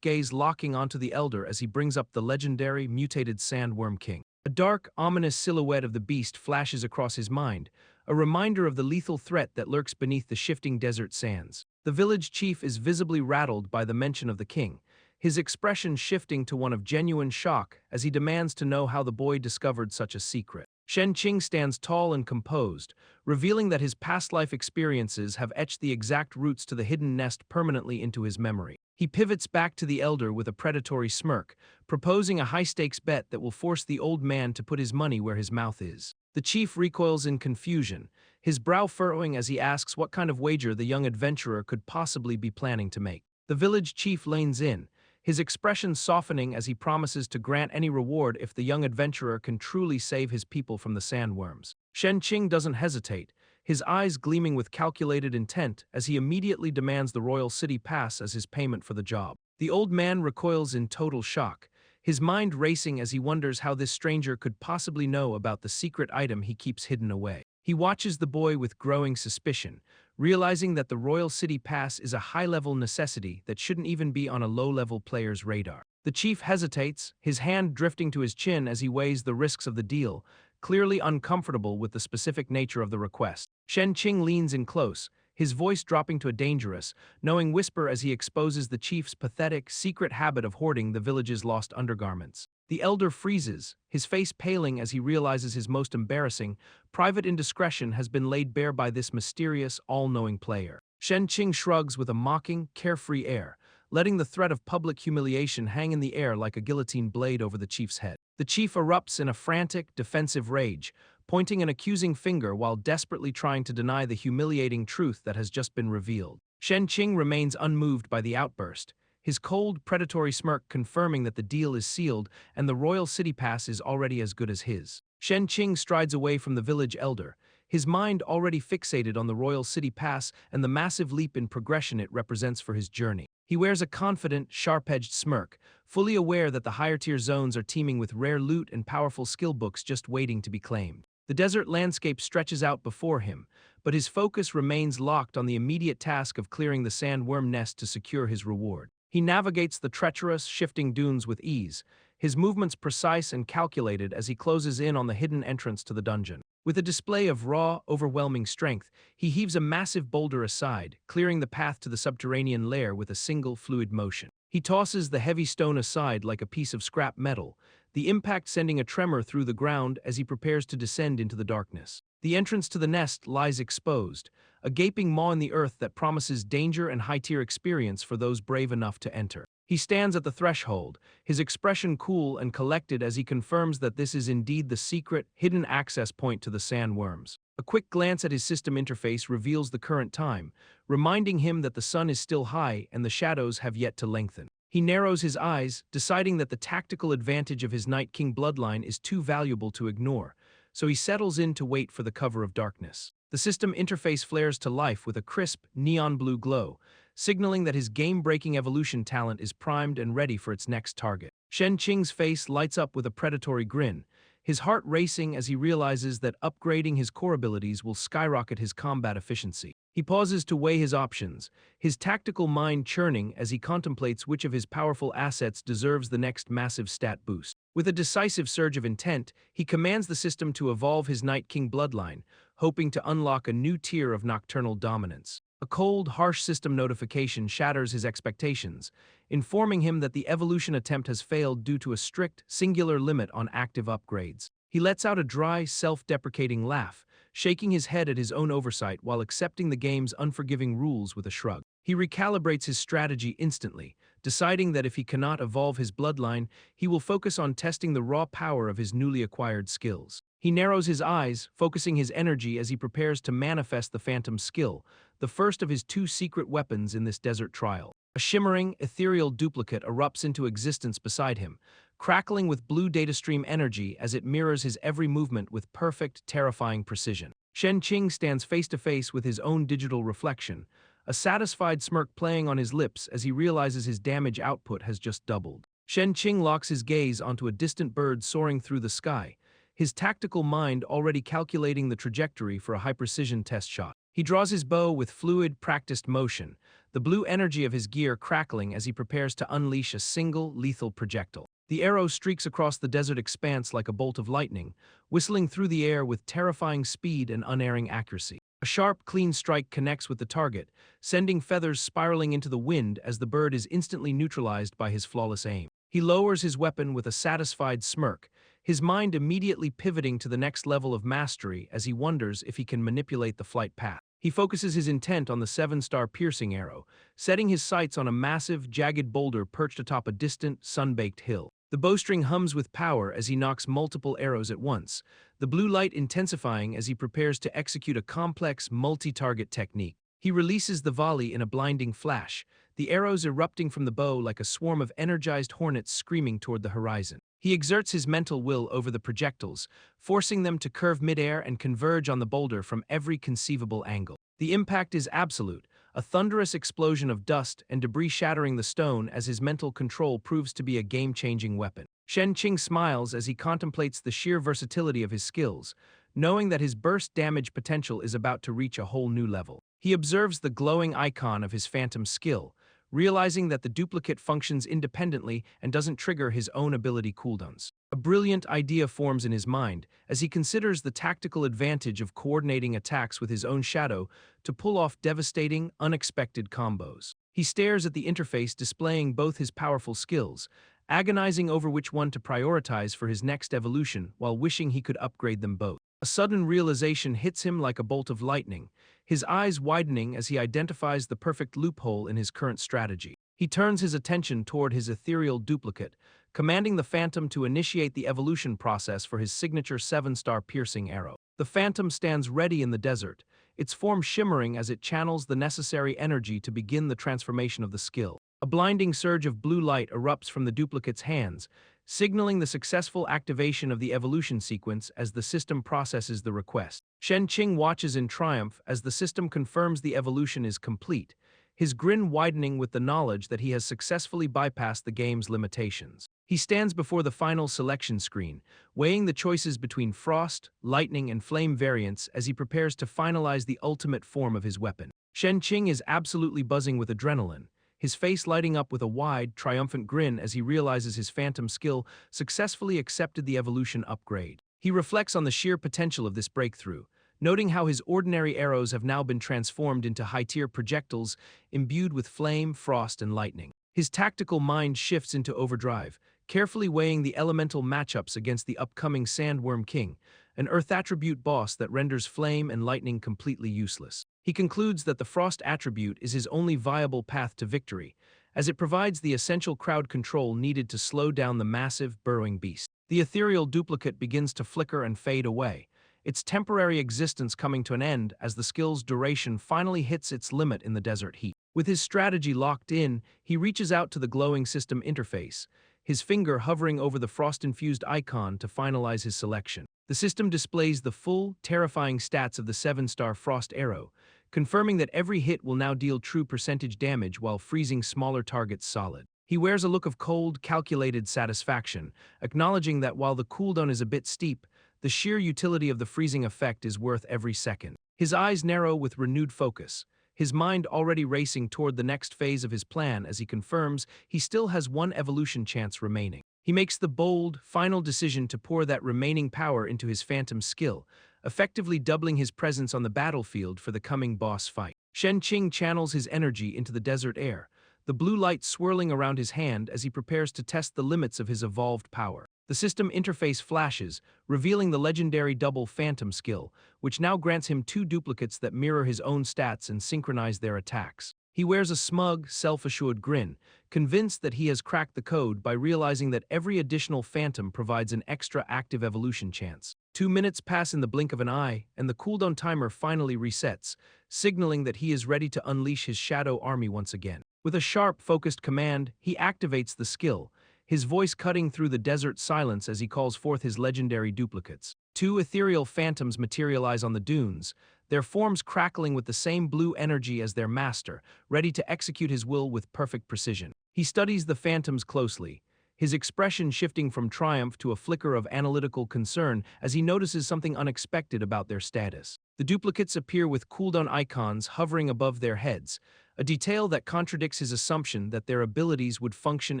gaze locking onto the elder as he brings up the legendary mutated sandworm king. A dark, ominous silhouette of the beast flashes across his mind, a reminder of the lethal threat that lurks beneath the shifting desert sands. The village chief is visibly rattled by the mention of the king, his expression shifting to one of genuine shock as he demands to know how the boy discovered such a secret. Shen Qing stands tall and composed, revealing that his past life experiences have etched the exact roots to the hidden nest permanently into his memory. He pivots back to the elder with a predatory smirk, proposing a high-stakes bet that will force the old man to put his money where his mouth is. The chief recoils in confusion, his brow furrowing as he asks what kind of wager the young adventurer could possibly be planning to make. The village chief leans in, his expression softening as he promises to grant any reward if the young adventurer can truly save his people from the sandworms. Shen Qing doesn't hesitate, his eyes gleaming with calculated intent as he immediately demands the royal city pass as his payment for the job. The old man recoils in total shock, his mind racing as he wonders how this stranger could possibly know about the secret item he keeps hidden away. He watches the boy with growing suspicion, realizing that the royal city pass is a high-level necessity that shouldn't even be on a low-level player's radar. The chief hesitates, his hand drifting to his chin as he weighs the risks of the deal, clearly uncomfortable with the specific nature of the request. Shen Qing leans in close, his voice dropping to a dangerous, knowing whisper as he exposes the chief's pathetic, secret habit of hoarding the village's lost undergarments. The elder freezes, his face paling as he realizes his most embarrassing, private indiscretion has been laid bare by this mysterious, all-knowing player. Shen Qing shrugs with a mocking, carefree air, letting the threat of public humiliation hang in the air like a guillotine blade over the chief's head. The chief erupts in a frantic, defensive rage, pointing an accusing finger while desperately trying to deny the humiliating truth that has just been revealed. Shen Qing remains unmoved by the outburst, his cold, predatory smirk confirming that the deal is sealed and the royal city pass is already as good as his. Shen Qing strides away from the village elder, his mind already fixated on the royal city pass and the massive leap in progression it represents for his journey. He wears a confident, sharp-edged smirk, fully aware that the higher-tier zones are teeming with rare loot and powerful skill books just waiting to be claimed. The desert landscape stretches out before him, but his focus remains locked on the immediate task of clearing the sandworm nest to secure his reward. He navigates the treacherous, shifting dunes with ease, his movements precise and calculated as he closes in on the hidden entrance to the dungeon. With a display of raw, overwhelming strength, he heaves a massive boulder aside, clearing the path to the subterranean lair with a single fluid motion. He tosses the heavy stone aside like a piece of scrap metal, the impact sending a tremor through the ground as he prepares to descend into the darkness. The entrance to the nest lies exposed, a gaping maw in the earth that promises danger and high-tier experience for those brave enough to enter. He stands at the threshold, his expression cool and collected as he confirms that this is indeed the secret, hidden access point to the sandworms. A quick glance at his system interface reveals the current time, reminding him that the sun is still high and the shadows have yet to lengthen. He narrows his eyes, deciding that the tactical advantage of his Night King bloodline is too valuable to ignore, so he settles in to wait for the cover of darkness. The system interface flares to life with a crisp, neon blue glow, signaling that his game-breaking evolution talent is primed and ready for its next target. Shen Qing's face lights up with a predatory grin, his heart racing as he realizes that upgrading his core abilities will skyrocket his combat efficiency. He pauses to weigh his options, his tactical mind churning as he contemplates which of his powerful assets deserves the next massive stat boost. With a decisive surge of intent, he commands the system to evolve his Night King bloodline, hoping to unlock a new tier of nocturnal dominance. A cold, harsh system notification shatters his expectations, informing him that the evolution attempt has failed due to a strict, singular limit on active upgrades. He lets out a dry, self-deprecating laugh, shaking his head at his own oversight while accepting the game's unforgiving rules with a shrug. He recalibrates his strategy instantly, deciding that if he cannot evolve his bloodline, he will focus on testing the raw power of his newly acquired skills. He narrows his eyes, focusing his energy as he prepares to manifest the Phantom skill, the first of his two secret weapons in this desert trial. A shimmering, ethereal duplicate erupts into existence beside him, crackling with blue datastream energy as it mirrors his every movement with perfect, terrifying precision. Shen Qing stands face to face with his own digital reflection, a satisfied smirk playing on his lips as he realizes his damage output has just doubled. Shen Qing locks his gaze onto a distant bird soaring through the sky, his tactical mind already calculating the trajectory for a high-precision test shot. He draws his bow with fluid, practiced motion, the blue energy of his gear crackling as he prepares to unleash a single, lethal projectile. The arrow streaks across the desert expanse like a bolt of lightning, whistling through the air with terrifying speed and unerring accuracy. A sharp, clean strike connects with the target, sending feathers spiraling into the wind as the bird is instantly neutralized by his flawless aim. He lowers his weapon with a satisfied smirk, his mind immediately pivoting to the next level of mastery as he wonders if he can manipulate the flight path. He focuses his intent on the 7-star piercing arrow, setting his sights on a massive, jagged boulder perched atop a distant, sun-baked hill. The bowstring hums with power as he knocks multiple arrows at once, the blue light intensifying as he prepares to execute a complex, multi-target technique. He releases the volley in a blinding flash, the arrows erupting from the bow like a swarm of energized hornets screaming toward the horizon. He exerts his mental will over the projectiles, forcing them to curve midair and converge on the boulder from every conceivable angle. The impact is absolute, a thunderous explosion of dust and debris shattering the stone as his mental control proves to be a game-changing weapon. Shen Qing smiles as he contemplates the sheer versatility of his skills, knowing that his burst damage potential is about to reach a whole new level. He observes the glowing icon of his Phantom skill, realizing that the duplicate functions independently and doesn't trigger his own ability cooldowns. A brilliant idea forms in his mind as he considers the tactical advantage of coordinating attacks with his own shadow to pull off devastating, unexpected combos. He stares at the interface displaying both his powerful skills, agonizing over which one to prioritize for his next evolution while wishing he could upgrade them both. A sudden realization hits him like a bolt of lightning, his eyes widening as he identifies the perfect loophole in his current strategy. He turns his attention toward his ethereal duplicate, commanding the Phantom to initiate the evolution process for his signature 7-star piercing arrow. The Phantom stands ready in the desert, its form shimmering as it channels the necessary energy to begin the transformation of the skill. A blinding surge of blue light erupts from the duplicate's hands, signaling the successful activation of the evolution sequence as the system processes the request. Shen Qing watches in triumph as the system confirms the evolution is complete, his grin widening with the knowledge that he has successfully bypassed the game's limitations. He stands before the final selection screen, weighing the choices between frost, lightning, and flame variants as he prepares to finalize the ultimate form of his weapon. Shen Qing is absolutely buzzing with adrenaline, his face lighting up with a wide, triumphant grin as he realizes his Phantom skill successfully accepted the evolution upgrade. He reflects on the sheer potential of this breakthrough, noting how his ordinary arrows have now been transformed into high-tier projectiles imbued with flame, frost, and lightning. His tactical mind shifts into overdrive, carefully weighing the elemental matchups against the upcoming Sandworm King, an Earth attribute boss that renders flame and lightning completely useless. He concludes that the frost attribute is his only viable path to victory, as it provides the essential crowd control needed to slow down the massive, burrowing beast. The ethereal duplicate begins to flicker and fade away, its temporary existence coming to an end as the skill's duration finally hits its limit in the desert heat. With his strategy locked in, he reaches out to the glowing system interface, his finger hovering over the frost-infused icon to finalize his selection. The system displays the full, terrifying stats of the 7-star frost arrow, confirming that every hit will now deal true percentage damage while freezing smaller targets solid. He wears a look of cold, calculated satisfaction, acknowledging that while the cooldown is a bit steep, the sheer utility of the freezing effect is worth every second. His eyes narrow with renewed focus, his mind already racing toward the next phase of his plan as he confirms he still has one evolution chance remaining. He makes the bold, final decision to pour that remaining power into his phantom skill, effectively doubling his presence on the battlefield for the coming boss fight. Shen Qing channels his energy into the desert air, the blue light swirling around his hand as he prepares to test the limits of his evolved power. The system interface flashes, revealing the legendary double phantom skill, which now grants him two duplicates that mirror his own stats and synchronize their attacks. He wears a smug, self-assured grin, convinced that he has cracked the code by realizing that every additional phantom provides an extra active evolution chance. 2 minutes pass in the blink of an eye, and the cooldown timer finally resets, signaling that he is ready to unleash his shadow army once again. With a sharp, focused command, he activates the skill, his voice cutting through the desert silence as he calls forth his legendary duplicates. 2 ethereal phantoms materialize on the dunes, their forms crackling with the same blue energy as their master, ready to execute his will with perfect precision. He studies the phantoms closely, his expression shifting from triumph to a flicker of analytical concern as he notices something unexpected about their status. The duplicates appear with cooldown icons hovering above their heads, a detail that contradicts his assumption that their abilities would function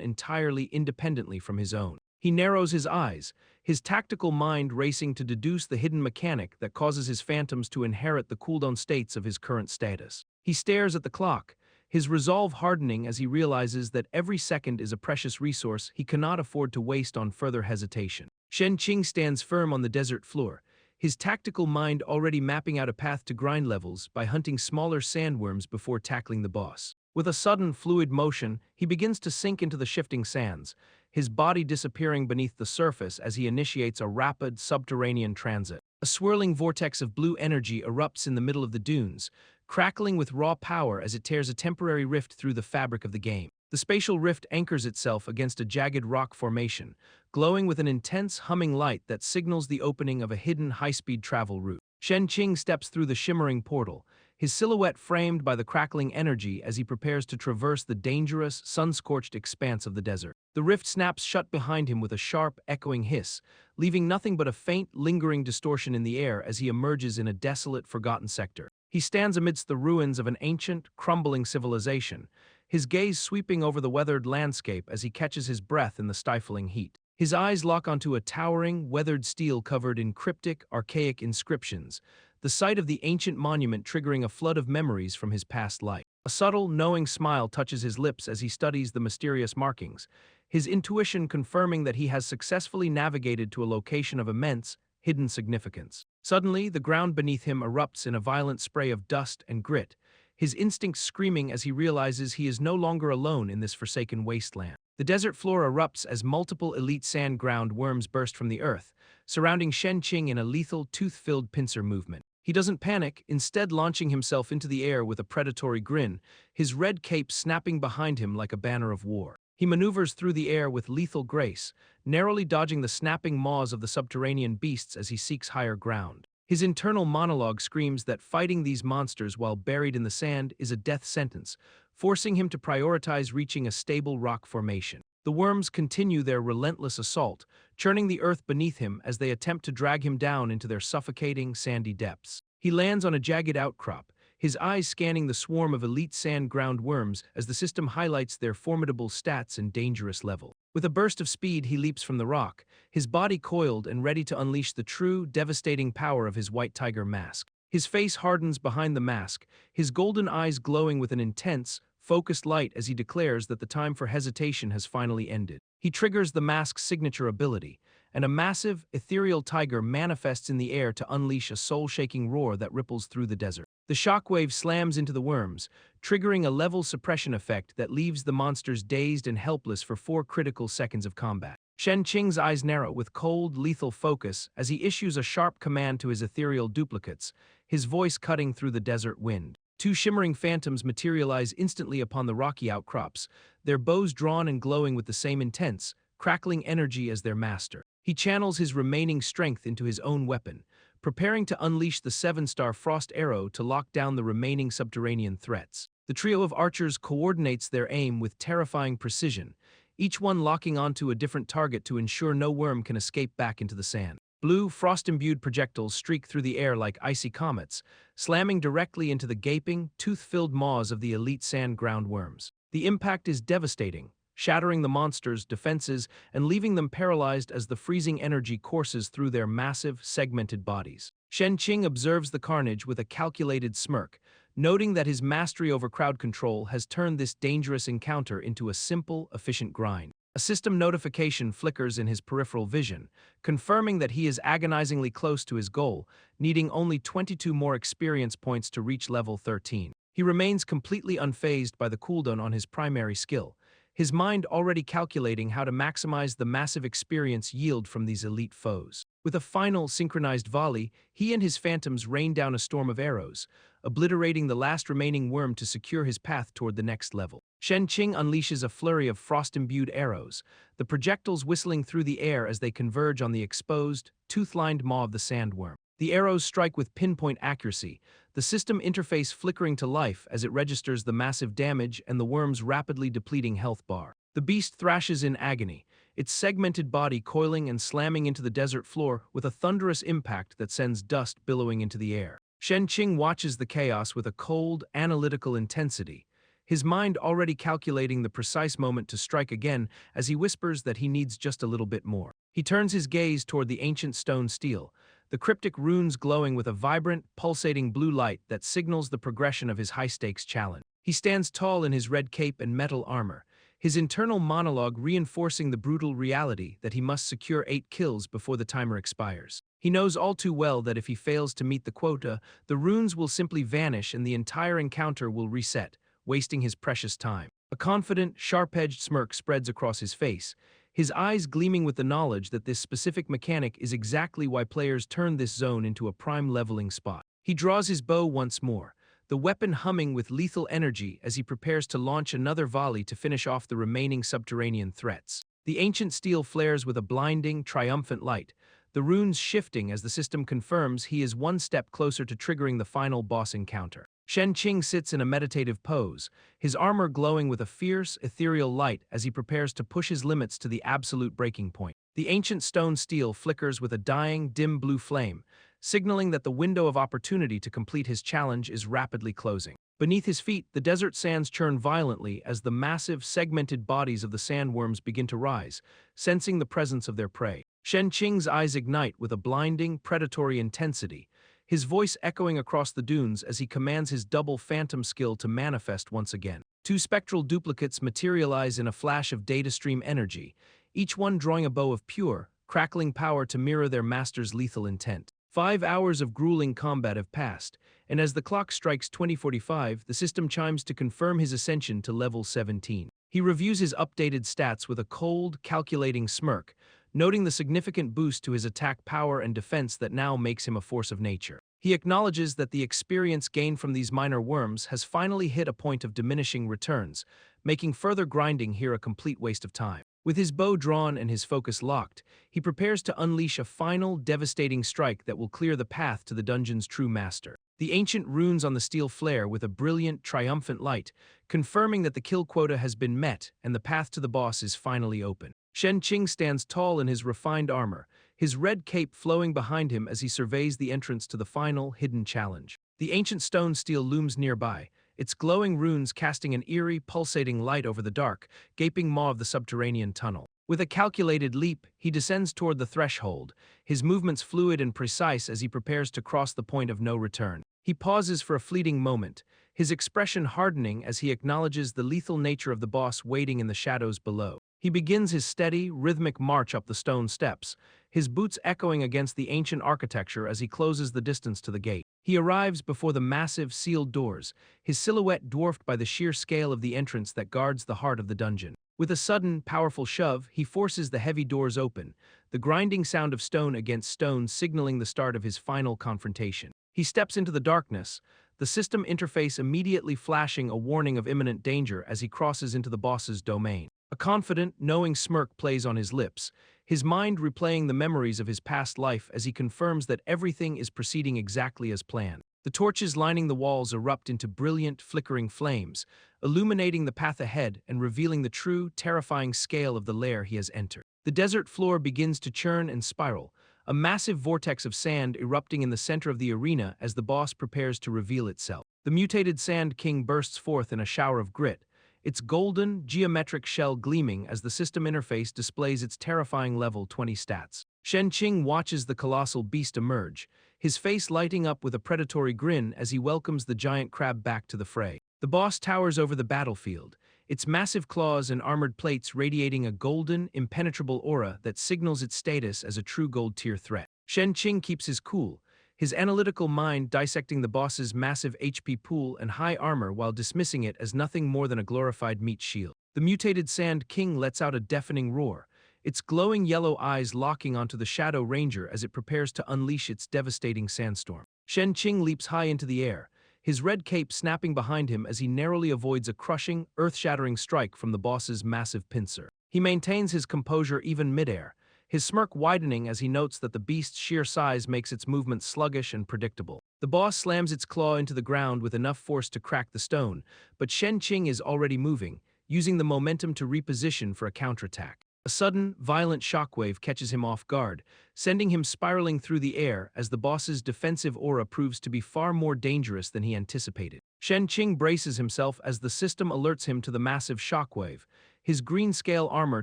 entirely independently from his own. He narrows his eyes, his tactical mind racing to deduce the hidden mechanic that causes his phantoms to inherit the cooldown states of his current status. He stares at the clock, his resolve hardening as he realizes that every second is a precious resource he cannot afford to waste on further hesitation. Shen Qing stands firm on the desert floor, his tactical mind already mapping out a path to grind levels by hunting smaller sandworms before tackling the boss. With a sudden, fluid motion, he begins to sink into the shifting sands, his body disappearing beneath the surface as he initiates a rapid, subterranean transit. A swirling vortex of blue energy erupts in the middle of the dunes, crackling with raw power as it tears a temporary rift through the fabric of the game. The spatial rift anchors itself against a jagged rock formation, glowing with an intense, humming light that signals the opening of a hidden high-speed travel route. Shen Qing steps through the shimmering portal, his silhouette framed by the crackling energy as he prepares to traverse the dangerous, sun-scorched expanse of the desert. The rift snaps shut behind him with a sharp, echoing hiss, leaving nothing but a faint, lingering distortion in the air as he emerges in a desolate, forgotten sector. He stands amidst the ruins of an ancient, crumbling civilization, his gaze sweeping over the weathered landscape as he catches his breath in the stifling heat. His eyes lock onto a towering, weathered stele covered in cryptic, archaic inscriptions, the sight of the ancient monument triggering a flood of memories from his past life. A subtle, knowing smile touches his lips as he studies the mysterious markings, his intuition confirming that he has successfully navigated to a location of immense, hidden significance. Suddenly, the ground beneath him erupts in a violent spray of dust and grit, his instincts screaming as he realizes he is no longer alone in this forsaken wasteland. The desert floor erupts as multiple elite sand-ground worms burst from the earth, surrounding Shen Qing in a lethal, tooth-filled pincer movement. He doesn't panic, instead launching himself into the air with a predatory grin, his red cape snapping behind him like a banner of war. He maneuvers through the air with lethal grace, narrowly dodging the snapping maws of the subterranean beasts as he seeks higher ground. His internal monologue screams that fighting these monsters while buried in the sand is a death sentence, forcing him to prioritize reaching a stable rock formation. The worms continue their relentless assault, churning the earth beneath him as they attempt to drag him down into their suffocating, sandy depths. He lands on a jagged outcrop, his eyes scanning the swarm of elite sand-ground worms as the system highlights their formidable stats and dangerous level. With a burst of speed, he leaps from the rock, his body coiled and ready to unleash the true, devastating power of his white tiger mask. His face hardens behind the mask, his golden eyes glowing with an intense, focused light as he declares that the time for hesitation has finally ended. He triggers the mask's signature ability, and a massive, ethereal tiger manifests in the air to unleash a soul-shaking roar that ripples through the desert. The shockwave slams into the worms, triggering a level suppression effect that leaves the monsters dazed and helpless for 4 critical seconds of combat. Shen Qing's eyes narrow with cold, lethal focus as he issues a sharp command to his ethereal duplicates, his voice cutting through the desert wind. 2 shimmering phantoms materialize instantly upon the rocky outcrops, their bows drawn and glowing with the same intense, crackling energy as their master. He channels his remaining strength into his own weapon, preparing to unleash the 7-star frost arrow to lock down the remaining subterranean threats. The trio of archers coordinates their aim with terrifying precision, each one locking onto a different target to ensure no worm can escape back into the sand. Blue, frost-imbued projectiles streak through the air like icy comets, slamming directly into the gaping, tooth-filled maws of the elite sand ground worms. The impact is devastating, shattering the monsters' defenses and leaving them paralyzed as the freezing energy courses through their massive, segmented bodies. Shen Qing observes the carnage with a calculated smirk, noting that his mastery over crowd control has turned this dangerous encounter into a simple, efficient grind. A system notification flickers in his peripheral vision, confirming that he is agonizingly close to his goal, needing only 22 more experience points to reach level 13. He remains completely unfazed by the cooldown on his primary skill, his mind already calculating how to maximize the massive experience yield from these elite foes. With a final synchronized volley, he and his phantoms rain down a storm of arrows, obliterating the last remaining worm to secure his path toward the next level. Shen Qing unleashes a flurry of frost-imbued arrows, the projectiles whistling through the air as they converge on the exposed, tooth-lined maw of the sandworm. The arrows strike with pinpoint accuracy, the system interface flickering to life as it registers the massive damage and the worm's rapidly depleting health bar. The beast thrashes in agony, its segmented body coiling and slamming into the desert floor with a thunderous impact that sends dust billowing into the air. Shen Qing watches the chaos with a cold, analytical intensity, his mind already calculating the precise moment to strike again as he whispers that he needs just a little bit more. He turns his gaze toward the ancient stone steel, the cryptic runes glowing with a vibrant, pulsating blue light that signals the progression of his high-stakes challenge. He stands tall in his red cape and metal armor, his internal monologue reinforcing the brutal reality that he must secure 8 kills before the timer expires. He knows all too well that if he fails to meet the quota, the runes will simply vanish and the entire encounter will reset, wasting his precious time. A confident, sharp-edged smirk spreads across his face, his eyes gleaming with the knowledge that this specific mechanic is exactly why players turn this zone into a prime leveling spot. He draws his bow once more, the weapon humming with lethal energy as he prepares to launch another volley to finish off the remaining subterranean threats. The ancient steel flares with a blinding, triumphant light, the runes shifting as the system confirms he is one step closer to triggering the final boss encounter. Shen Qing sits in a meditative pose, his armor glowing with a fierce, ethereal light as he prepares to push his limits to the absolute breaking point. The ancient stone steel flickers with a dying, dim blue flame, signaling that the window of opportunity to complete his challenge is rapidly closing. Beneath his feet, the desert sands churn violently as the massive, segmented bodies of the sandworms begin to rise, sensing the presence of their prey. Shen Qing's eyes ignite with a blinding, predatory intensity, his voice echoing across the dunes as he commands his double phantom skill to manifest once again. 2 spectral duplicates materialize in a flash of data stream energy, each one drawing a bow of pure, crackling power to mirror their master's lethal intent. 5 hours of grueling combat have passed, and as the clock strikes 20:45, the system chimes to confirm his ascension to level 17. He reviews his updated stats with a cold, calculating smirk, noting the significant boost to his attack power and defense that now makes him a force of nature. He acknowledges that the experience gained from these minor worms has finally hit a point of diminishing returns, making further grinding here a complete waste of time. With his bow drawn and his focus locked, he prepares to unleash a final, devastating strike that will clear the path to the dungeon's true master. The ancient runes on the steel flare with a brilliant, triumphant light, confirming that the kill quota has been met and the path to the boss is finally open. Shen Qing stands tall in his refined armor, his red cape flowing behind him as he surveys the entrance to the final, hidden challenge. The ancient stone steel looms nearby, its glowing runes casting an eerie, pulsating light over the dark, gaping maw of the subterranean tunnel. With a calculated leap, he descends toward the threshold, his movements fluid and precise as he prepares to cross the point of no return. He pauses for a fleeting moment, his expression hardening as he acknowledges the lethal nature of the boss waiting in the shadows below. He begins his steady, rhythmic march up the stone steps, his boots echoing against the ancient architecture as he closes the distance to the gate. He arrives before the massive, sealed doors, his silhouette dwarfed by the sheer scale of the entrance that guards the heart of the dungeon. With a sudden, powerful shove, he forces the heavy doors open, the grinding sound of stone against stone signaling the start of his final confrontation. He steps into the darkness, the system interface immediately flashing a warning of imminent danger as he crosses into the boss's domain. A confident, knowing smirk plays on his lips, his mind replaying the memories of his past life as he confirms that everything is proceeding exactly as planned. The torches lining the walls erupt into brilliant, flickering flames, illuminating the path ahead and revealing the true, terrifying scale of the lair he has entered. The desert floor begins to churn and spiral, a massive vortex of sand erupting in the center of the arena as the boss prepares to reveal itself. The mutated Sand King bursts forth in a shower of grit, its golden, geometric shell gleaming as the system interface displays its terrifying level 20 stats. Shen Qing watches the colossal beast emerge, his face lighting up with a predatory grin as he welcomes the giant crab back to the fray. The boss towers over the battlefield, its massive claws and armored plates radiating a golden, impenetrable aura that signals its status as a true gold-tier threat. Shen Qing keeps his cool, his analytical mind dissecting the boss's massive HP pool and high armor while dismissing it as nothing more than a glorified meat shield. The mutated Sand King lets out a deafening roar, its glowing yellow eyes locking onto the Shadow Ranger as it prepares to unleash its devastating sandstorm. Shen Qing leaps high into the air, his red cape snapping behind him as he narrowly avoids a crushing, earth-shattering strike from the boss's massive pincer. He maintains his composure even midair, his smirk widening as he notes that the beast's sheer size makes its movements sluggish and predictable. The boss slams its claw into the ground with enough force to crack the stone, but Shen Qing is already moving, using the momentum to reposition for a counterattack. A sudden, violent shockwave catches him off guard, sending him spiraling through the air as the boss's defensive aura proves to be far more dangerous than he anticipated. Shen Qing braces himself as the system alerts him to the massive shockwave, his green-scale armor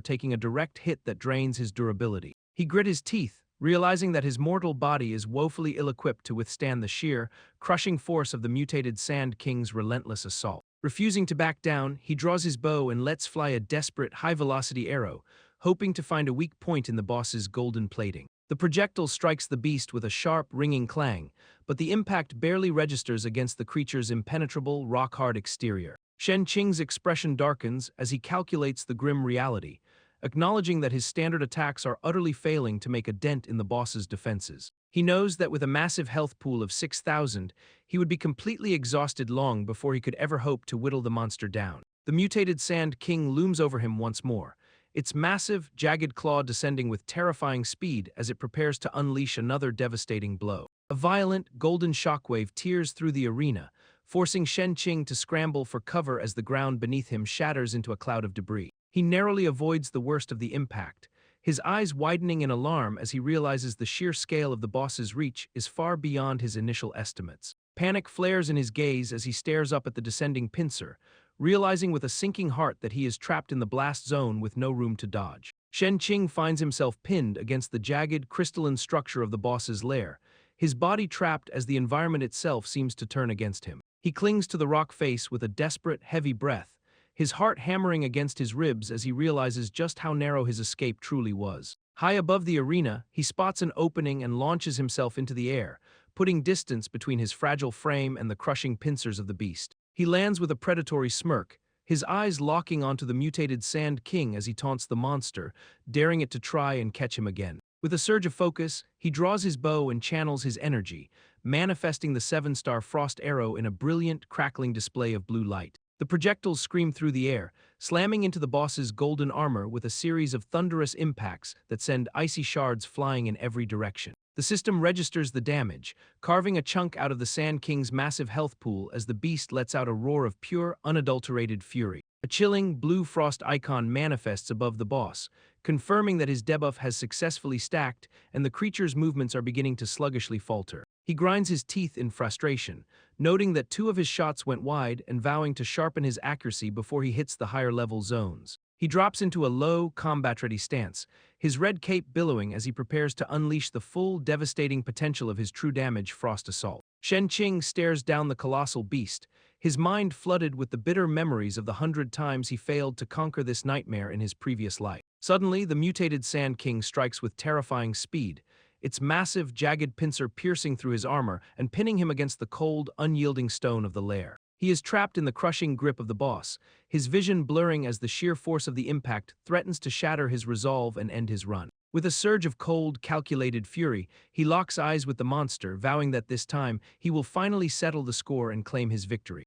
taking a direct hit that drains his durability. He grit his teeth, realizing that his mortal body is woefully ill-equipped to withstand the sheer, crushing force of the mutated Sand King's relentless assault. Refusing to back down, he draws his bow and lets fly a desperate, high-velocity arrow, hoping to find a weak point in the boss's golden plating. The projectile strikes the beast with a sharp, ringing clang, but the impact barely registers against the creature's impenetrable, rock-hard exterior. Shen Qing's expression darkens as he calculates the grim reality, acknowledging that his standard attacks are utterly failing to make a dent in the boss's defenses. He knows that with a massive health pool of 6,000, he would be completely exhausted long before he could ever hope to whittle the monster down. The mutated Sand King looms over him once more, its massive, jagged claw descending with terrifying speed as it prepares to unleash another devastating blow. A violent, golden shockwave tears through the arena, forcing Shen Qing to scramble for cover as the ground beneath him shatters into a cloud of debris. He narrowly avoids the worst of the impact, his eyes widening in alarm as he realizes the sheer scale of the boss's reach is far beyond his initial estimates. Panic flares in his gaze as he stares up at the descending pincer, realizing with a sinking heart that he is trapped in the blast zone with no room to dodge. Shen Qing finds himself pinned against the jagged, crystalline structure of the boss's lair, his body trapped as the environment itself seems to turn against him. He clings to the rock face with a desperate, heavy breath, his heart hammering against his ribs as he realizes just how narrow his escape truly was. High above the arena, he spots an opening and launches himself into the air, putting distance between his fragile frame and the crushing pincers of the beast. He lands with a predatory smirk, his eyes locking onto the mutated Sand King as he taunts the monster, daring it to try and catch him again. With a surge of focus, he draws his bow and channels his energy, manifesting the 7-star frost arrow in a brilliant, crackling display of blue light. The projectiles scream through the air, slamming into the boss's golden armor with a series of thunderous impacts that send icy shards flying in every direction. The system registers the damage, carving a chunk out of the Sand King's massive health pool as the beast lets out a roar of pure, unadulterated fury. A chilling, blue frost icon manifests above the boss, confirming that his debuff has successfully stacked and the creature's movements are beginning to sluggishly falter. He grinds his teeth in frustration, noting that 2 of his shots went wide and vowing to sharpen his accuracy before he hits the higher-level zones. He drops into a low, combat-ready stance, his red cape billowing as he prepares to unleash the full, devastating potential of his true damage frost assault. Shen Qing stares down the colossal beast, his mind flooded with the bitter memories of the 100 times he failed to conquer this nightmare in his previous life. Suddenly, the mutated Sand King strikes with terrifying speed, its massive, jagged pincer piercing through his armor and pinning him against the cold, unyielding stone of the lair. He is trapped in the crushing grip of the boss, his vision blurring as the sheer force of the impact threatens to shatter his resolve and end his run. With a surge of cold, calculated fury, he locks eyes with the monster, vowing that this time he will finally settle the score and claim his victory.